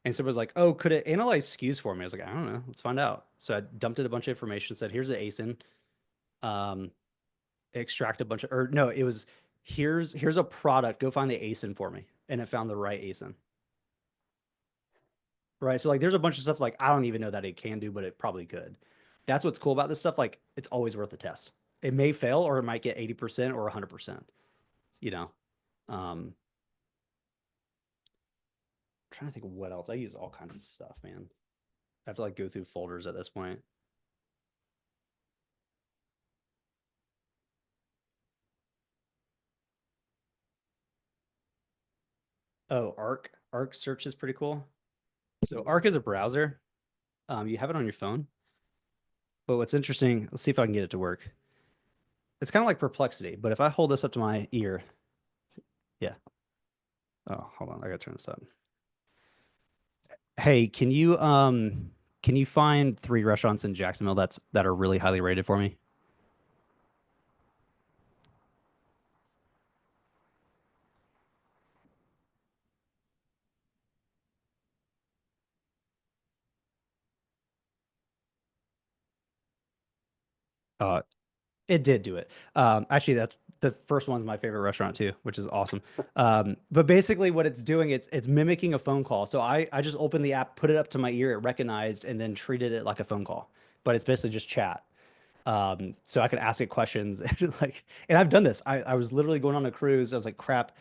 [SPEAKER 2] and someone was like, "Oh, could it analyze SKUs for me?" I was like, "I don't know. Let's find out." So I dumped it a bunch of information. Said, "Here's an ASIN." Extract a bunch of, or no, it was here's a product. Go find the ASIN for me, and it found the right ASIN. Right. So like, there's a bunch of stuff like I don't even know that it can do, but it probably could. That's what's cool about this stuff. Like, it's always worth a test. It may fail, or it might get 80% or 100%. You know. trying to think of what else. I use all kinds of stuff, man. I have to like go through folders at this point. Oh, Arc search is pretty cool. So Arc is a browser. You have it on your phone. But what's interesting, let's see if I can get it to work. It's kind of like Perplexity, but if I hold this up to my ear, yeah. Oh, hold on, I gotta turn this up. Hey, can you find 3 restaurants in Jacksonville that are really highly rated for me? It did do it. Actually, that's the first one's my favorite restaurant too, which is awesome. But basically, what it's doing, it's mimicking a phone call. So I just opened the app, put it up to my ear, it recognized, and then treated it like a phone call. But it's basically just chat. So I could ask it questions and I've done this. I was literally going on a cruise. I was like, crap,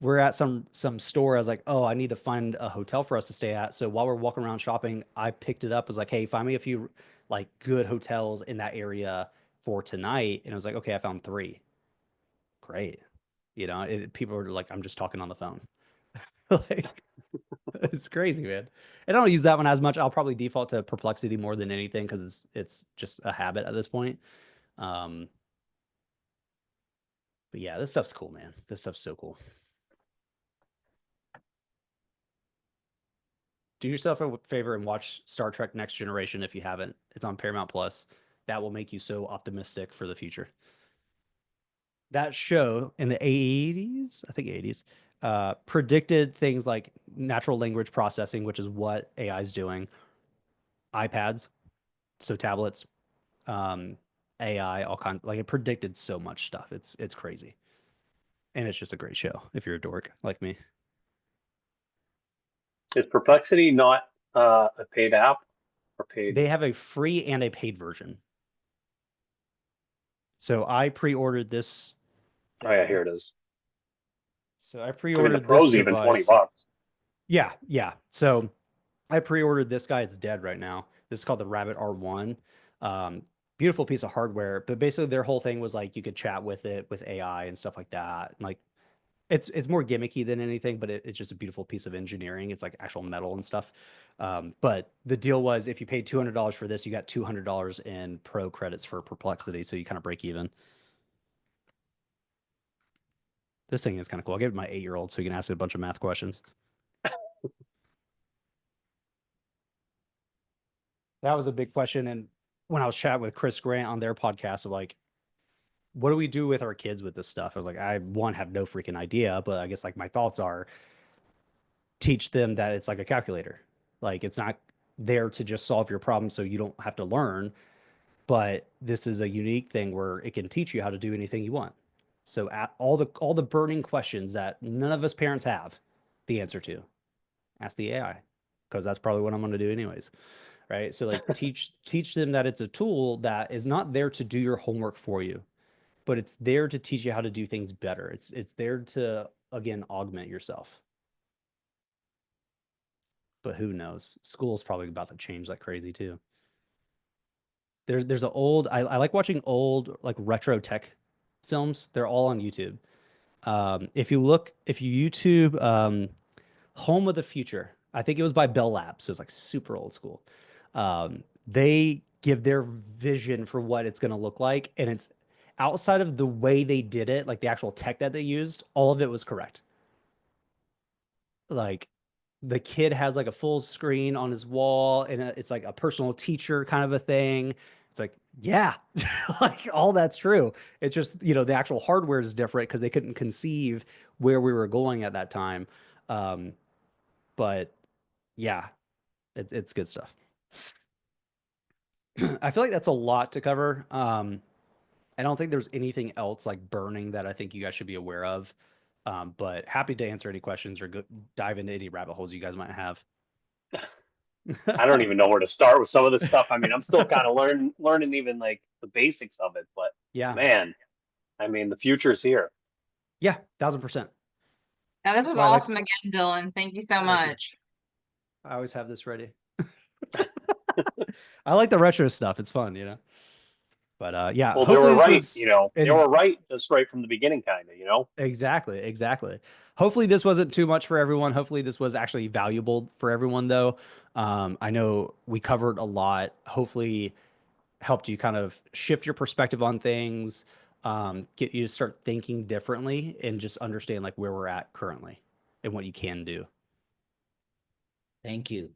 [SPEAKER 2] we're at some store. I was like, oh, I need to find a hotel for us to stay at. So while we're walking around shopping, I picked it up. I was like, hey, find me a few like good hotels in that area for tonight. And I was like, okay, I found 3. Great. You know, people are like, I'm just talking on the phone. Like, it's crazy, man. And I don't use that one as much. I'll probably default to Perplexity more than anything because it's just a habit at this point. But yeah, this stuff's cool, man. This stuff's so cool. Do yourself a favor and watch Star Trek Next Generation if you haven't. It's on Paramount Plus. That will make you so optimistic for the future. That show in the 80s, I think 80s, predicted things like natural language processing, which is what AI is doing, iPads, so tablets, AI, all kinds. Like it predicted so much stuff. It's crazy, and it's just a great show if you're a dork like me.
[SPEAKER 1] Is Perplexity not a paid app or paid?
[SPEAKER 2] They have a free and a paid version. So I pre-ordered this.
[SPEAKER 1] Oh yeah, here it is.
[SPEAKER 2] So I
[SPEAKER 1] I
[SPEAKER 2] pre-ordered
[SPEAKER 1] mean, the Pro's
[SPEAKER 2] this
[SPEAKER 1] even
[SPEAKER 2] device.
[SPEAKER 1] $20.
[SPEAKER 2] Yeah. So I pre-ordered this guy. It's dead right now. This is called the Rabbit R1. Beautiful piece of hardware, but basically their whole thing was like you could chat with it with AI and stuff like that. And like it's more gimmicky than anything, but it's just a beautiful piece of engineering. It's like actual metal and stuff. But the deal was if you paid $200 for this, you got $200 in pro credits for Perplexity, so you kind of break even. This thing is kind of cool. I'll give it my 8-year-old so he can ask it a bunch of math questions. That was a big question. And when I was chatting with Chris Grant on their podcast of like, what do we do with our kids with this stuff? I was like, I have no freaking idea, but I guess like my thoughts are teach them that it's like a calculator. Like it's not there to just solve your problem so you don't have to learn, but this is a unique thing where it can teach you how to do anything you want. So all the burning questions that none of us parents have the answer to, ask the AI, because that's probably what I'm going to do anyways. Right. So like teach them that it's a tool that is not there to do your homework for you, but it's there to teach you how to do things better. It's there to, again, augment yourself. But who knows? School's probably about to change like crazy too. There's an old, I like watching old like retro tech films. They're all on YouTube. If you YouTube Home of the Future, I think it was by Bell Labs, so it's like super old school. They give their vision for what it's going to look like, and it's outside of the way they did it, like the actual tech that they used, all of it was correct. Like the kid has like a full screen on his wall, and it's like a personal teacher kind of a thing. It's like, yeah, like all that's true. It's just, the actual hardware is different because they couldn't conceive where we were going at that time. But yeah, it's good stuff. I feel like that's a lot to cover. I don't think there's anything else like burning that I think you guys should be aware of. But happy to answer any questions or dive into any rabbit holes you guys might have.
[SPEAKER 1] I don't even know where to start with some of this stuff. I mean, I'm still kind of learning even like the basics of it, but
[SPEAKER 2] yeah,
[SPEAKER 1] man, I mean, the future is here.
[SPEAKER 2] Yeah, 1000%.
[SPEAKER 7] Now, this was awesome again, Dillon. Thank you so much.
[SPEAKER 2] I always have this ready. I like the retro stuff. It's fun, you know. But yeah,
[SPEAKER 1] Well, they
[SPEAKER 2] hopefully
[SPEAKER 1] were
[SPEAKER 2] this
[SPEAKER 1] right,
[SPEAKER 2] was
[SPEAKER 1] you know. They were right just right from the beginning, kind of, you know.
[SPEAKER 2] exactly. Hopefully this wasn't too much for everyone. Hopefully this was actually valuable for everyone, though. I know we covered a lot. Hopefully helped you kind of shift your perspective on things, get you to start thinking differently, and just understand like where we're at currently and what you can do.
[SPEAKER 7] Thank you.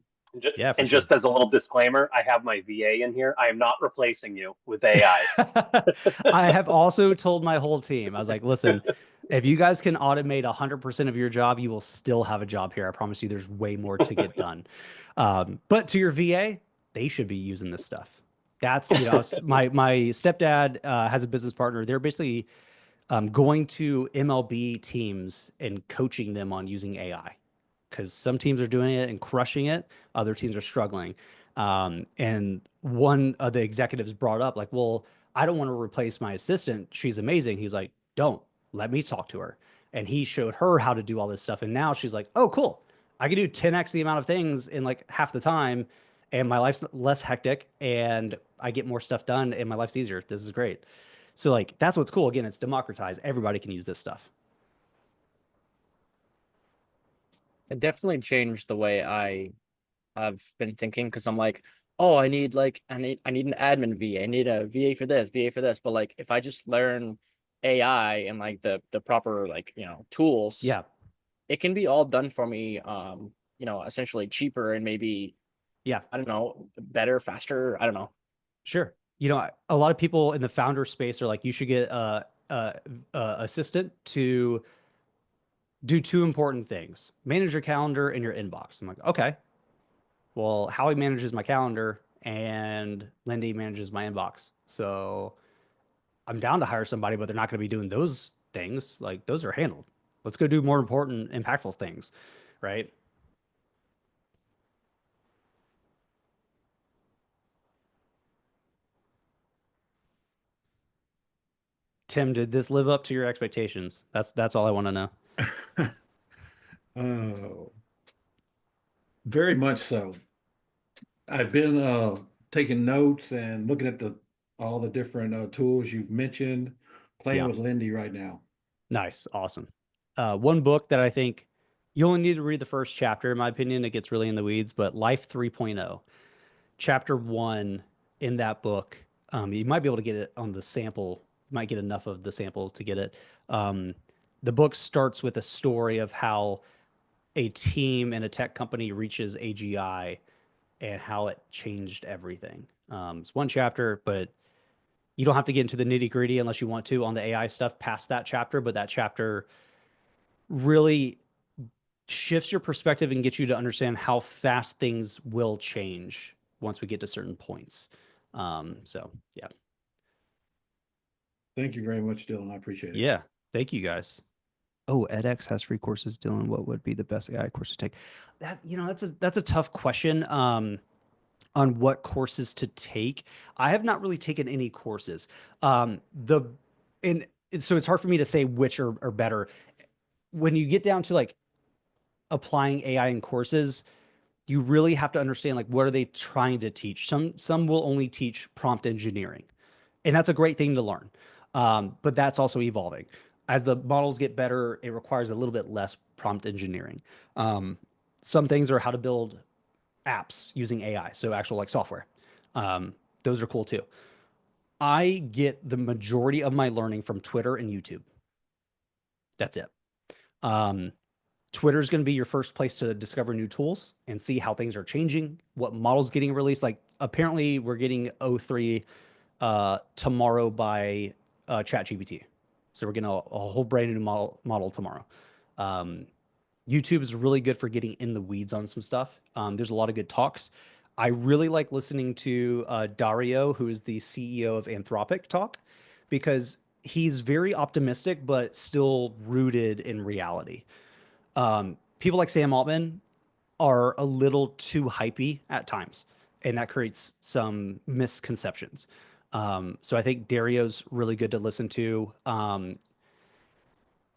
[SPEAKER 2] Yeah, for
[SPEAKER 1] And
[SPEAKER 2] sure.
[SPEAKER 1] just as a little disclaimer, I have my VA in here. I am not replacing you with AI.
[SPEAKER 2] I have also told my whole team, I was like, listen, if you guys can automate 100% of your job, you will still have a job here. I promise you there's way more to get done. But to your VA, they should be using this stuff. That's, you know, my stepdad has a business partner. They're basically going to MLB teams and coaching them on using AI, because some teams are doing it and crushing it, other teams are struggling. And one of the executives brought up, like, well, I don't want to replace my assistant. She's amazing. He's like, don't, let me talk to her. And he showed her how to do all this stuff. And now she's like, oh, cool. I can do 10x the amount of things in like half the time. And my life's less hectic and I get more stuff done and my life's easier. This is great. So like, that's what's cool. Again, it's democratized. Everybody can use this stuff.
[SPEAKER 4] It definitely changed the way I've been thinking, because I'm like, oh, I need an admin VA. I need a VA for this, VA for this. But like, if I just learn AI and like the proper, like, you know, tools,
[SPEAKER 2] Yeah.
[SPEAKER 4] it can be all done for me. You know, essentially cheaper and maybe,
[SPEAKER 2] Yeah.
[SPEAKER 4] I don't know, better, faster. I don't know.
[SPEAKER 2] Sure. You know, a lot of people in the founder space are like, you should get a assistant to do two important things: manage your calendar and your inbox. I'm like, okay, well, Howie manages my calendar and Lindy manages my inbox. So I'm down to hire somebody, but they're not going to be doing those things. Like, those are handled. Let's go do more important, impactful things. Right. Tim, did this live up to your expectations? That's all I want to know.
[SPEAKER 3] Oh, very much so. I've been taking notes and looking at all the different tools you've mentioned, playing
[SPEAKER 2] Yeah.
[SPEAKER 3] with Lindy right now.
[SPEAKER 2] Nice. Awesome. One book that I think you only need to read the first chapter, in my opinion. It gets really in the weeds, but Life 3.0, chapter 1 in that book, you might be able to get it on the sample. You might get enough of the sample to get it. The book starts with a story of how a team in a tech company reaches AGI and how it changed everything. It's one chapter, but you don't have to get into the nitty gritty unless you want to on the AI stuff past that chapter. But that chapter really shifts your perspective and gets you to understand how fast things will change once we get to certain points. So yeah.
[SPEAKER 3] Thank you very much, Dillon. I appreciate it.
[SPEAKER 2] Yeah. Thank you guys. Oh, edX has free courses. Dillon, what would be the best AI course to take? That, you know, that's a tough question. On what courses to take. I have not really taken any courses. And so it's hard for me to say which are better. When you get down to like applying AI in courses, you really have to understand like what are they trying to teach. Some will only teach prompt engineering, and that's a great thing to learn. But that's also evolving. As the models get better, it requires a little bit less prompt engineering. Some things are how to build apps using AI, so actual like software. Those are cool too. I get the majority of my learning from Twitter and YouTube. That's it. Twitter is going to be your first place to discover new tools and see how things are changing, what models getting released. Like apparently we're getting O3 tomorrow by ChatGPT. So we're getting a whole brand new model tomorrow. YouTube is really good for getting in the weeds on some stuff. There's a lot of good talks. I really like listening to Dario, who is the CEO of Anthropic, talk, because he's very optimistic, but still rooted in reality. People like Sam Altman are a little too hypey at times, and that creates some misconceptions. So I think Dario's really good to listen to.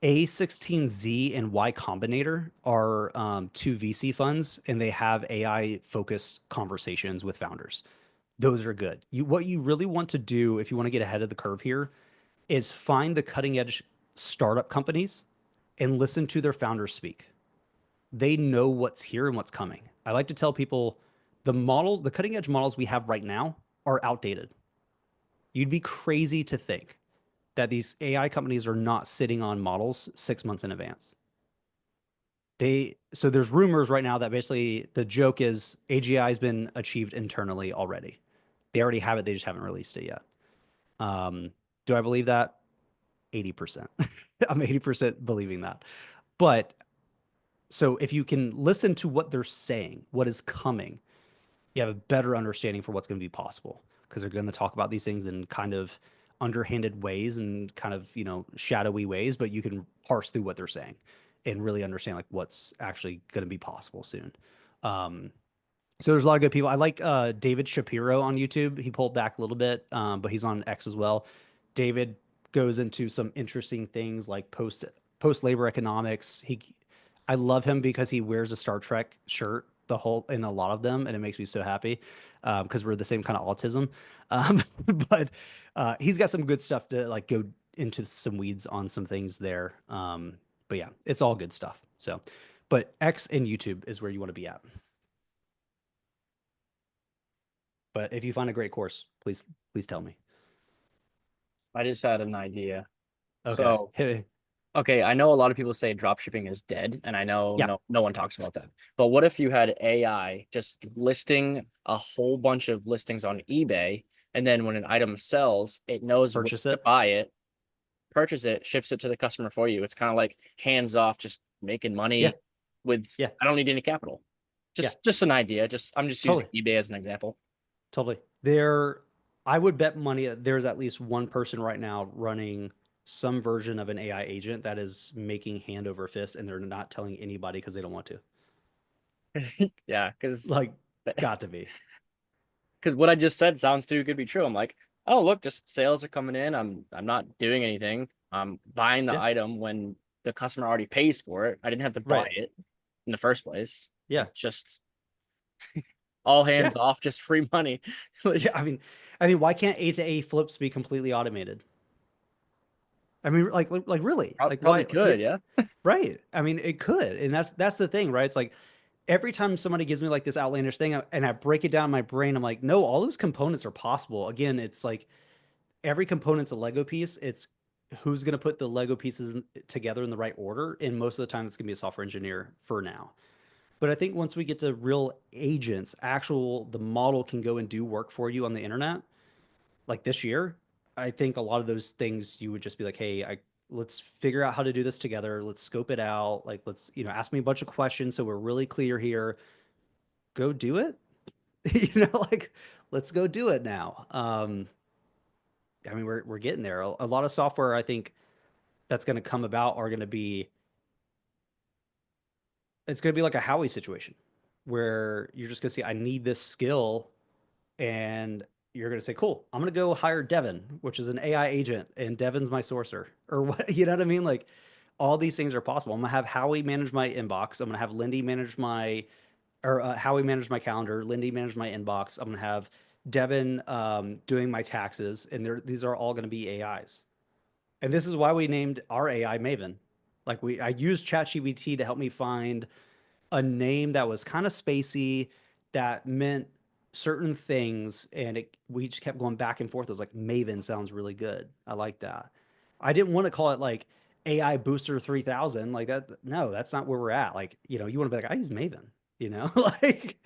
[SPEAKER 2] A16Z and Y Combinator are two VC funds, and they have AI focused conversations with founders. Those are good. What you really want to do if you want to get ahead of the curve here is find the cutting edge startup companies and listen to their founders speak. They know what's here and what's coming. I like to tell people the cutting edge models we have right now are outdated. You'd be crazy to think that these AI companies are not sitting on models 6 months in advance. So there's rumors right now that basically the joke is AGI has been achieved internally already. They already have it. They just haven't released it yet. Do I believe that? 80%. I'm 80% believing that. But so if you can listen to what they're saying, what is coming, you have a better understanding for what's going to be possible, because they're going to talk about these things in kind of underhanded ways and kind of, shadowy ways, but you can parse through what they're saying and really understand like what's actually going to be possible soon. So there's a lot of good people. I like David Shapiro on YouTube. He pulled back a little bit, but he's on X as well. David goes into some interesting things like post labor economics. I love him because he wears a Star Trek shirt in a lot of them, and it makes me so happy because we're the same kind of autism. But he's got some good stuff to like go into some weeds on some things there. But yeah, it's all good stuff. So, but X and YouTube is where you want to be at. But if you find a great course, please tell me.
[SPEAKER 4] I just had an idea.
[SPEAKER 2] Okay.
[SPEAKER 4] So, okay, I know a lot of people say drop shipping is dead, and I know
[SPEAKER 2] Yeah.
[SPEAKER 4] no one talks about that. But what if you had AI just listing a whole bunch of listings on eBay, and then when an item sells, it knows when
[SPEAKER 2] Purchase
[SPEAKER 4] to
[SPEAKER 2] it.
[SPEAKER 4] buy it, purchase it, ships it to the customer for you. It's kind of like hands off, just making money
[SPEAKER 2] Yeah.
[SPEAKER 4] with
[SPEAKER 2] Yeah.
[SPEAKER 4] I don't need any capital. Just an idea. I'm just using eBay as an example.
[SPEAKER 2] Totally. I would bet money that there's at least one person right now running some version of an AI agent that is making hand over fist, and they're not telling anybody because they don't want to.
[SPEAKER 4] Yeah, because
[SPEAKER 2] Like, got to be.
[SPEAKER 4] Because what I just said sounds too good to be true. I'm like, oh look, just sales are coming in. I'm not doing anything. I'm buying the
[SPEAKER 2] Yeah.
[SPEAKER 4] item when the customer already pays for it. I didn't have to buy
[SPEAKER 2] Right.
[SPEAKER 4] it in the first place.
[SPEAKER 2] Yeah.
[SPEAKER 4] It's just all hands off, just free money.
[SPEAKER 2] Yeah. I mean, why can't A to A flips be completely automated? I mean, like really, like
[SPEAKER 4] Probably
[SPEAKER 2] why?
[SPEAKER 4] could, yeah.
[SPEAKER 2] Right. I mean, it could, and that's the thing, right? It's like every time somebody gives me like this outlandish thing and I break it down in my brain, I'm like, no, all those components are possible. Again, it's like every component's a Lego piece. It's who's going to put the Lego pieces together in the right order. And most of the time, it's going to be a software engineer for now. But I think once we get to real agents, the model can go and do work for you on the internet. Like this year, I think a lot of those things you would just be like, hey, let's figure out how to do this together. Let's scope it out. Like, let's, ask me a bunch of questions so we're really clear here. Go do it. Like, let's go do it now. I mean, we're getting there. A lot of software, I think, that's going to come about are going to be, it's going to be like a Howie situation where you're just going to say, I need this skill. And you're going to say, cool, I'm going to go hire Devin, which is an AI agent, and Devin's my sourcer, or what, you know what I mean? Like all these things are possible. I'm going to have Howie manage my inbox. I'm going to have Lindy manage Howie manage my calendar. Lindy manage my inbox. I'm going to have Devin doing my taxes. And these are all going to be AIs. And this is why we named our AI Maven. Like I used ChatGPT to help me find a name that was kind of spacey, that meant certain things, and we just kept going back and forth. It was like Maven sounds really good. I like that. I didn't want to call it like AI Booster 3000 like that. No, that's not where we're at. Like, you want to be like, I use Maven, like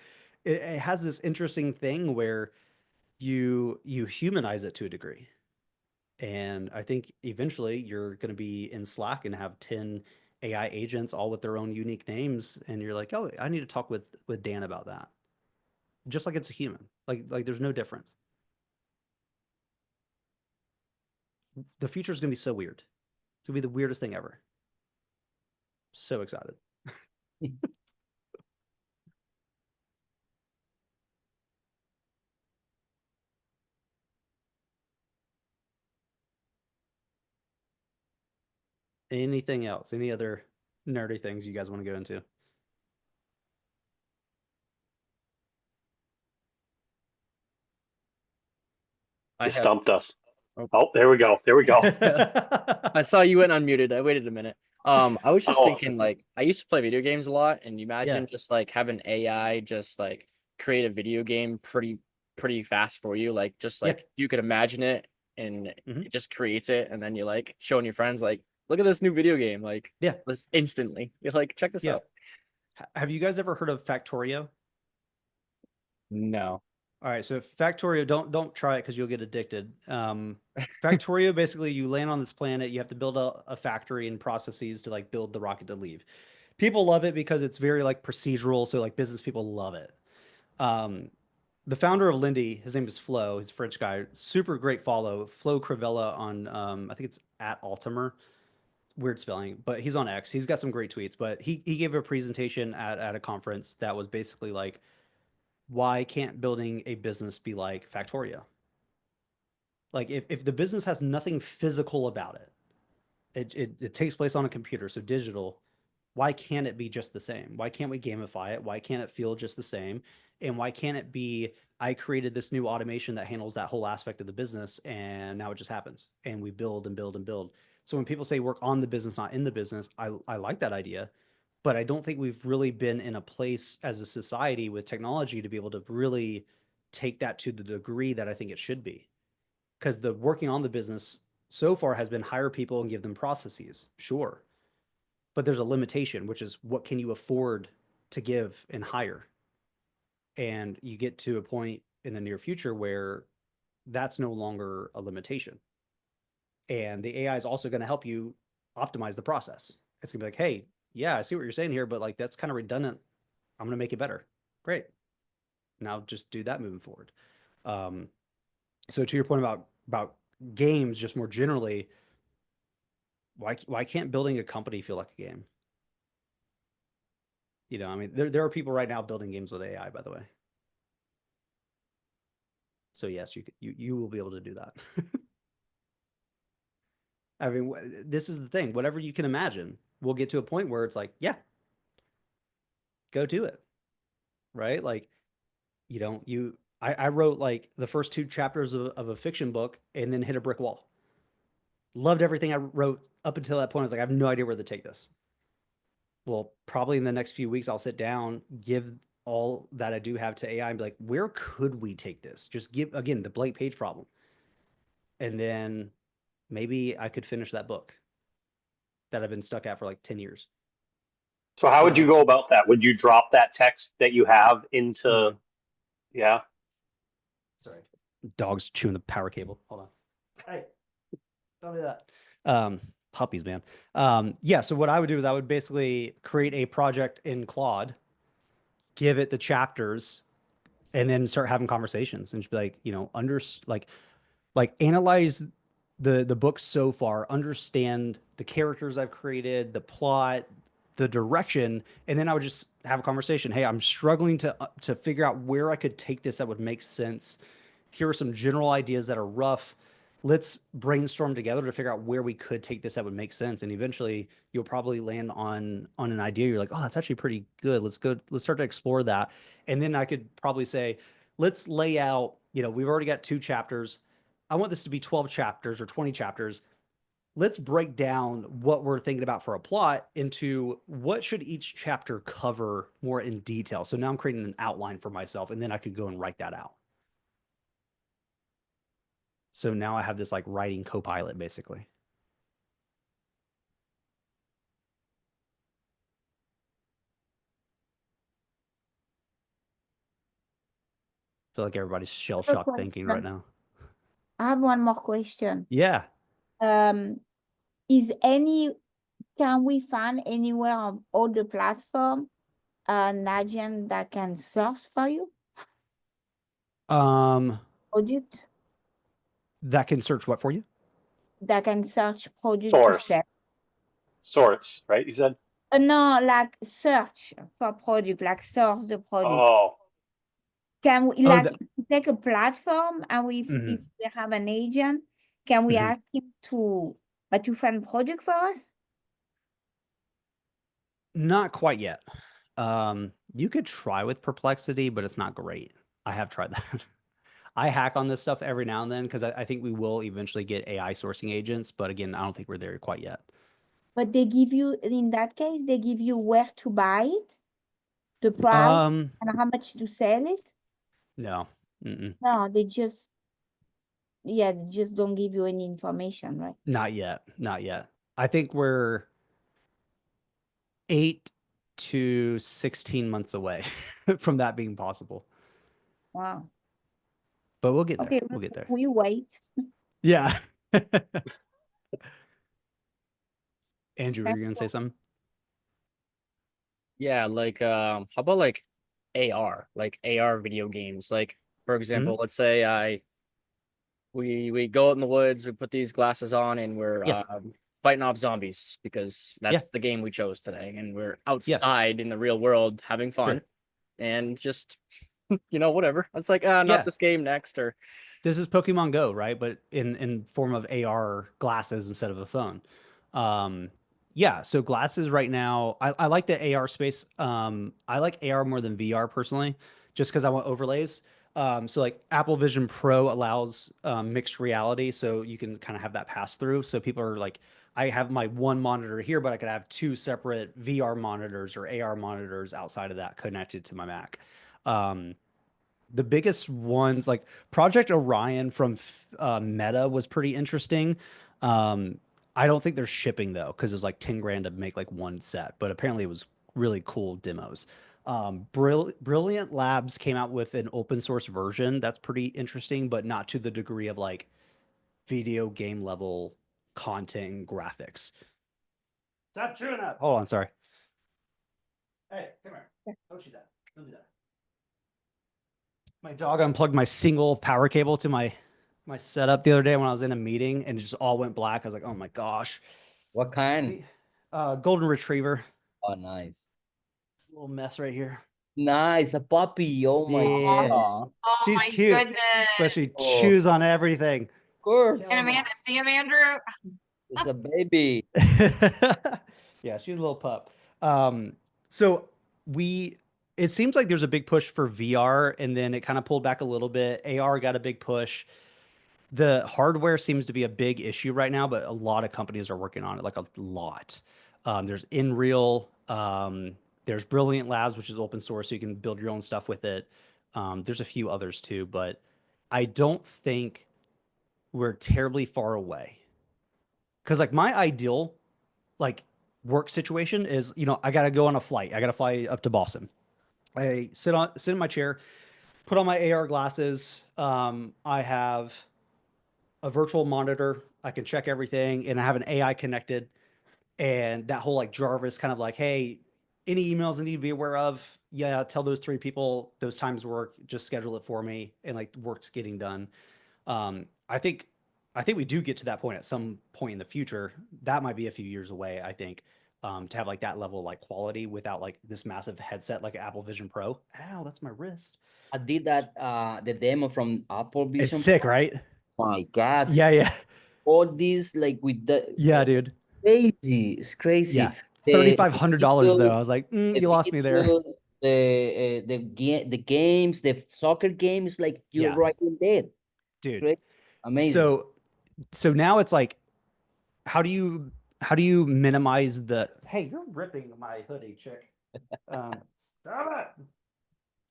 [SPEAKER 2] it has this interesting thing where you humanize it to a degree. And I think eventually you're going to be in Slack and have 10 AI agents all with their own unique names. And you're like, oh, I need to talk with Dan about that. Just like it's a human. Like there's no difference. The future is going to be so weird. It's going to be the weirdest thing ever. So excited. Anything else? Any other nerdy things you guys want to go into?
[SPEAKER 1] You stumped us.
[SPEAKER 4] Oh.
[SPEAKER 1] Oh, there we go. There we go.
[SPEAKER 4] I saw you went unmuted. I waited a minute. I was just
[SPEAKER 1] Oh.
[SPEAKER 4] thinking, like, I used to play video games a lot, and you imagine
[SPEAKER 2] Yeah.
[SPEAKER 4] just like having AI just like create a video game pretty fast for you. Like, just
[SPEAKER 2] Yeah.
[SPEAKER 4] like you could imagine it, and
[SPEAKER 2] Mhm.
[SPEAKER 4] it just creates it, and then you're like showing your friends, like, look at this new video game, like,
[SPEAKER 2] Yeah.
[SPEAKER 4] this instantly. You're like, check this
[SPEAKER 2] Yeah.
[SPEAKER 4] out.
[SPEAKER 2] Have you guys ever heard of Factorio?
[SPEAKER 4] No.
[SPEAKER 2] All right, so Factorio, don't try it because you'll get addicted. Factorio, basically, you land on this planet, you have to build a factory and processes to like build the rocket to leave. People love it because it's very like procedural, so like business people love it. The founder of Lindy, his name is Flo, he's a French guy, super great follow, Flo Crivella on I think it's at Altimer, weird spelling, but he's on X. He's got some great tweets, but he gave a presentation at a conference that was basically like, why can't building a business be like Factorio? Like if the business has nothing physical about it, it takes place on a computer, so digital, why can't it be just the same? Why can't we gamify it? Why can't it feel just the same? And why can't it be, I created this new automation that handles that whole aspect of the business and now it just happens and we build and build and build. So when people say work on the business, not in the business, I like that idea, but I don't think we've really been in a place as a society with technology to be able to really take that to the degree that I think it should be. Because the working on the business so far has been hire people and give them processes, sure. But there's a limitation, which is what can you afford to give and hire? And you get to a point in the near future where that's no longer a limitation. And the AI is also going to help you optimize the process. It's going to be like, hey, yeah, I see what you're saying here, but like that's kind of redundant. I'm going to make it better. Great. Now just do that moving forward. So to your point about games, just more generally, why can't building a company feel like a game? You know, I mean, there are people right now building games with AI, by the way. So yes, you will be able to do that. I mean, this is the thing. Whatever you can imagine, we'll get to a point where it's like, yeah, go do it, right? Like, you know, I wrote like the first 2 chapters of a fiction book and then hit a brick wall. Loved everything I wrote up until that point. I was like, I have no idea where to take this. Well, probably in the next few weeks, I'll sit down, give all that I do have to AI and be like, where could we take this? Just give, again, the blank page problem. And then maybe I could finish that book that I've been stuck at for like 10 years.
[SPEAKER 1] So how would you go about that? Would you drop that text that you have into, yeah?
[SPEAKER 2] Sorry. Dog's chewing the power cable. Hold on. Hey, don't do that. Puppies, man. Yeah, so what I would do is I would basically create a project in Claude, give it the chapters, and then start having conversations and just be like, you know, like analyze the book so far, understand the characters I've created, the plot, the direction, and then I would just have a conversation. Hey, I'm struggling to figure out where I could take this that would make sense. Here are some general ideas that are rough. Let's brainstorm together to figure out where we could take this that would make sense. And eventually you'll probably land on an idea. You're like, oh, that's actually pretty good. Let's start to explore that. And then I could probably say, let's lay out, you know, we've already got 2 chapters. I want this to be 12 chapters or 20 chapters. Let's break down what we're thinking about for a plot into what should each chapter cover more in detail. So now I'm creating an outline for myself, and then I could go and write that out. So now I have this like writing co-pilot basically. I feel like everybody's shell-shocked thinking right now.
[SPEAKER 5] I have one more question.
[SPEAKER 2] Yeah.
[SPEAKER 5] Can we find anywhere on all the platform an agent that can source for you? Product
[SPEAKER 2] That can search what for you?
[SPEAKER 5] that can search product to sell.
[SPEAKER 1] Source, right? You said?
[SPEAKER 5] No, like search for product, like source the product.
[SPEAKER 1] Oh.
[SPEAKER 5] Can we take a platform and if we have an agent, can we ask him to find product for us?
[SPEAKER 2] Not quite yet. You could try with Perplexity, but it's not great. I have tried that. I hack on this stuff every now and then because I think we will eventually get AI sourcing agents, but again, I don't think we're there quite yet.
[SPEAKER 5] But they give you, in that case, they give you where to buy it, the price, and how much to sell it.
[SPEAKER 2] No. Mm-mm.
[SPEAKER 5] No, they just, yeah, they just don't give you any information, right?
[SPEAKER 2] Not yet. Not yet. I think we're 8 to 16 months away from that being possible.
[SPEAKER 5] Wow.
[SPEAKER 2] But we'll get there.
[SPEAKER 5] Okay,
[SPEAKER 2] We'll get there.
[SPEAKER 5] we wait.
[SPEAKER 2] Yeah. Andrew, were you gonna say something?
[SPEAKER 4] Yeah, like how about like AR, like AR video games? Like for example, let's say we go out in the woods, we put these glasses on, and we're
[SPEAKER 2] Yeah.
[SPEAKER 4] fighting off zombies because
[SPEAKER 2] Yeah.
[SPEAKER 4] that's the game we chose today, and we're outside in the real world having fun,
[SPEAKER 2] Sure.
[SPEAKER 4] and just whatever. It's like not
[SPEAKER 2] Yeah.
[SPEAKER 4] this game next, or
[SPEAKER 2] This is Pokemon Go, right? But in form of AR glasses instead of a phone. Yeah, so glasses right now, I like the AR space. I like AR more than VR personally, just because I want overlays. So like Apple Vision Pro allows mixed reality, so you can kind of have that pass through. So people are like, I have my one monitor here, but I could have two separate VR monitors or AR monitors outside of that connected to my Mac. The biggest ones like Project Orion from Meta was pretty interesting. I don't think they're shipping though, because it was like 10 grand to make like one set, but apparently it was really cool demos. Brilliant Labs came out with an open source version that's pretty interesting, but not to the degree of like video game level content and graphics. Stop chewing up. Hold on, sorry. Hey, come here. Don't do that. Don't do that. My dog unplugged my single power cable to my setup the other day when I was in a meeting, and it just all went black. I was like, oh my gosh.
[SPEAKER 7] What kind?
[SPEAKER 2] Golden Retriever.
[SPEAKER 7] Oh, nice.
[SPEAKER 2] It's a little mess right here.
[SPEAKER 7] Nice, a puppy. Oh my
[SPEAKER 2] Yeah.
[SPEAKER 7] God.
[SPEAKER 8] Oh
[SPEAKER 2] She's
[SPEAKER 8] my
[SPEAKER 2] cute,
[SPEAKER 8] goodness.
[SPEAKER 2] but she
[SPEAKER 7] Oh.
[SPEAKER 2] chews on everything.
[SPEAKER 7] Of course.
[SPEAKER 8] And Amanda, see him, Andrew?
[SPEAKER 7] It's a baby.
[SPEAKER 2] Yeah, she's a little pup. So it seems like there's a big push for VR, and then it kind of pulled back a little bit. AR got a big push. The hardware seems to be a big issue right now, but a lot of companies are working on it, like a lot. There's InReal, there's Brilliant Labs, which is open source, so you can build your own stuff with it. There's a few others too, but I don't think we're terribly far away. Because like my ideal like work situation is, I got to go on a flight. I got to fly up to Boston. I sit in my chair, put on my AR glasses. I have a virtual monitor. I can check everything, and I have an AI connected, and that whole like Jarvis kind of like, hey, any emails I need to be aware of, yeah, tell those 3 people those times work, just schedule it for me, and like work's getting done. I think we do get to that point at some point in the future. That might be a few years away, I think, to have like that level of like quality without like this massive headset like Apple Vision Pro. Ow, that's my wrist.
[SPEAKER 7] I did that the demo from Apple Vision
[SPEAKER 2] It's sick,
[SPEAKER 7] Pro.
[SPEAKER 2] right?
[SPEAKER 7] My God.
[SPEAKER 2] Yeah.
[SPEAKER 7] All these like with the
[SPEAKER 2] Dude.
[SPEAKER 7] crazy. It's crazy.
[SPEAKER 2] Yeah. $3,500 though. I was like, you lost me there.
[SPEAKER 7] The games, the soccer games, like you're right in there.
[SPEAKER 2] Dude.
[SPEAKER 7] Great. Amazing.
[SPEAKER 2] So now it's like, how do you minimize the, hey, you're ripping my hoodie, chick. Stop it.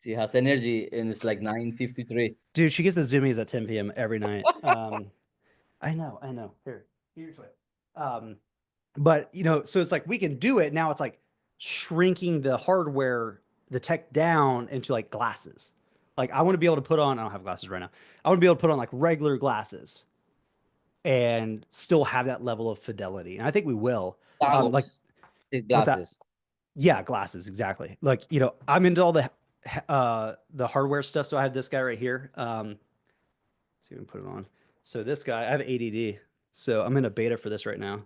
[SPEAKER 7] She has energy and it's like 9:53.
[SPEAKER 2] Dude, she gets the zoomies at 10 p.m. every night. I know. Here's what. But so it's like we can do it. Now it's like shrinking the hardware, the tech down into like glasses. Like I want to be able to put on, I don't have glasses right now. I want to be able to put on like regular glasses and still have that level of fidelity. And I think we will. Like
[SPEAKER 7] glasses.
[SPEAKER 2] Yeah, glasses, exactly. Like, I'm into all the hardware stuff. So I have this guy right here. See if we can put it on. So this guy, I have ADD. So I'm in a beta for this right now.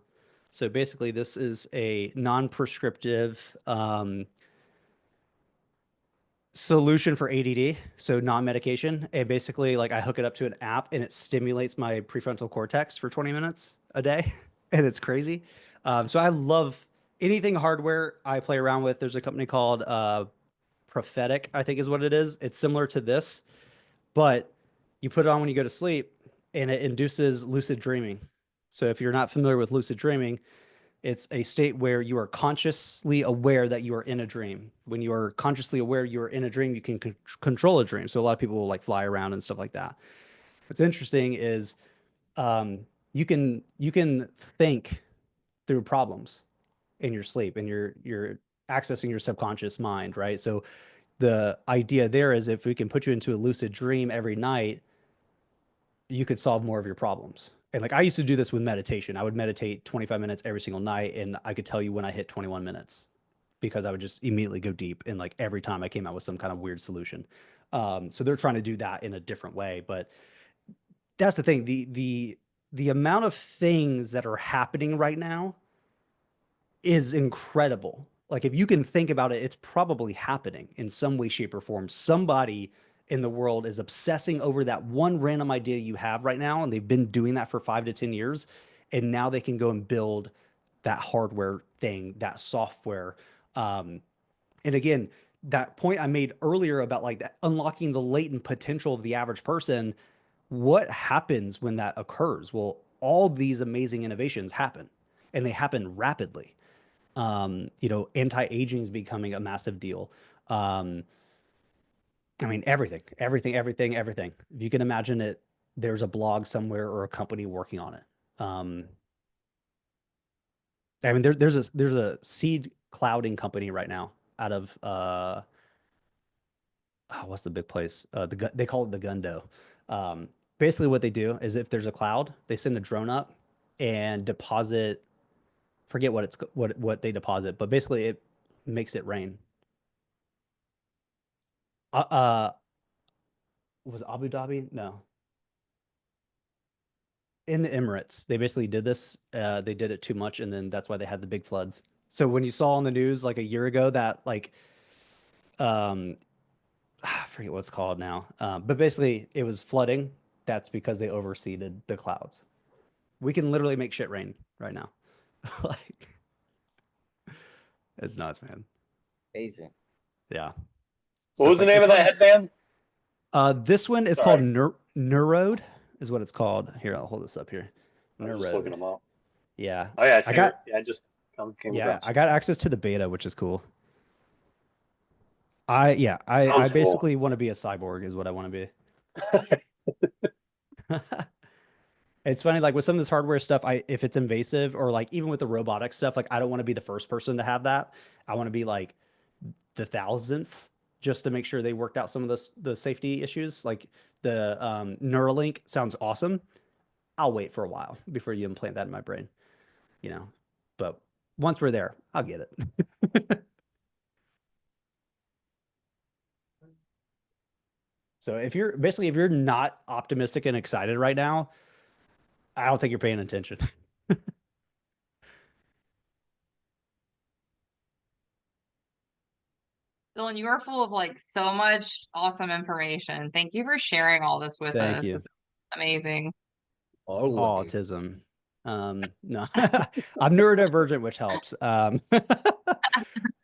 [SPEAKER 2] So basically this is a non-prescriptive solution for ADD. So non-medication. And basically like I hook it up to an app and it stimulates my prefrontal cortex for 20 minutes a day. And it's crazy. So I love anything hardware I play around with, there's a company called Prophetic, I think is what it is. It's similar to this, but you put it on when you go to sleep and it induces lucid dreaming. So if you're not familiar with lucid dreaming, it's a state where you are consciously aware that you are in a dream. When you are consciously aware you are in a dream, you can control a dream. So a lot of people will like fly around and stuff like that. What's interesting is you can think through problems in your sleep, and you're accessing your subconscious mind, right? So the idea there is if we can put you into a lucid dream every night, you could solve more of your problems. And like I used to do this with meditation. I would meditate 25 minutes every single night, and I could tell you when I hit 21 minutes because I would just immediately go deep. And like every time I came out with some kind of weird solution. So they're trying to do that in a different way. But that's the thing. The amount of things that are happening right now is incredible. Like if you can think about it, it's probably happening in some way, shape, or form. Somebody in the world is obsessing over that one random idea you have right now, and they've been doing that for 5 to 10 years, and now they can go and build that hardware thing, that software. And again, that point I made earlier about like that unlocking the latent potential of the average person, what happens when that occurs? Well, all these amazing innovations happen, and they happen rapidly. Anti-aging is becoming a massive deal. I mean, everything. If you can imagine it, there's a blog somewhere or a company working on it. I mean, there's a seed clouding company right now out of what's the big place? They call it the Gundo. Basically, what they do is if there's a cloud, they send a drone up and deposit. Forget what they deposit, but basically it makes it rain. Was Abu Dhabi? No. In the Emirates, they basically did this. They did it too much, and then that's why they had the big floods. So when you saw on the news like a year ago that like, I forget what it's called now, but basically it was flooding. That's because they overseeded the clouds. We can literally make shit rain right now. Like, it's nuts, man.
[SPEAKER 7] Crazy.
[SPEAKER 2] Yeah.
[SPEAKER 1] What was the name of that headband?
[SPEAKER 2] This one is called Neurode, is what it's called. Here, I'll hold this up here.
[SPEAKER 1] I was just looking them up.
[SPEAKER 2] Yeah.
[SPEAKER 1] Oh yeah, I just came across.
[SPEAKER 2] I got access to the beta, which is cool. I basically want to be a cyborg is what I want to be. It's funny, like with some of this hardware stuff, if it's invasive or like even with the robotic stuff, like I don't want to be the first person to have that. I want to be like the 1000th just to make sure they worked out some of the safety issues. Like the Neuralink sounds awesome. I'll wait for a while before you implant that in my brain, but once we're there, I'll get it. So if you're not optimistic and excited right now, I don't think you're paying attention.
[SPEAKER 8] Dylan, you are full of like so much awesome information. Thank you for sharing all this with us.
[SPEAKER 2] Thank you.
[SPEAKER 8] This is amazing.
[SPEAKER 7] Always.
[SPEAKER 2] Autism. No, I'm neurodivergent, which helps.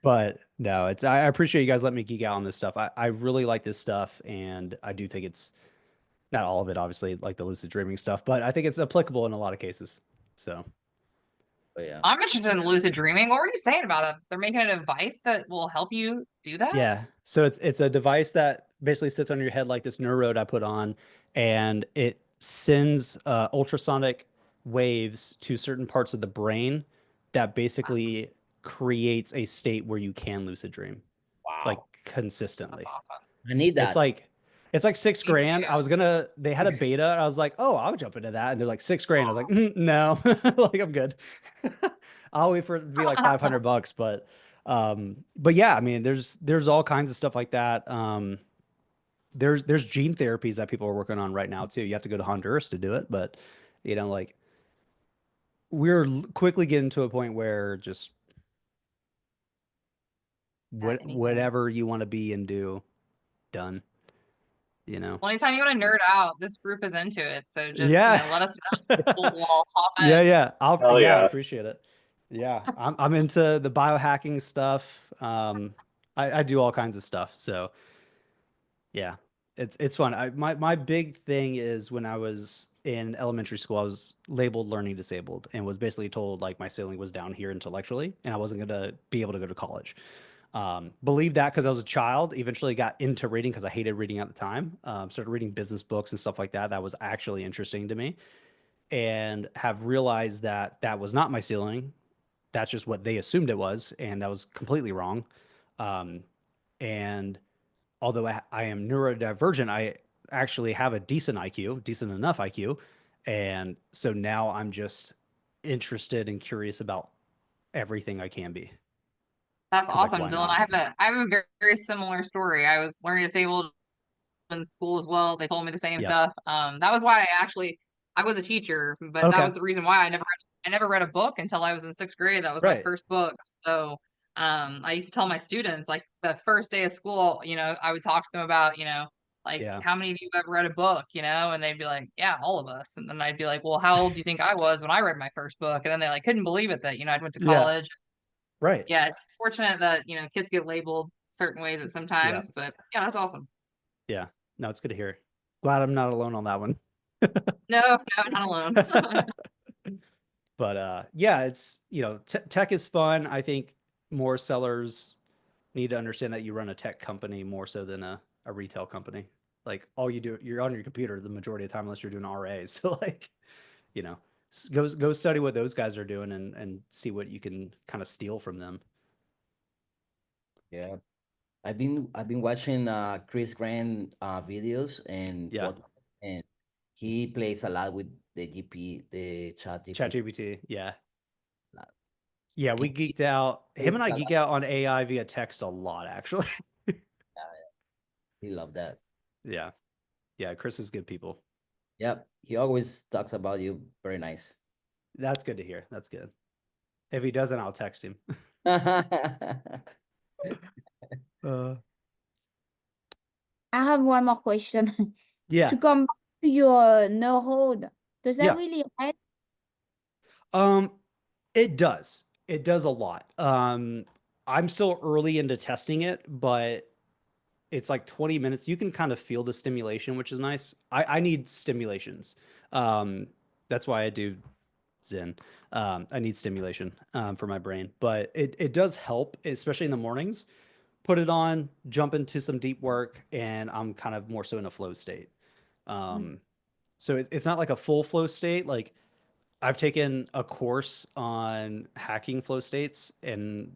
[SPEAKER 2] But no, I appreciate you guys letting me geek out on this stuff. I really like this stuff, and I do think it's not all of it, obviously, like the lucid dreaming stuff, but I think it's applicable in a lot of cases. So.
[SPEAKER 7] But yeah.
[SPEAKER 8] I'm interested in lucid dreaming. What were you saying about it? They're making a device that will help you do that?
[SPEAKER 2] Yeah. So it's a device that basically sits on your head like this Neurode I put on, and it sends ultrasonic waves to certain parts of the brain that basically creates a state where you can lucid dream.
[SPEAKER 7] Wow.
[SPEAKER 2] Like consistently.
[SPEAKER 8] That's awesome.
[SPEAKER 7] I need that.
[SPEAKER 2] It's like $6,000.
[SPEAKER 8] too.
[SPEAKER 2] They had a beta. I was like, oh, I'll jump into that. And they're like $6,000. I was like, no, like I'm good. I'll wait for it to be like $500, but yeah, I mean, there's all kinds of stuff like that. There's gene therapies that people are working on right now too. You have to go to Honduras to do it, but like we're quickly getting to a point where just whatever you want to be and do, done.
[SPEAKER 8] Well, anytime you want to nerd out, this group is into it. So just
[SPEAKER 2] Yeah.
[SPEAKER 8] let us know. We'll hop in.
[SPEAKER 2] Yeah. I
[SPEAKER 1] yeah.
[SPEAKER 2] appreciate it. Yeah, I'm into the biohacking stuff. I do all kinds of stuff. So yeah, it's fun. My big thing is when I was in elementary school, I was labeled learning disabled and was basically told like my ceiling was down here intellectually and I wasn't gonna be able to go to college. Believed that because I was a child. Eventually got into reading because I hated reading at the time. Started reading business books and stuff like that. That was actually interesting to me, and have realized that that was not my ceiling. That's just what they assumed it was, and that was completely wrong. Um, and although I am neurodivergent, I actually have a decent IQ, decent enough IQ, and so now I'm just interested and curious about everything I can be.
[SPEAKER 8] That's
[SPEAKER 2] 'Cause like,
[SPEAKER 8] awesome,
[SPEAKER 2] why
[SPEAKER 8] Dylan.
[SPEAKER 2] not?
[SPEAKER 8] I have a very, very similar story. I was learning disabled in school as well. They told me the same
[SPEAKER 2] Yep.
[SPEAKER 8] stuff. That was why I was a teacher, but that
[SPEAKER 2] Okay.
[SPEAKER 8] was the reason why I never read a book until I was in sixth grade. That was my
[SPEAKER 2] Right.
[SPEAKER 8] first book. So I used to tell my students like the first day of school, I would talk to them about, like
[SPEAKER 2] Yeah.
[SPEAKER 8] how many of you have ever read a book, and they'd be like, yeah, all of us. And then I'd be like, well, how old do you think I was when I read my first book? And then they like couldn't believe it that, I went to
[SPEAKER 2] Yeah.
[SPEAKER 8] college.
[SPEAKER 2] Right.
[SPEAKER 8] Yeah, it's fortunate that, kids get labeled certain ways at
[SPEAKER 2] Yeah.
[SPEAKER 8] sometimes, but yeah, that's awesome.
[SPEAKER 2] Yeah. No, it's good to hear. Glad I'm not alone on that one.
[SPEAKER 8] No, no, not alone.
[SPEAKER 2] But yeah, it's tech is fun. I think more sellers need to understand that you run a tech company more so than a retail company. Like all you do, you're on your computer the majority of the time unless you're doing RA. So like, you know, go study what those guys are doing and see what you can kind of steal from them.
[SPEAKER 7] Yeah. I've been watching Chris Grant videos and
[SPEAKER 2] Yeah.
[SPEAKER 7] podcasts, and he plays a lot with the chat
[SPEAKER 2] Chat
[SPEAKER 7] GPT.
[SPEAKER 2] GPT. Yeah.
[SPEAKER 7] Lot.
[SPEAKER 2] Yeah.
[SPEAKER 7] And
[SPEAKER 2] We geeked out. Him and
[SPEAKER 7] it's
[SPEAKER 2] I
[SPEAKER 7] a
[SPEAKER 2] geek
[SPEAKER 7] lot.
[SPEAKER 2] out on AI via text a lot, actually.
[SPEAKER 7] He loved that.
[SPEAKER 2] Yeah. Yeah. Chris is good people.
[SPEAKER 7] Yep. He always talks about you. Very nice.
[SPEAKER 2] That's good to hear. That's good. If he doesn't, I'll text him. Uh,
[SPEAKER 5] I have one more question.
[SPEAKER 2] yeah.
[SPEAKER 5] To come back to your no hold, does that
[SPEAKER 2] Yeah.
[SPEAKER 5] really help?
[SPEAKER 2] Um, it does. It does a lot. I'm still early into testing it, but it's like 20 minutes. You can kind of feel the stimulation, which is nice. I need stimulations. Um, that's why I do Zen. I need stimulation for my brain, but it does help, especially in the mornings. Put it on, jump into some deep work, and I'm kind of more so in a flow state. Um, so it's not like a full flow state. Like I've taken a course on hacking flow states and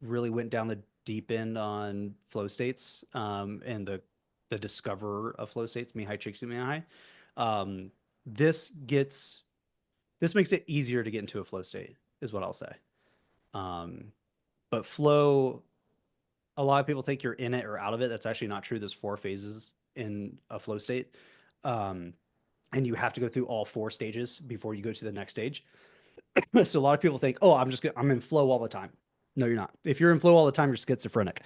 [SPEAKER 2] really went down the deep end on flow states and the discoverer of flow states, Mihai Csikszentmihalyi. Um, this gets this makes it easier to get into a flow state, is what I'll say. But flow, a lot of people think you're in it or out of it. That's actually not true. There's 4 phases in a flow state. Um, and you have to go through all 4 stages before you go to the next stage. So a lot of people think, oh, I'm in flow all the time. No, you're not. If you're in flow all the time, you're schizophrenic.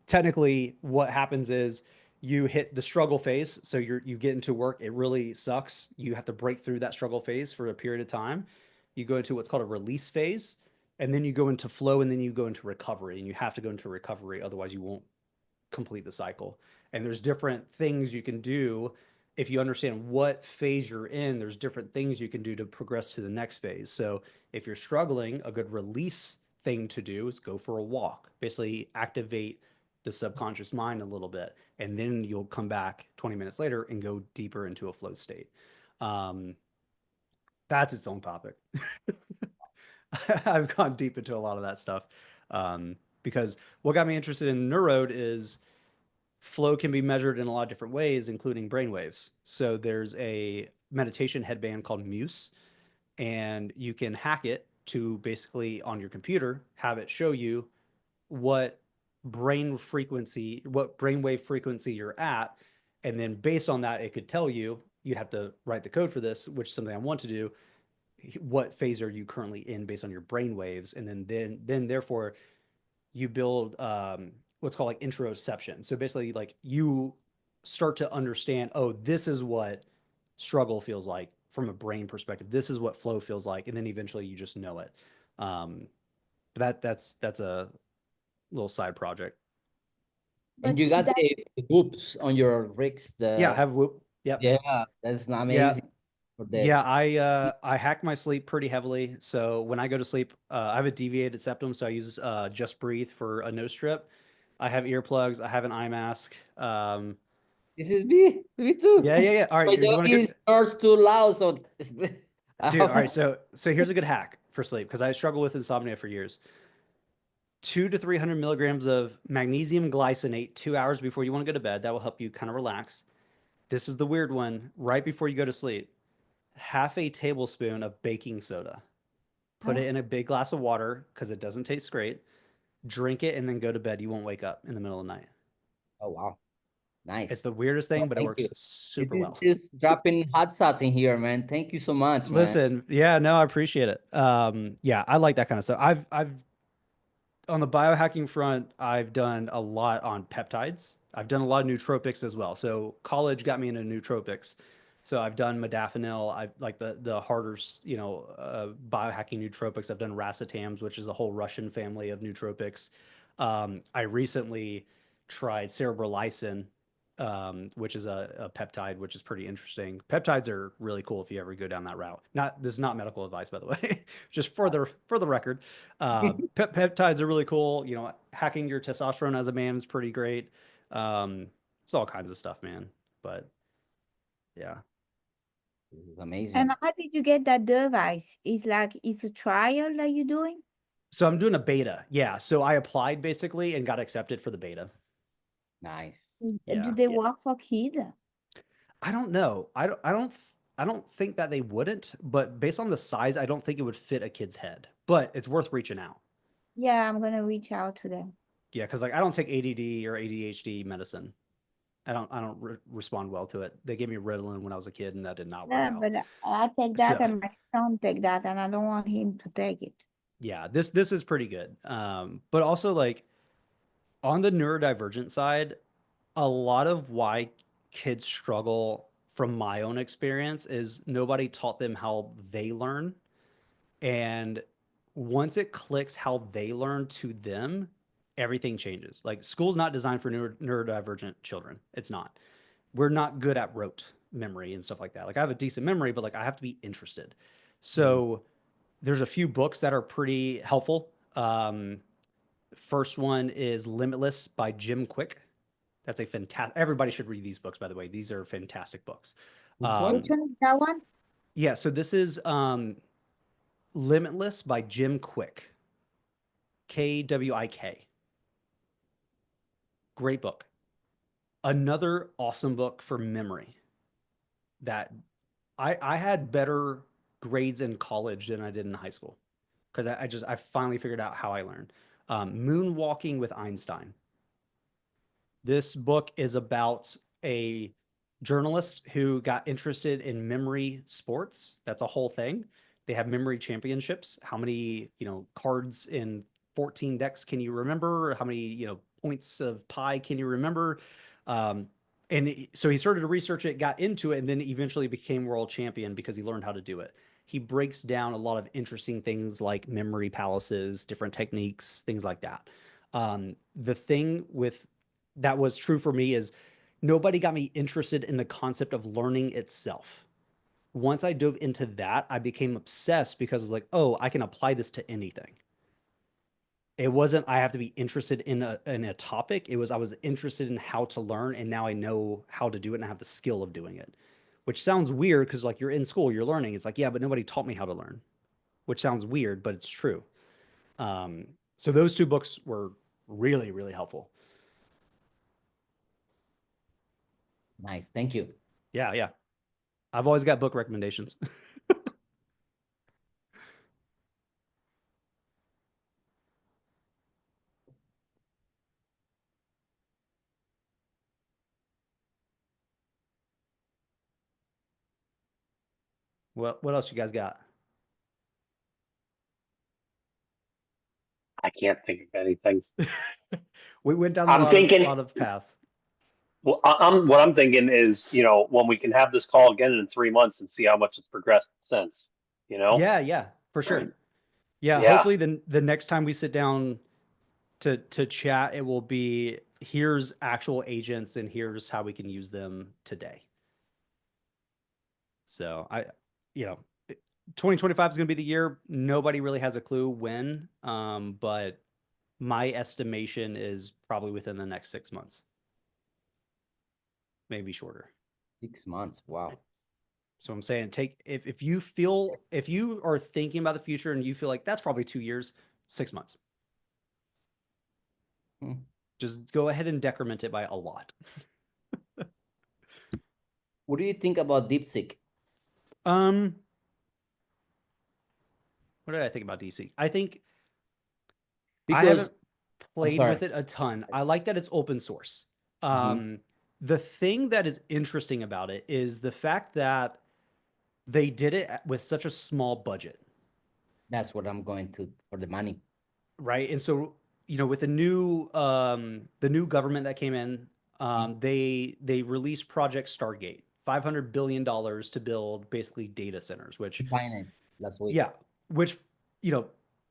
[SPEAKER 2] Technically, what happens is you hit the struggle phase. So you get into work. It really sucks. You have to break through that struggle phase for a period of time. You go into what's called a release phase, and then you go into flow, and then you go into recovery. And you have to go into recovery, otherwise you won't complete the cycle. And there's different things you can do. If you understand what phase you're in, there's different things you can do to progress to the next phase. So if you're struggling, a good release thing to do is go for a walk. Basically activate the subconscious mind a little bit, and then you'll come back 20 minutes later and go deeper into a flow state. That's its own topic. I've gone deep into a lot of that stuff because what got me interested in Neurode is flow can be measured in a lot of different ways, including brainwaves. So there's a meditation headband called Muse, and you can hack it to basically on your computer have it show you what what brainwave frequency you're at, and then based on that, it could tell you. You'd have to write the code for this, which is something I want to do. What phase are you currently in based on your brain waves, and then therefore you build what's called like interoception. So basically, like you start to understand, oh, this is what struggle feels like from a brain perspective. This is what flow feels like, and then eventually you just know it. That's a little side project.
[SPEAKER 7] And
[SPEAKER 5] But
[SPEAKER 7] you got
[SPEAKER 5] that,
[SPEAKER 7] the whoops on your rigs.
[SPEAKER 2] Yeah, I have Whoop. Yep.
[SPEAKER 7] Yeah, that's amazing. For that.
[SPEAKER 2] Yeah, I hack my sleep pretty heavily. So when I go to sleep, I have a deviated septum, so I use Just Breathe for a nose strip. I have earplugs. I have an eye mask.
[SPEAKER 7] This is me too.
[SPEAKER 2] Yeah. All right,
[SPEAKER 7] My
[SPEAKER 2] you
[SPEAKER 7] dog
[SPEAKER 2] want to
[SPEAKER 7] is snores too loud, so
[SPEAKER 2] Dude, all right, so here's a good hack for sleep because I struggle with insomnia for years. 200 to 300 milligrams of magnesium glycinate 2 hours before you want to go to bed. That will help you kind of relax. This is the weird one. Right before you go to sleep, half a tablespoon of baking soda. Put it in a big glass of water because it doesn't taste great. Drink it and then go to bed. You won't wake up in the middle of the night.
[SPEAKER 7] Oh wow, nice.
[SPEAKER 2] It's the weirdest thing, but it
[SPEAKER 7] thank
[SPEAKER 2] works
[SPEAKER 7] you.
[SPEAKER 2] super
[SPEAKER 7] You
[SPEAKER 2] well.
[SPEAKER 7] just dropping hot sauce in here, man. Thank you so much, man.
[SPEAKER 2] Listen, yeah, no, I appreciate it. Yeah, I like that kind of stuff. I've on the biohacking front, I've done a lot on peptides. I've done a lot of nootropics as well. So college got me into nootropics. So I've done modafinil. I like the harder, biohacking nootropics. I've done racetams, which is a whole Russian family of nootropics. I recently tried cerebrolysin, which is a peptide, which is pretty interesting. Peptides are really cool if you ever go down that route. This is not medical advice, by the way, just for the record. Peptides are really cool. You know, hacking your testosterone as a man is pretty great. It's all kinds of stuff, man. But yeah.
[SPEAKER 7] This is amazing.
[SPEAKER 5] and how did you get that device? It's a trial that you're doing?
[SPEAKER 2] So I'm doing a beta. Yeah. So I applied basically and got accepted for the beta.
[SPEAKER 7] Nice.
[SPEAKER 2] Yeah.
[SPEAKER 5] Do they work for kids?
[SPEAKER 2] I don't know. I don't think that they wouldn't, but based on the size, I don't think it would fit a kid's head. But it's worth reaching out.
[SPEAKER 5] Yeah, I'm gonna reach out to them.
[SPEAKER 2] Yeah, because like I don't take ADD or ADHD medicine. I don't respond well to it. They gave me Ritalin when I was a kid, and that did not work
[SPEAKER 5] Yeah,
[SPEAKER 2] out.
[SPEAKER 5] but I take that
[SPEAKER 2] So-
[SPEAKER 5] and my son take that, and I don't want him to take it.
[SPEAKER 2] Yeah, this is pretty good. But also like on the neurodivergent side, a lot of why kids struggle from my own experience is nobody taught them how they learn. And once it clicks how they learn to them, everything changes. Like school's not designed for neurodivergent children. It's not. We're not good at rote memory and stuff like that. Like I have a decent memory, but like I have to be interested. So there's a few books that are pretty helpful. First one is Limitless by Jim Quick. That's a fantastic. Everybody should read these books, by the way. These are fantastic books.
[SPEAKER 5] Which one is that one?
[SPEAKER 2] Yeah, so this is Limitless by Jim Quick. Kwik. Great book. Another awesome book for memory that I had better grades in college than I did in high school because I finally figured out how I learned. Moonwalking with Einstein. This book is about a journalist who got interested in memory sports. That's a whole thing. They have memory championships. How many, cards in 14 decks can you remember? How many, points of pi can you remember? So he started to research it, got into it, and then eventually became world champion because he learned how to do it. He breaks down a lot of interesting things like memory palaces, different techniques, things like that. The thing that was true for me is nobody got me interested in the concept of learning itself. Once I dove into that, I became obsessed because it's like, oh, I can apply this to anything. It wasn't I have to be interested in a topic. It was I was interested in how to learn, and now I know how to do it and I have the skill of doing it. Which sounds weird because like you're in school, you're learning. It's like, yeah, but nobody taught me how to learn. Which sounds weird, but it's true. So those two books were really, really helpful.
[SPEAKER 7] Nice. Thank you.
[SPEAKER 2] Yeah. I've always got book recommendations. What else you guys got?
[SPEAKER 1] I can't think of anything.
[SPEAKER 2] We went down
[SPEAKER 1] I'm thinking-
[SPEAKER 2] a lot of paths.
[SPEAKER 1] Well, what I'm thinking is, when we can have this call again in 3 months and see how much it's progressed since,
[SPEAKER 2] Yeah, for sure. Yeah,
[SPEAKER 1] Yeah.
[SPEAKER 2] hopefully the next time we sit down to chat, it will be here's actual agents and here's how we can use them today. So you know, 2025 is going to be the year. Nobody really has a clue when, but my estimation is probably within the next 6 months, maybe shorter.
[SPEAKER 7] 6 months. Wow.
[SPEAKER 2] So I'm saying if you are thinking about the future and you feel like that's probably 2 years, 6 months. Just go ahead and decrement it by a lot.
[SPEAKER 7] What do you think about DeepSeek?
[SPEAKER 2] What did I think about DeepSeek? I think I haven't played with it a ton. I like that it's open source. The thing that is interesting about it is the fact that they did it with such a small budget.
[SPEAKER 7] That's what I'm going to for the money.
[SPEAKER 2] Right. And so, with the new government that came in, they released Project Stargate, $500 billion to build basically data centers, which
[SPEAKER 7] last week.
[SPEAKER 2] Yeah, which,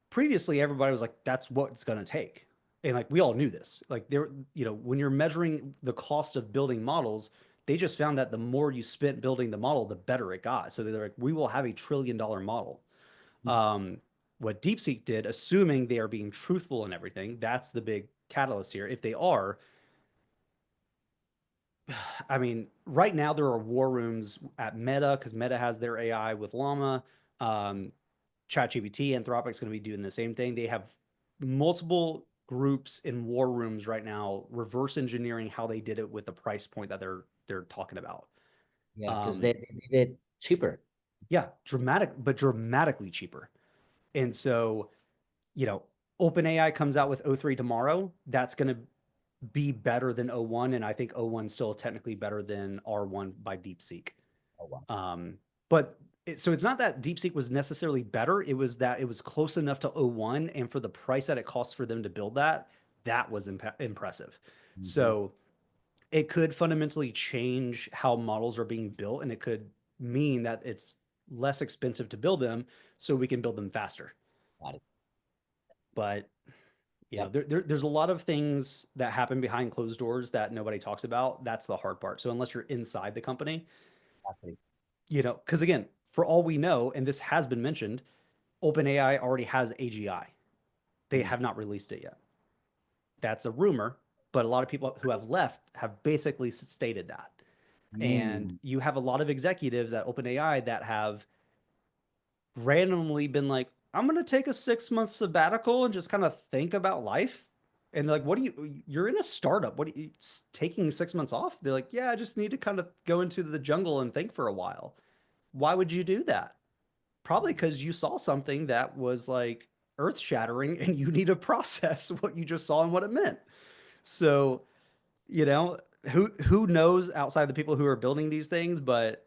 [SPEAKER 2] previously everybody was like, that's what it's going to take. And like, we all knew this, like when you're measuring the cost of building models, they just found that the more you spent building the model, the better it got. So they're like, we will have $1 trillion model. What DeepSeek did, assuming they are being truthful and everything, that's the big catalyst here. If they are, I mean, right now there are war rooms at Meta because Meta has their AI with Llama. ChatGPT, Anthropic's going to be doing the same thing. They have multiple groups in war rooms right now, reverse engineering how they did it with the price point that they're talking about.
[SPEAKER 7] Yeah, because they did it cheaper.
[SPEAKER 2] Yeah, dramatically cheaper. And so, OpenAI comes out with O3 tomorrow. That's going to be better than O1, and I think O1 is still technically better than R1 by DeepSeek.
[SPEAKER 7] Oh, wow.
[SPEAKER 2] But so it's not that DeepSeek was necessarily better. It was that it was close enough to O1, and for the price that it costs for them to build that was impressive. So it could fundamentally change how models are being built, and it could mean that it's less expensive to build them, so we can build them faster.
[SPEAKER 7] Got it.
[SPEAKER 2] But there's a lot of things that happen behind closed doors that nobody talks about. That's the hard part. So unless you're inside the company,
[SPEAKER 7] Exactly.
[SPEAKER 2] because again, for all we know, and this has been mentioned, OpenAI already has AGI. They have not released it yet. That's a rumor, but a lot of people who have left have basically stated that. And you have a lot of executives at OpenAI that have randomly been like, I'm going to take a 6-month sabbatical and just kind of think about life. And like, you're in a startup. What are you taking 6 months off? They're like, yeah, I just need to kind of go into the jungle and think for a while. Why would you do that? Probably because you saw something that was like earth shattering and you need to process what you just saw and what it meant. So, who knows outside the people who are building these things, but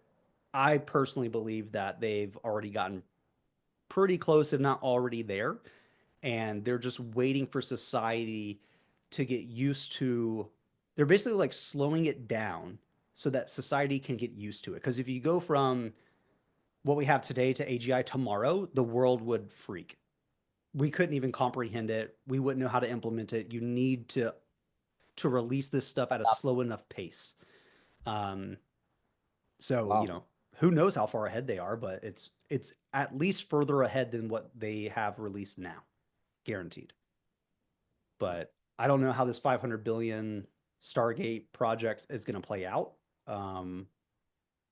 [SPEAKER 2] I personally believe that they've already gotten pretty close, if not already there. And they're just waiting for society to get used to, they're basically like slowing it down so that society can get used to it. Because if you go from what we have today to AGI tomorrow, the world would freak. We couldn't even comprehend it. We wouldn't know how to implement it. You need to release this stuff at a slow enough pace. So,
[SPEAKER 7] Wow.
[SPEAKER 2] Who knows how far ahead they are, but it's at least further ahead than what they have released now, guaranteed. But I don't know how this 500 billion Stargate project is going to play out. I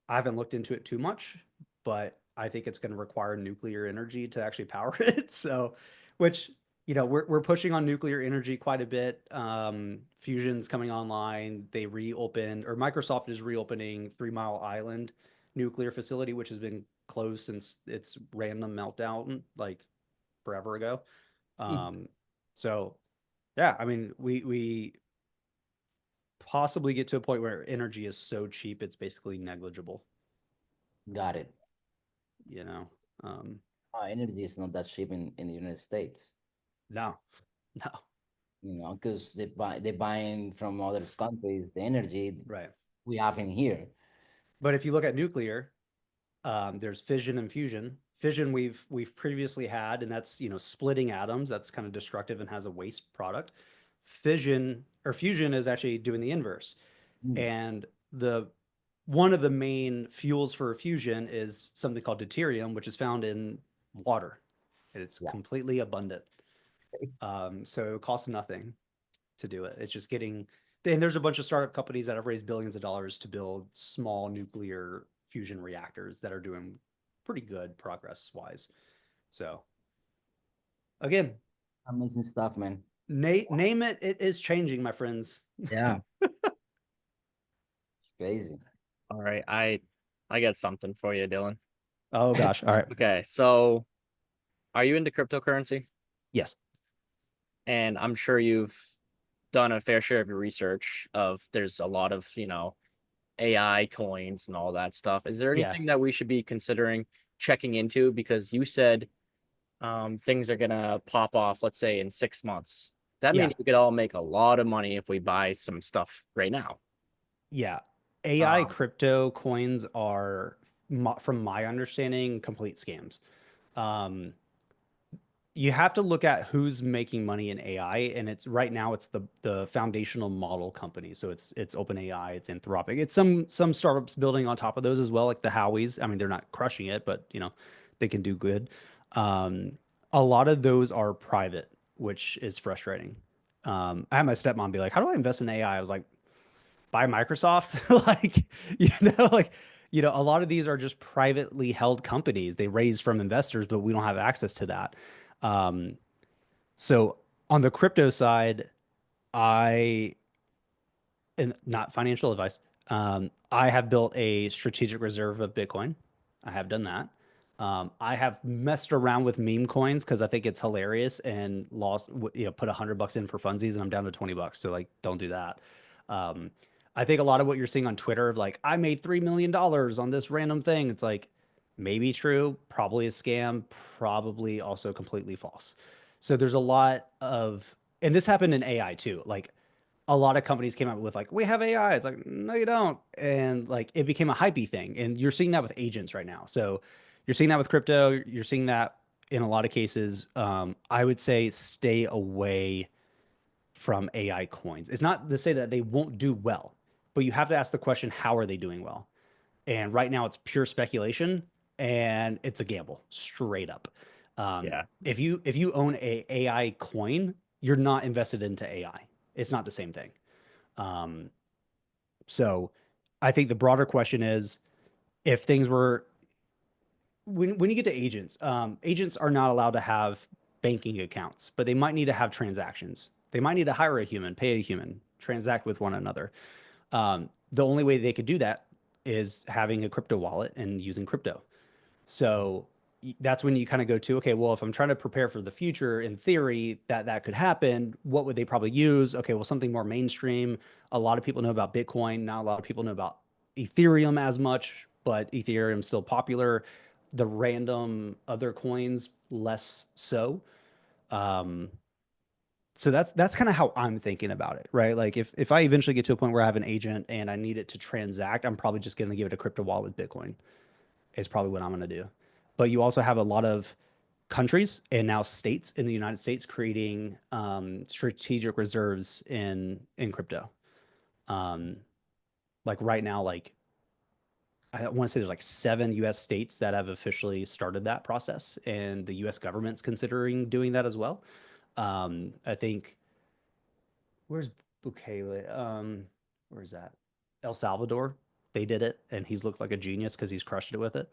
[SPEAKER 2] haven't looked into it too much, but I think it's going to require nuclear energy to actually power it. So, which, we're pushing on nuclear energy quite a bit. Fusion's coming online. They reopened, or Microsoft is reopening 3 Mile Island nuclear facility, which has been closed since its random meltdown like forever ago. So yeah, I mean, we possibly get to a point where energy is so cheap it's basically negligible.
[SPEAKER 7] Got it.
[SPEAKER 2] Energy
[SPEAKER 7] is not that cheap in the United States.
[SPEAKER 2] No.
[SPEAKER 7] Because they buying from other countries the energy
[SPEAKER 2] Right.
[SPEAKER 7] we have in here.
[SPEAKER 2] But if you look at nuclear, there's fission and fusion. fission we've previously had, and that's, splitting atoms. That's kind of destructive and has a waste product. Fission or fusion is actually doing the inverse. And one of the main fuels for fusion is something called deuterium, which is found in water. And it's completely abundant. So it costs nothing to do it. It's just and there's a bunch of startup companies that have raised billions of dollars to build small nuclear fusion reactors that are doing pretty good progress wise. So again,
[SPEAKER 7] amazing stuff, man.
[SPEAKER 2] Name it. It is changing, my friends.
[SPEAKER 7] Yeah. It's crazy.
[SPEAKER 4] All right, I got something for you, Dylan.
[SPEAKER 2] Oh gosh. All right.
[SPEAKER 4] Okay, so are you into cryptocurrency?
[SPEAKER 2] Yes.
[SPEAKER 4] And I'm sure you've done a fair share of your research of there's a lot of, AI coins and all that stuff. Is there anything that we should be considering checking into? Because you said things are gonna pop off, let's say in 6 months. That means we could all make a lot of money if we buy some stuff right now.
[SPEAKER 2] Yeah. AI crypto coins are, from my understanding, complete scams. You have to look at who's making money in AI, and it's right now it's the foundational model company. So it's OpenAI, it's Anthropic, it's some startups building on top of those as well, like the Howies. I mean, they're not crushing it, but they can do good. A lot of those are private, which is frustrating. I had my stepmom be like, "How do I invest in AI?" I was like, "Buy Microsoft." A lot of these are just privately held companies. They raise from investors, but we don't have access to that. So on the crypto side, and not financial advice, I have built a strategic reserve of Bitcoin. I have done that. I have messed around with meme coins because I think it's hilarious and put $100 in for funsies and I'm down to $20. So like, don't do that. I think a lot of what you're seeing on Twitter of like, I made $3 million on this random thing. It's like, maybe true, probably a scam, probably also completely false. So there's a lot and this happened in AI too. Like a lot of companies came out with like, we have AI. It's like, no, you don't. And like, it became a hypey thing. And you're seeing that with agents right now. So you're seeing that with crypto. You're seeing that in a lot of cases. I would say stay away from AI coins. It's not to say that they won't do well, but you have to ask the question, how are they doing well? And right now it's pure speculation and it's a gamble straight up. If you own a AI coin, you're not invested into AI. It's not the same thing. So I think the broader question is if things were when you get to agents, agents are not allowed to have banking accounts, but they might need to have transactions. They might need to hire a human, pay a human, transact with one another. The only way they could do that is having a crypto wallet and using crypto. So that's when you kind of go to, okay, well, if I'm trying to prepare for the future, in theory, that could happen, what would they probably use? Okay, well, something more mainstream. A lot of people know about Bitcoin. Not a lot of people know about Ethereum as much, but Ethereum's still popular. The random other coins, less so. So that's kind of how I'm thinking about it, right? Like if I eventually get to a point where I have an agent and I need it to transact, I'm probably just going to give it a crypto wallet with Bitcoin. Is probably what I'm going to do. But you also have a lot of countries and now states in the United States creating strategic reserves in crypto. Like right now, like I want to say there's like 7 U.S. states that have officially started that process, and the U.S. government's considering doing that as well. I think where's Bukele? Where's that? El Salvador. They did it, and he's looked like a genius because he's crushed it with it.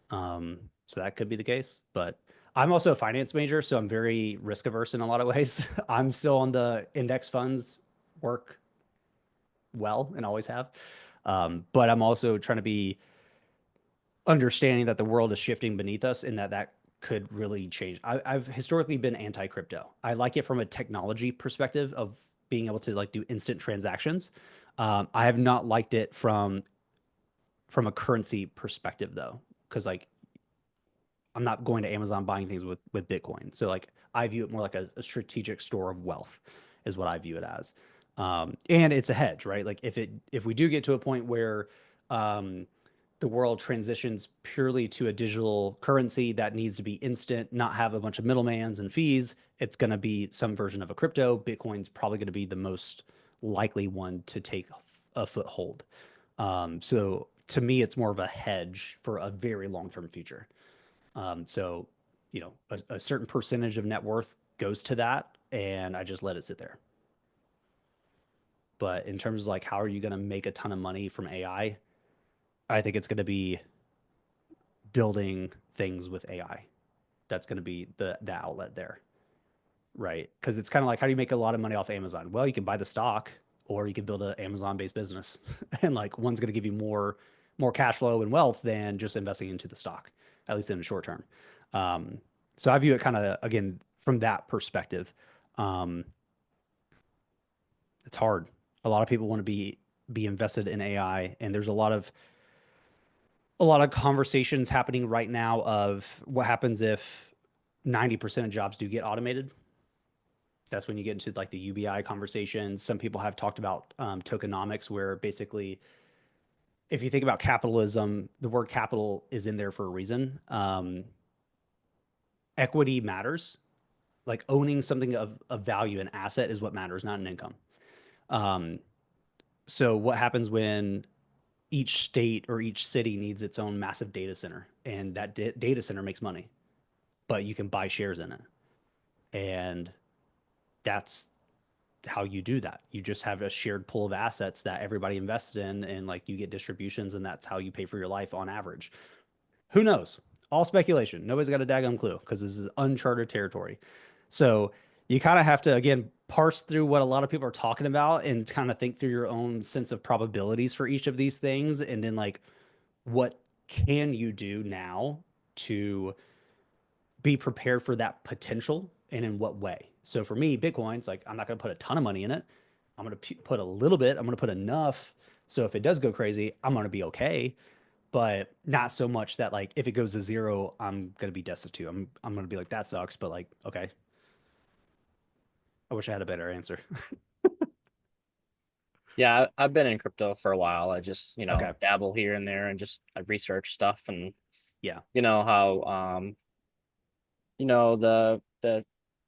[SPEAKER 2] So that could be the case, but I'm also a finance major, so I'm very risk averse in a lot of ways. I'm still on the index funds work well and always have. But I'm also trying to be understanding that the world is shifting beneath us and that could really change. I've historically been anti-crypto. I like it from a technology perspective of being able to like do instant transactions. I have not liked it from a currency perspective though, because like I'm not going to Amazon buying things with Bitcoin. So like I view it more like a strategic store of wealth is what I view it as. And it's a hedge, right? Like if we do get to a point where the world transitions purely to a digital currency that needs to be instant, not have a bunch of middlemans and fees, it's going to be some version of a crypto. Bitcoin's probably going to be the most likely one to take a foothold. So to me, it's more of a hedge for a very long-term future. So, you know, a certain percentage of net worth goes to that, and I just let it sit there. But in terms of like, how are you going to make a ton of money from AI? I think it's going to be building things with AI. That's going to be the outlet there, right? Because it's kind of like, how do you make a lot of money off Amazon? Well, you can buy the stock, or you can build an Amazon-based business, and like one's going to give you more cash flow and wealth than just investing into the stock, at least in the short term. So I view it kind of again from that perspective. It's hard. A lot of people want to be invested in AI, and there's a lot of conversations happening right now of what happens if 90% of jobs do get automated. That's when you get into like the UBI conversations. Some people have talked about tokenomics, where basically, if you think about capitalism, the word capital is in there for a reason. Equity matters. Like owning something of value, an asset, is what matters, not an income. So what happens when each state or each city needs its own massive data center, and that data center makes money, but you can buy shares in it? And that's how you do that. You just have a shared pool of assets that everybody invests in, and like you get distributions, and that's how you pay for your life on average. Who knows? All speculation. Nobody's got a daggum clue, because this is uncharted territory. So you kind of have to, again, parse through what a lot of people are talking about and kind of think through your own sense of probabilities for each of these things. And then like, what can you do now to be prepared for that potential, and in what way? So for me, Bitcoin's like, I'm not going to put a ton of money in it. I'm going to put a little bit. I'm going to put enough. So if it does go crazy, I'm going to be okay, but not so much that like, if it goes to zero, I'm going to be destitute. I'm going to be like, that sucks, but like, okay. I wish I had a better answer.
[SPEAKER 4] Yeah, I've been in crypto for a while. I just,
[SPEAKER 2] Okay.
[SPEAKER 4] dabble here and there, and just I research stuff, and
[SPEAKER 2] Yeah.
[SPEAKER 4] how the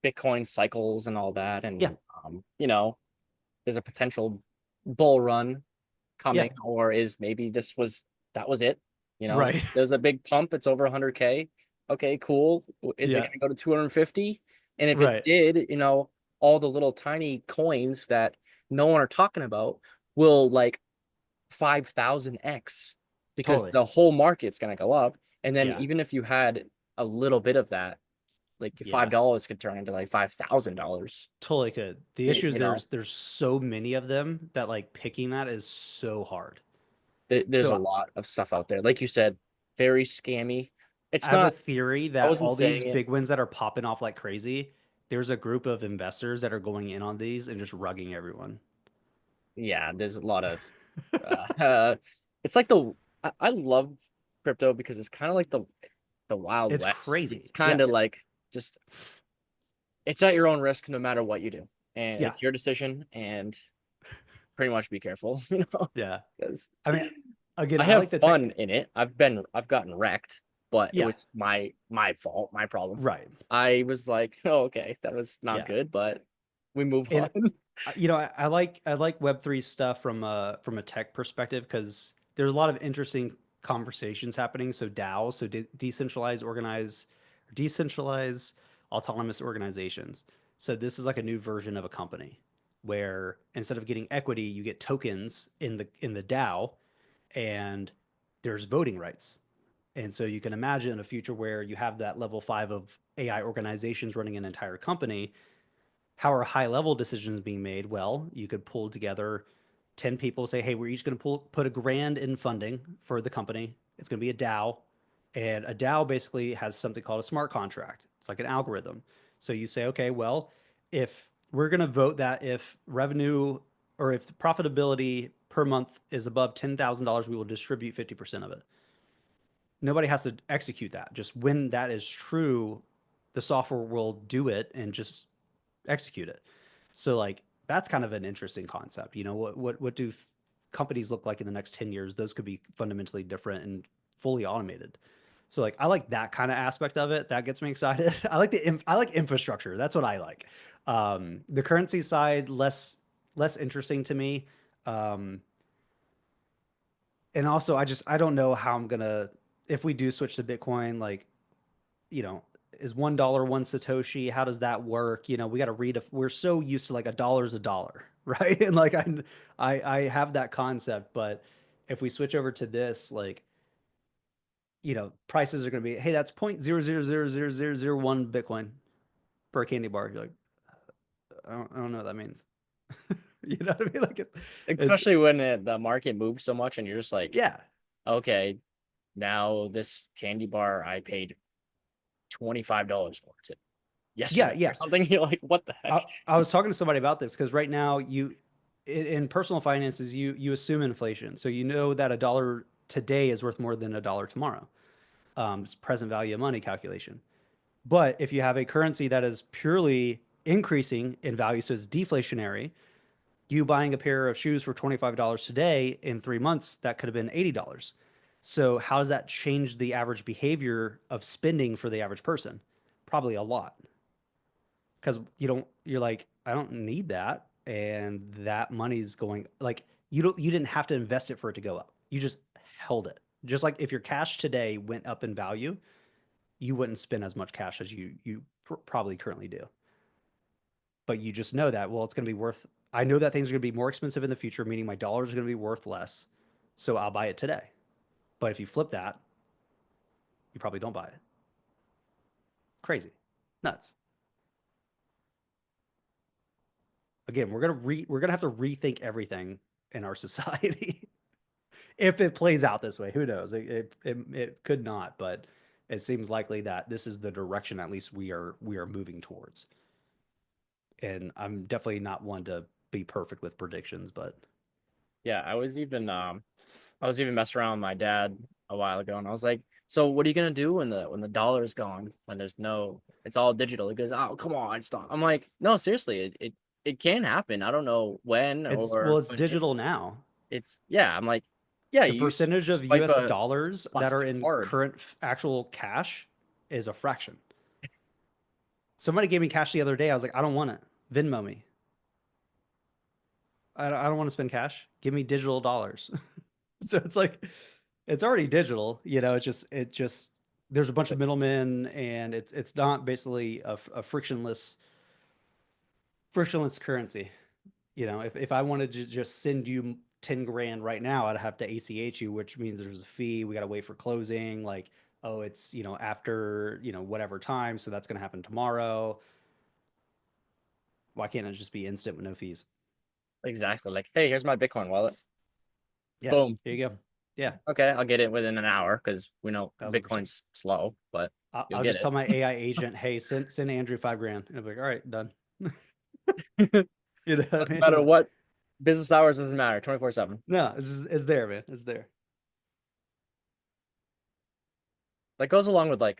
[SPEAKER 4] Bitcoin cycles and all that, and
[SPEAKER 2] Yeah.
[SPEAKER 4] there's a potential bull run coming,
[SPEAKER 2] Yeah.
[SPEAKER 4] or is maybe that was it.
[SPEAKER 2] Right.
[SPEAKER 4] There's a big pump, it's over 100K. Okay, cool. Is it
[SPEAKER 2] Yeah.
[SPEAKER 4] going to go to 250? And if it
[SPEAKER 2] Right.
[SPEAKER 4] did, all the little tiny coins that no one are talking about will like 5,000x, because
[SPEAKER 2] Totally.
[SPEAKER 4] the whole market's going to go up. And then
[SPEAKER 2] Yeah.
[SPEAKER 4] even if you had a little bit of that, like
[SPEAKER 2] Yeah.
[SPEAKER 4] $5 could turn into like $5,000.
[SPEAKER 2] Totally could. The issue is
[SPEAKER 4] You know,
[SPEAKER 2] there's so many of them that like picking that is so hard.
[SPEAKER 4] there's a
[SPEAKER 2] So
[SPEAKER 4] lot of stuff out there. Like you said, very scammy.
[SPEAKER 2] I
[SPEAKER 4] It's
[SPEAKER 2] have a
[SPEAKER 4] not,
[SPEAKER 2] theory
[SPEAKER 4] I
[SPEAKER 2] that
[SPEAKER 4] wasn't
[SPEAKER 2] all these
[SPEAKER 4] saying it.
[SPEAKER 2] big wins that are popping off like crazy, there's a group of investors that are going in on these and just rugging everyone.
[SPEAKER 4] Yeah, there's a lot of, it's like I love crypto because it's kind of like the Wild
[SPEAKER 2] It's
[SPEAKER 4] West.
[SPEAKER 2] crazy.
[SPEAKER 4] It's kind of
[SPEAKER 2] Yes.
[SPEAKER 4] like, just, it's at your own risk no matter what you do. And
[SPEAKER 2] Yeah.
[SPEAKER 4] it's your decision, and pretty much be careful,
[SPEAKER 2] Yeah.
[SPEAKER 4] because
[SPEAKER 2] I mean, again,
[SPEAKER 4] I
[SPEAKER 2] I
[SPEAKER 4] have
[SPEAKER 2] like the
[SPEAKER 4] fun in it. I've gotten wrecked, but it
[SPEAKER 2] Yeah.
[SPEAKER 4] was my fault, my problem.
[SPEAKER 2] Right.
[SPEAKER 4] I was like, oh, okay, that was not
[SPEAKER 2] Yeah.
[SPEAKER 4] good, but we move
[SPEAKER 2] And
[SPEAKER 4] on.
[SPEAKER 2] I like Web3 stuff from a tech perspective, because there's a lot of interesting conversations happening. So DAOs, so decentralized autonomous organizations. So this is like a new version of a company, where instead of getting equity, you get tokens in the DAO, and there's voting rights. And so you can imagine a future where you have that level 5 of AI organizations running an entire company. How are high level decisions being made? Well, you could pull together 10 people, say, hey, we're each going to put $1,000 in funding for the company. It's going to be a DAO. And a DAO basically has something called a smart contract. It's like an algorithm. So you say, okay, well, if we're going to vote that if revenue or if profitability per month is above $10,000, we will distribute 50% of it. Nobody has to execute that. Just when that is true, the software will do it and just execute it. So like, that's kind of an interesting concept. What do companies look like in the next 10 years, those could be fundamentally different and fully automated. So like I like that kind of aspect of it. That gets me excited. I like infrastructure. That's what I like. The currency side less interesting to me. And also I don't know how I'm gonna, if we do switch to Bitcoin, like, you know, is $1 one Satoshi? How does that work? You know, we got to read. We're so used to like a dollar's a dollar, right? And like I have that concept, but if we switch over to this, like, you know, prices are going to be, hey, that's 0.00000001 Bitcoin per candy bar. You're like, I don't know what that means. You know what I mean? Like,
[SPEAKER 4] especially when the market moves so much, and you're just like,
[SPEAKER 2] yeah,
[SPEAKER 4] okay, now this candy bar I paid $25 for it yesterday
[SPEAKER 2] yeah.
[SPEAKER 4] or something. You're like, what the heck?
[SPEAKER 2] I was talking to somebody about this because right now in personal finances, you assume inflation. So you know that a dollar today is worth more than a dollar tomorrow. It's present value of money calculation. But if you have a currency that is purely increasing in value, so it's deflationary, you buying a pair of shoes for $25 today, in 3 months, that could have been $80. So how does that change the average behavior of spending for the average person? Probably a lot. Because you're like, I don't need that. And that money's going, like, you didn't have to invest it for it to go up. You just held it. Just like if your cash today went up in value, you wouldn't spend as much cash as you probably currently do. But you just know that, well, it's going to be worth, I know that things are going to be more expensive in the future, meaning my dollars are going to be worth less. So I'll buy it today. But if you flip that, you probably don't buy it. Crazy. Nuts. Again, we're gonna have to rethink everything in our society. If it plays out this way, who knows? It could not, but it seems likely that this is the direction at least we are moving towards. And I'm definitely not one to be perfect with predictions, but
[SPEAKER 4] yeah, I was even messing around with my dad a while ago, and I was like, so what are you gonna do when the dollar's gone, when it's all digital? He goes, oh, come on, stop. I'm like, no, seriously, it can happen. I don't know when
[SPEAKER 2] it's digital now.
[SPEAKER 4] I'm like, yeah,
[SPEAKER 2] the percentage of US dollars that are in
[SPEAKER 4] card.
[SPEAKER 2] current actual cash is a fraction. Somebody gave me cash the other day. I was like, I don't want it. Venmo me. I don't want to spend cash. Give me digital dollars. So it's like, it's already digital, you know, it just, there's a bunch of middlemen, and it's not basically a frictionless currency. You know, if I wanted to just send you 10 grand right now, I'd have to ACH you, which means there's a fee. We got to wait for closing. Like, oh, it's, you know, after, you know, whatever time. So that's going to happen tomorrow. Why can't it just be instant with no fees?
[SPEAKER 4] Exactly. Like, hey, here's my Bitcoin wallet.
[SPEAKER 2] Yeah.
[SPEAKER 4] Boom.
[SPEAKER 2] Here you go. Yeah.
[SPEAKER 4] Okay, I'll get it within an hour because we know
[SPEAKER 2] 1,000%.
[SPEAKER 4] Bitcoin's slow, but
[SPEAKER 2] I'll just tell my AI agent, hey, send Andrew $5,000. And I'll be like, all right, done. You know what I mean?
[SPEAKER 4] No matter what, business hours doesn't matter. 24/7.
[SPEAKER 2] No, it's there, man. It's there.
[SPEAKER 4] That goes along with like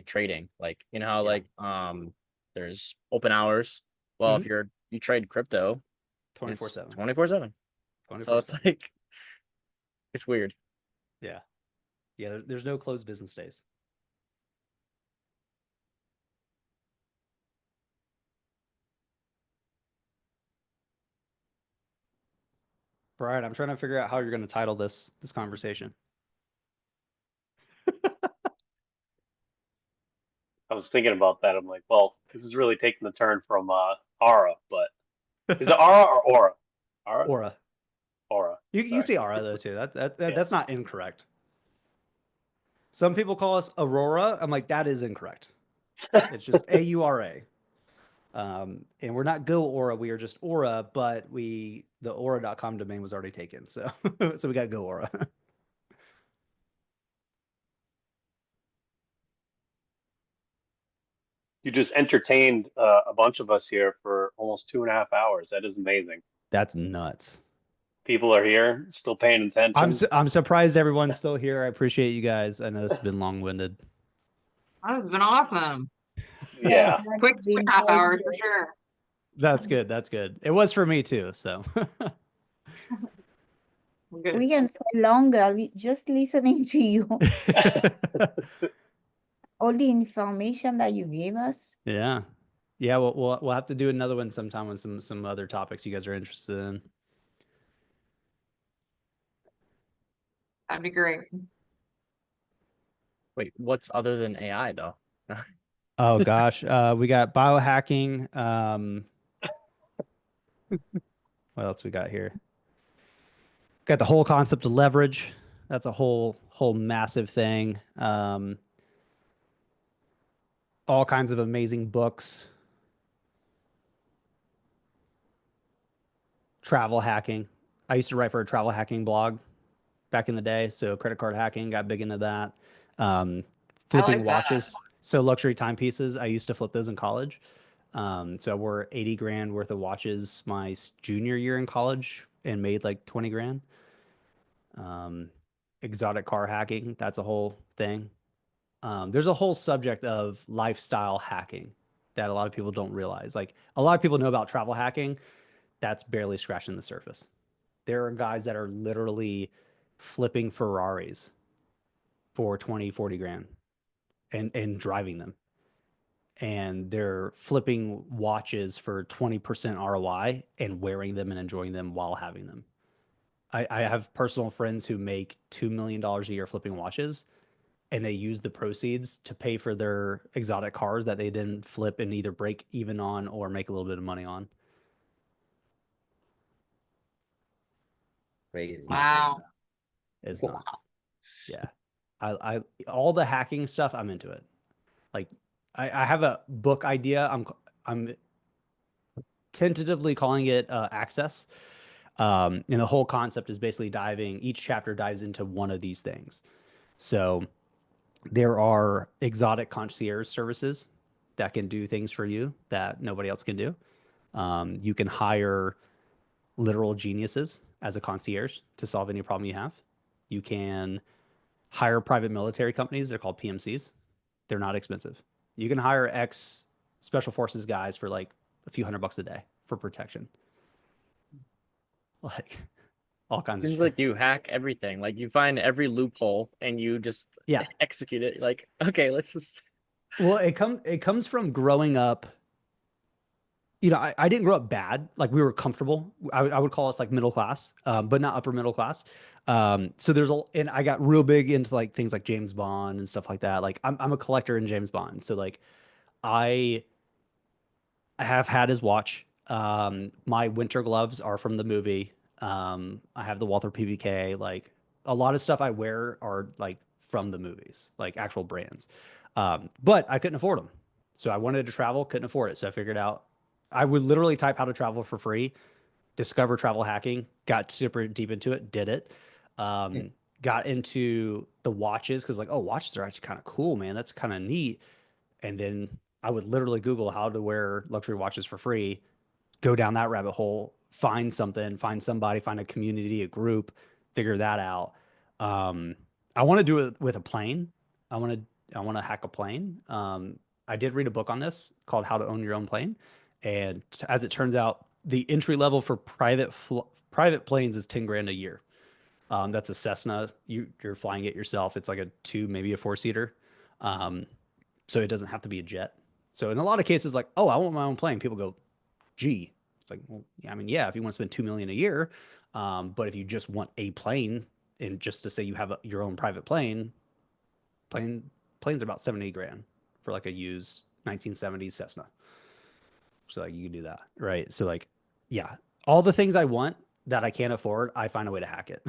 [SPEAKER 4] trading. Like, you know how
[SPEAKER 2] Yeah.
[SPEAKER 4] there's open hours. Well, if you trade crypto,
[SPEAKER 2] 24/7.
[SPEAKER 4] 24/7. So it's like, it's weird.
[SPEAKER 2] Yeah. Yeah, there's no closed business days. Brian, I'm trying to figure out how you're going to title this conversation.
[SPEAKER 1] I was thinking about that. I'm like, well, this is really taking the turn from Aura, but is it Aura or Aura?
[SPEAKER 2] Aura.
[SPEAKER 1] Aura.
[SPEAKER 2] You say Aura though too. That's not incorrect. Some people call us Aurora. I'm like, that is incorrect. It's just AURA. And we're not Go Aura, we are just Aura, but the aura.com domain was already taken. So so we got Go Aura.
[SPEAKER 1] You just entertained a bunch of us here for almost 2.5 hours. That is amazing.
[SPEAKER 2] That's nuts.
[SPEAKER 1] People are here, still paying attention.
[SPEAKER 2] I'm surprised everyone's still here. I appreciate you guys. I know it's been long-winded.
[SPEAKER 8] That has been awesome.
[SPEAKER 1] Yeah.
[SPEAKER 8] Quick half hours for sure.
[SPEAKER 2] That's good. That's good. It was for me too. So
[SPEAKER 5] We can stay longer just listening to you. All the information that you gave us.
[SPEAKER 2] Yeah. Yeah, we'll have to do another one sometime on some other topics you guys are interested in.
[SPEAKER 8] That'd be great.
[SPEAKER 4] Wait, what's other than AI though?
[SPEAKER 2] Oh gosh, we got biohacking. What else we got here? Got the whole concept of leverage. That's a whole massive thing. All kinds of amazing books. Travel hacking. I used to write for a travel hacking blog back in the day, so credit card hacking, got big into that. Flipping
[SPEAKER 8] like that.
[SPEAKER 2] watches. So luxury timepieces, I used to flip those in college. So I wore 80 grand worth of watches my junior year in college and made like 20 grand. Exotic car hacking, that's a whole thing. There's a whole subject of lifestyle hacking that a lot of people don't realize. Like a lot of people know about travel hacking, that's barely scratching the surface. There are guys that are literally flipping Ferraris for 20, 40 grand and driving them. And they're flipping watches for 20% ROI and wearing them and enjoying them while having them. I have personal friends who make $2 million a year flipping watches, and they use the proceeds to pay for their exotic cars that they then flip and either break even on or make a little bit of money on.
[SPEAKER 7] Crazy.
[SPEAKER 8] Wow.
[SPEAKER 2] It's nuts. Yeah. I all the hacking stuff, I'm into it. Like I have a book idea. I'm tentatively calling it Access. And the whole concept is basically each chapter dives into one of these things. So there are exotic concierge services that can do things for you that nobody else can do. You can hire literal geniuses as a concierge to solve any problem you have. You can hire private military companies. They're called PMCs. They're not expensive. You can hire ex special forces guys for like a few $100 a day for protection. Like all kinds of
[SPEAKER 4] Seems
[SPEAKER 2] shit.
[SPEAKER 4] like you hack everything. Like you find every loophole and you just execute it. Like, okay, let's just.
[SPEAKER 2] Well, it comes from growing up. You know, I didn't grow up bad. Like we were comfortable. I would call us like middle class, but not upper middle class. So and I got real big into like things like James Bond and stuff like that. Like I'm a collector in James Bond. So like I have had his watch. My winter gloves are from the movie. I have the Walther PBK. Like a lot of stuff I wear are like from the movies, like actual brands. But I couldn't afford them. So I wanted to travel, couldn't afford it. So I figured out I would literally type how to travel for free, discover travel hacking, got super deep into it, did it. Got into the watches because like, oh, watches are actually kind of cool, man. That's kind of neat. And then I would literally Google how to wear luxury watches for free, go down that rabbit hole, find something, find somebody, find a community, a group, figure that out. I want to do it with a plane. I want to hack a plane. I did read a book on this called How to Own Your Own Plane. And as it turns out, the entry level for private planes is 10 grand a year. That's a Cessna. You're flying it yourself. It's like a 2, maybe a 4-seater. So it doesn't have to be a jet. So in a lot of cases, like, oh, I want my own plane, people go, gee. It's like, well, yeah, I mean, yeah, if you want to spend $2 million a year, but if you just want a plane, and just to say you have your own private planes are about 70 grand for like a used 1970s Cessna. So like you can do that, right? So like, yeah, all the things I want that I can't afford, I find a way to hack it.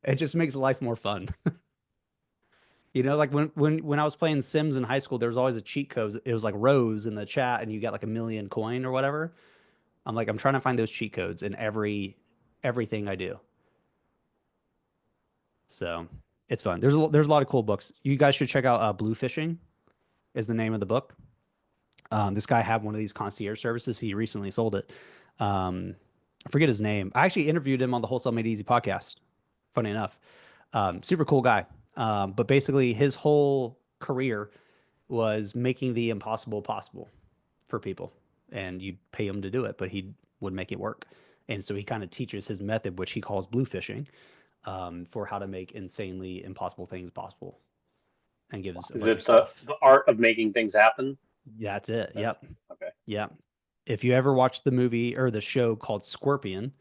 [SPEAKER 2] It just makes life more fun. You know, like when I was playing Sims in high school, there was always a cheat code. It was like Rose in the chat, and you got like 1,000,000 coin or whatever. I'm trying to find those cheat codes in everything I do. So it's fun. There's a lot of cool books. You guys should check out Blue Fishing is the name of the book. This guy had one of these concierge services. He recently sold it. I forget his name. I actually interviewed him on the Wholesale Made Easy podcast. Funny enough, super cool guy. But basically his whole career was making the impossible possible for people, and you'd pay him to do it, but he would make it work. And so he kind of teaches his method, which he calls blue fishing, for how to make insanely impossible things possible, and gives a
[SPEAKER 1] Is
[SPEAKER 2] bunch of
[SPEAKER 1] it the
[SPEAKER 2] stuff.
[SPEAKER 1] art of making things happen?
[SPEAKER 2] That's it. Yep.
[SPEAKER 1] Okay.
[SPEAKER 2] Yep. If you ever watch the movie or the show called Scorpion,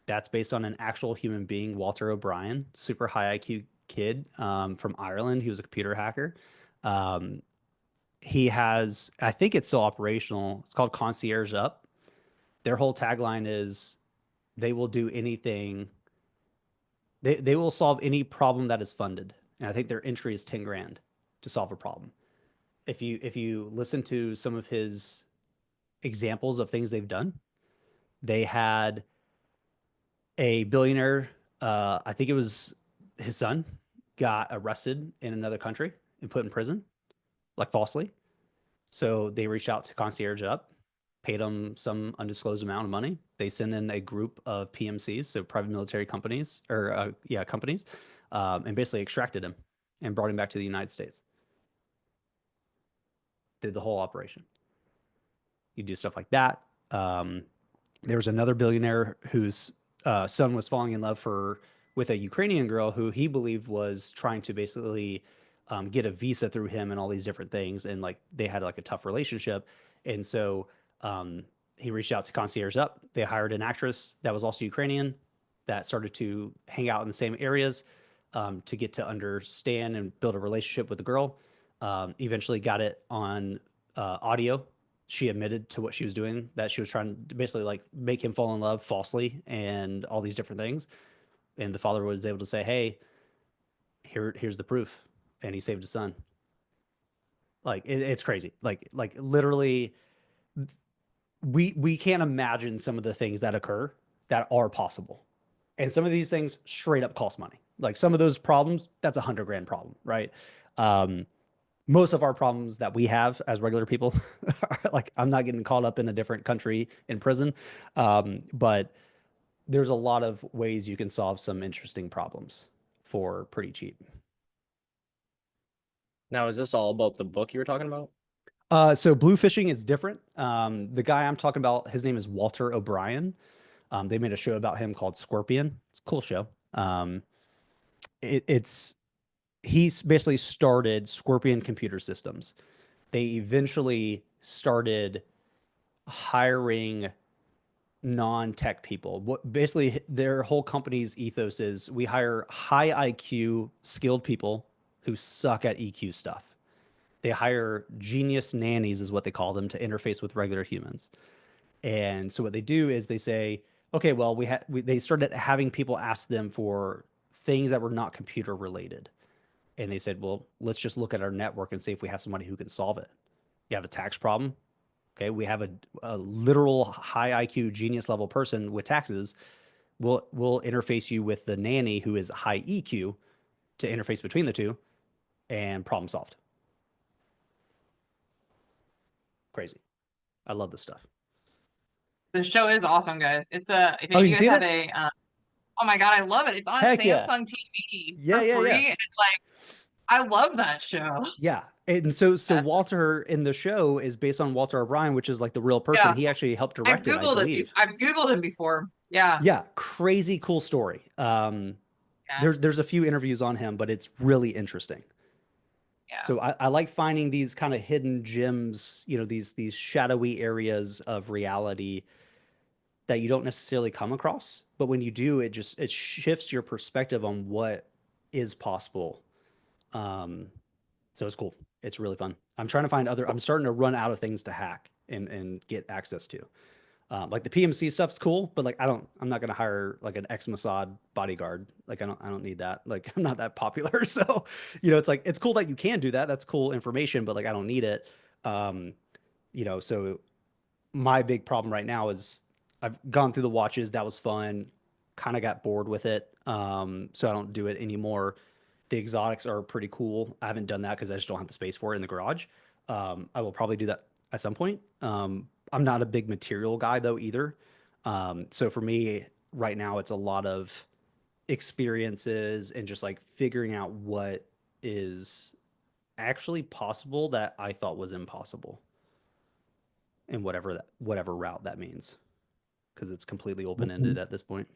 [SPEAKER 2] that's based on an actual human being, Walter O'Brien, super high IQ kid from Ireland. He was a computer hacker. Um, he has, I think it's still operational. It's called Concierge Up. Their whole tagline is they will do anything. They will solve any problem that is funded. And I think their entry is 10 grand to solve a problem. If you listen to some of his examples of things they've done, they had a billionaire, I think it was his son, got arrested in another country and put in prison, like falsely. So they reached out to Concierge Up, paid them some undisclosed amount of money. They sent in a group of PMCs, so private military companies, or companies, and basically extracted him and brought him back to the United States. Did the whole operation. You do stuff like that. There was another billionaire whose son was falling in love with a Ukrainian girl who he believed was trying to basically get a visa through him and all these different things, and like they had like a tough relationship, and so he reached out to Concierge Up. They hired an actress that was also Ukrainian that started to hang out in the same areas to get to understand and build a relationship with the girl. Eventually got it on audio. She admitted to what she was doing, that she was trying to basically like make him fall in love falsely and all these different things. And the father was able to say, hey, here's the proof. And he saved his son. Like it's crazy. Like literally we can't imagine some of the things that occur that are possible. And some of these things straight up cost money. Like some of those problems, that's $100 grand problem, right? Most of our problems that we have as regular people are like, I'm not getting caught up in a different country in prison. But there's a lot of ways you can solve some interesting problems for pretty cheap.
[SPEAKER 4] Now, is this all about the book you were talking about?
[SPEAKER 2] So blue fishing is different. The guy I'm talking about, his name is Walter O'Brien. They made a show about him called Scorpion. It's a cool show. He's basically started Scorpion Computer Systems. They eventually started hiring non-tech people. What basically their whole company's ethos is we hire high IQ skilled people who suck at EQ stuff. They hire genius nannies is what they call them to interface with regular humans. And so what they do is they say, okay, well, they started having people ask them for things that were not computer related. And they said, well, let's just look at our network and see if we have somebody who can solve it. You have a tax problem. Okay, we have a literal high IQ genius level person with taxes. We'll interface you with the nanny who is high EQ to interface between the two, and problem solved. Crazy. I love this stuff.
[SPEAKER 8] The show is awesome, guys. It's if
[SPEAKER 2] Oh,
[SPEAKER 8] you
[SPEAKER 2] you
[SPEAKER 8] guys
[SPEAKER 2] seen
[SPEAKER 8] have
[SPEAKER 2] it?
[SPEAKER 8] oh my god, I love it. It's on
[SPEAKER 2] Heck yeah.
[SPEAKER 8] Samsung TV
[SPEAKER 2] Yeah,
[SPEAKER 8] for
[SPEAKER 2] yeah,
[SPEAKER 8] free.
[SPEAKER 2] yeah.
[SPEAKER 8] And it's like, I love that show.
[SPEAKER 2] Yeah. And so
[SPEAKER 8] Yeah.
[SPEAKER 2] Walter in the show is based on Walter O'Brien, which is like the real person.
[SPEAKER 8] Yeah.
[SPEAKER 2] He actually helped
[SPEAKER 8] I've
[SPEAKER 2] direct it, I
[SPEAKER 8] Googled it.
[SPEAKER 2] believe.
[SPEAKER 8] I've Googled him before. Yeah.
[SPEAKER 2] Yeah, crazy cool story.
[SPEAKER 8] Yeah.
[SPEAKER 2] There's a few interviews on him, but it's really interesting.
[SPEAKER 8] Yeah.
[SPEAKER 2] So I like finding these kind of hidden gems, these shadowy areas of reality that you don't necessarily come across. But when you do, it shifts your perspective on what is possible. So it's cool. It's really fun. I'm starting to run out of things to hack and get access to. Like the PMC stuff's cool, but like I'm not gonna hire like an ex-Mossad bodyguard. Like I don't need that. Like I'm not that popular. So, it's like it's cool that you can do that. That's cool information, but like I don't need it. So my big problem right now is I've gone through the watches. That was fun. Kind of got bored with it. So I don't do it anymore. The exotics are pretty cool. I haven't done that because I just don't have the space for it in the garage. I will probably do that at some point. I'm not a big material guy though either. So for me right now, it's a lot of experiences and just like figuring out what is actually possible that I thought was impossible, and whatever route that means. because it's completely open-ended at this point.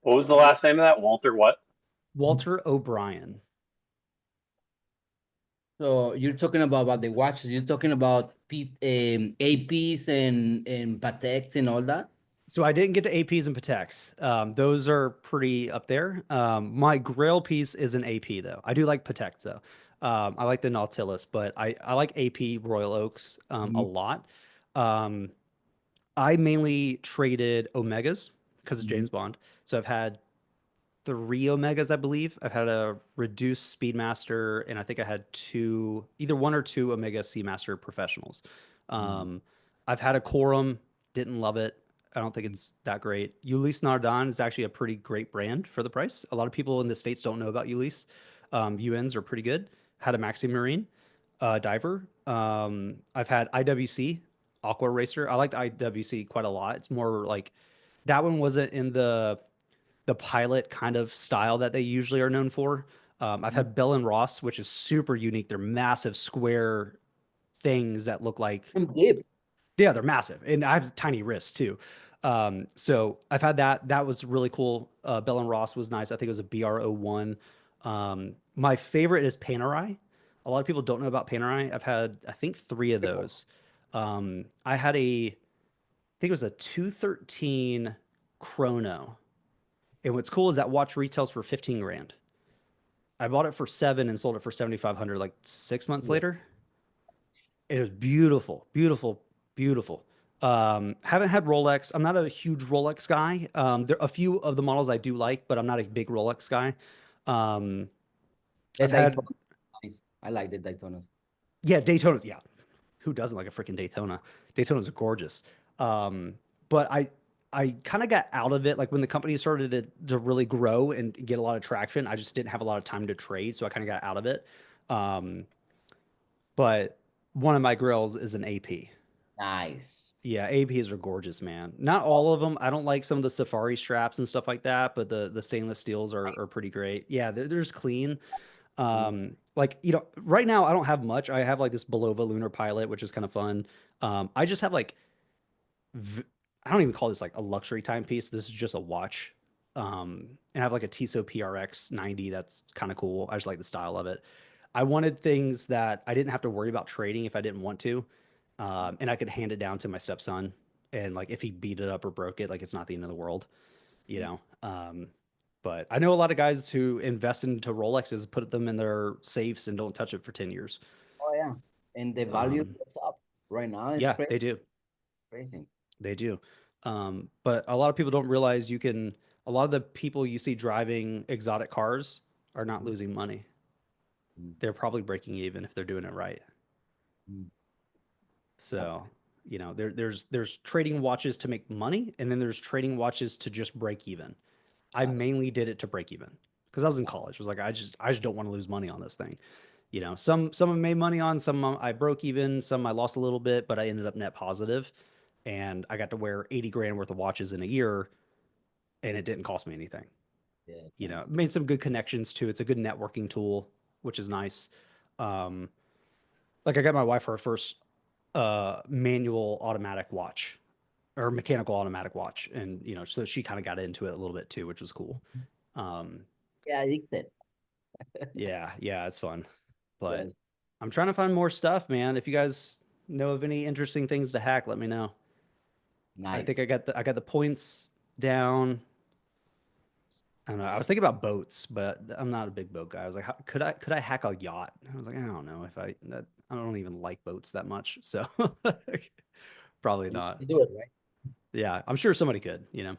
[SPEAKER 1] What was the last name of that? Walter what?
[SPEAKER 2] Walter O'Brien.
[SPEAKER 7] So you're talking about the watches. You're talking about APs and Pateks and all that.
[SPEAKER 2] So I didn't get to APs and Pateks. Those are pretty up there. My Grail piece is an AP though. I do like Patek though. I like the Nautilus, but I like AP Royal Oaks a lot. I mainly traded Omegas because of James Bond. So I've had 3 Omegas, I believe. I've had a reduced Speedmaster, and I think I had either 1 or 2 Omega Seamaster Professionals. I've had a Corum, didn't love it. I don't think it's that great. Ulysse Nardin is actually a pretty great brand for the price. A lot of people in the States don't know about Ulysse. UNs are pretty good. Had a Maxi Marine diver. I've had IWC, Aqua Racer. I liked IWC quite a lot. It's more like, that one wasn't in the pilot kind of style that they usually are known for. I've had Bell and Ross, which is super unique. They're massive square things that look like, yeah, they're massive. And I have tiny wrists too. So I've had that. That was really cool. Bell and Ross was nice. I think it was a BR01. My favorite is Panerai. A lot of people don't know about Panerai. I've had, I think, 3 of those. I had I think it was a 213 Chrono. And what's cool is that watch retails for 15 grand. I bought it for 7 and sold it for 7,500 like 6 months later. It was beautiful, beautiful, beautiful. Haven't had Rolex. I'm not a huge Rolex guy. There are a few of the models I do like, but I'm not a big Rolex guy. I've had,
[SPEAKER 7] I like the Daytonas.
[SPEAKER 2] yeah, Daytona. Yeah, who doesn't like a freaking Daytona? Daytonas are gorgeous. But I kind of got out of it. Like when the company started to really grow and get a lot of traction, I just didn't have a lot of time to trade. So I kind of got out of it. But one of my grills is an AP.
[SPEAKER 7] Nice.
[SPEAKER 2] Yeah, APs are gorgeous, man. Not all of them. I don't like some of the safari straps and stuff like that, but the stainless steels are pretty great. Yeah, they're just clean. Like, you know, right now I don't have much. I have like this Belova Lunar Pilot, which is kind of fun. I just have like, I don't even call this like a luxury timepiece. This is just a watch. And I have like a Tissot PRX 90. That's kind of cool. I just like the style of it. I wanted things that I didn't have to worry about trading if I didn't want to. And I could hand it down to my stepson. And like, if he beat it up or broke it, like it's not the end of the world, you know? But I know a lot of guys who invest into Rolexes, put them in their safes and don't touch it for 10 years.
[SPEAKER 7] Oh yeah. And the value goes up right now. It's
[SPEAKER 2] Yeah,
[SPEAKER 7] crazy.
[SPEAKER 2] they do.
[SPEAKER 7] It's crazy.
[SPEAKER 2] They do. But a lot of people don't realize a lot of the people you see driving exotic cars are not losing money. They're probably breaking even if they're doing it right. So, you know, there's trading watches to make money, and then there's trading watches to just break even. I mainly did it to break even because I was in college. I was like, I just don't want to lose money on this thing. You know, some I made money on, some I broke even, some I lost a little bit, but I ended up net positive. And I got to wear 80 grand worth of watches in a year, and it didn't cost me anything.
[SPEAKER 7] Yeah,
[SPEAKER 2] you know, made some good connections too. It's a good networking tool, which is nice. Like I got my wife her first manual automatic watch or mechanical automatic watch, and you know, so she kind of got into it a little bit too, which was cool.
[SPEAKER 7] Yeah, addicted.
[SPEAKER 2] Yeah, it's fun. But
[SPEAKER 7] Yes.
[SPEAKER 2] I'm trying to find more stuff, man. If you guys know of any interesting things to hack, let me know.
[SPEAKER 7] Nice.
[SPEAKER 2] I think I got the points down. I don't know. I was thinking about boats, but I'm not a big boat guy. I was like, could I hack a yacht? I was like, I don't know if I don't even like boats that much, so probably not.
[SPEAKER 7] You do it, right?
[SPEAKER 2] Yeah, I'm sure somebody could, you know.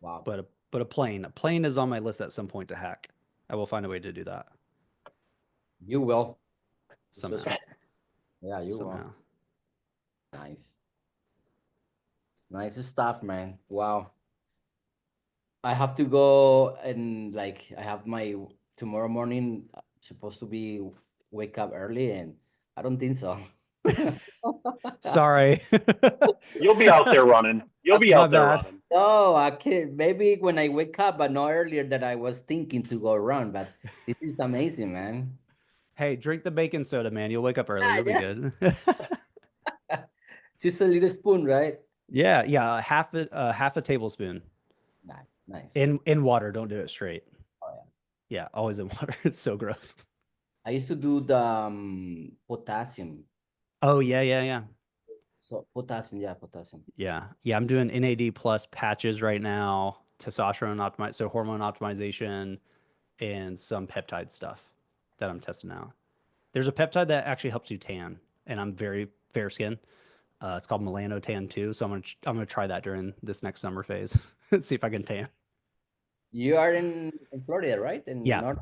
[SPEAKER 7] Wow.
[SPEAKER 2] But a plane is on my list at some point to hack. I will find a way to do that
[SPEAKER 7] You will.
[SPEAKER 2] somehow.
[SPEAKER 7] Yeah, you
[SPEAKER 2] Somehow.
[SPEAKER 7] will. Nice. It's nice stuff, man. Wow. I have to go and like I have my tomorrow morning supposed to be wake up early and I don't think so.
[SPEAKER 2] Sorry.
[SPEAKER 1] You'll be out there running. You'll be
[SPEAKER 2] My
[SPEAKER 1] out there
[SPEAKER 2] bad.
[SPEAKER 1] running.
[SPEAKER 7] No, I can't. Maybe when I wake up, but not earlier that I was thinking to go run. But this is amazing, man.
[SPEAKER 2] Hey, drink the baking soda, man. You'll wake up early.
[SPEAKER 7] Ah,
[SPEAKER 2] You'll be
[SPEAKER 7] yeah.
[SPEAKER 2] good.
[SPEAKER 7] Just a little spoon, right?
[SPEAKER 2] Yeah, half a tablespoon
[SPEAKER 7] Nice.
[SPEAKER 2] in water. Don't do it straight.
[SPEAKER 7] Oh, yeah.
[SPEAKER 2] Yeah, always in water. It's so gross.
[SPEAKER 7] I used to do the potassium.
[SPEAKER 2] Oh yeah.
[SPEAKER 7] So potassium, yeah, potassium.
[SPEAKER 2] Yeah. I'm doing NAD plus patches right now, testosterone optimize, so hormone optimization, and some peptide stuff that I'm testing out. There's a peptide that actually helps you tan, and I'm very fair skin. It's called melanotan 2, so I'm gonna try that during this next summer phase and see if I can tan.
[SPEAKER 7] You are in Florida, right? In
[SPEAKER 2] Yeah.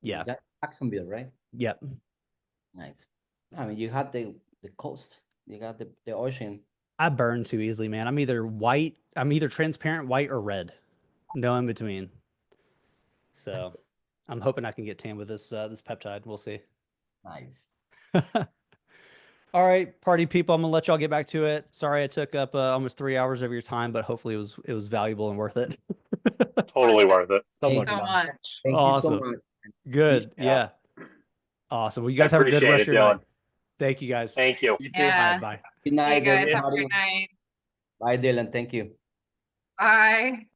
[SPEAKER 2] Yeah.
[SPEAKER 7] Jacksonville, right?
[SPEAKER 2] Yep.
[SPEAKER 7] Nice. I mean, you had the coast. You got the ocean.
[SPEAKER 2] I burn too easily, man. I'm either transparent, white, or red. No in between. So I'm hoping I can get tan with this peptide. We'll see.
[SPEAKER 7] Nice.
[SPEAKER 2] All right, party people, I'm gonna let y'all get back to it. Sorry I took up almost 3 hours of your time, but hopefully it was valuable and worth it.
[SPEAKER 1] Totally worth it.
[SPEAKER 4] So
[SPEAKER 7] Thank
[SPEAKER 4] much
[SPEAKER 8] So
[SPEAKER 4] fun.
[SPEAKER 8] much.
[SPEAKER 7] Thank
[SPEAKER 2] Awesome.
[SPEAKER 7] you so much.
[SPEAKER 2] Good.
[SPEAKER 1] Yeah.
[SPEAKER 2] Yeah. Awesome. Well, you guys
[SPEAKER 1] I
[SPEAKER 2] have a good
[SPEAKER 1] appreciate
[SPEAKER 2] rest
[SPEAKER 1] it,
[SPEAKER 2] of your night.
[SPEAKER 1] Dylan.
[SPEAKER 2] Thank you guys.
[SPEAKER 1] Thank you.
[SPEAKER 7] You too.
[SPEAKER 2] All
[SPEAKER 8] Yeah.
[SPEAKER 2] right, bye.
[SPEAKER 7] Good
[SPEAKER 8] See
[SPEAKER 7] night,
[SPEAKER 8] you guys. Have a
[SPEAKER 7] everybody.
[SPEAKER 8] great night.
[SPEAKER 7] Bye, Dylan. Thank you.
[SPEAKER 8] Bye.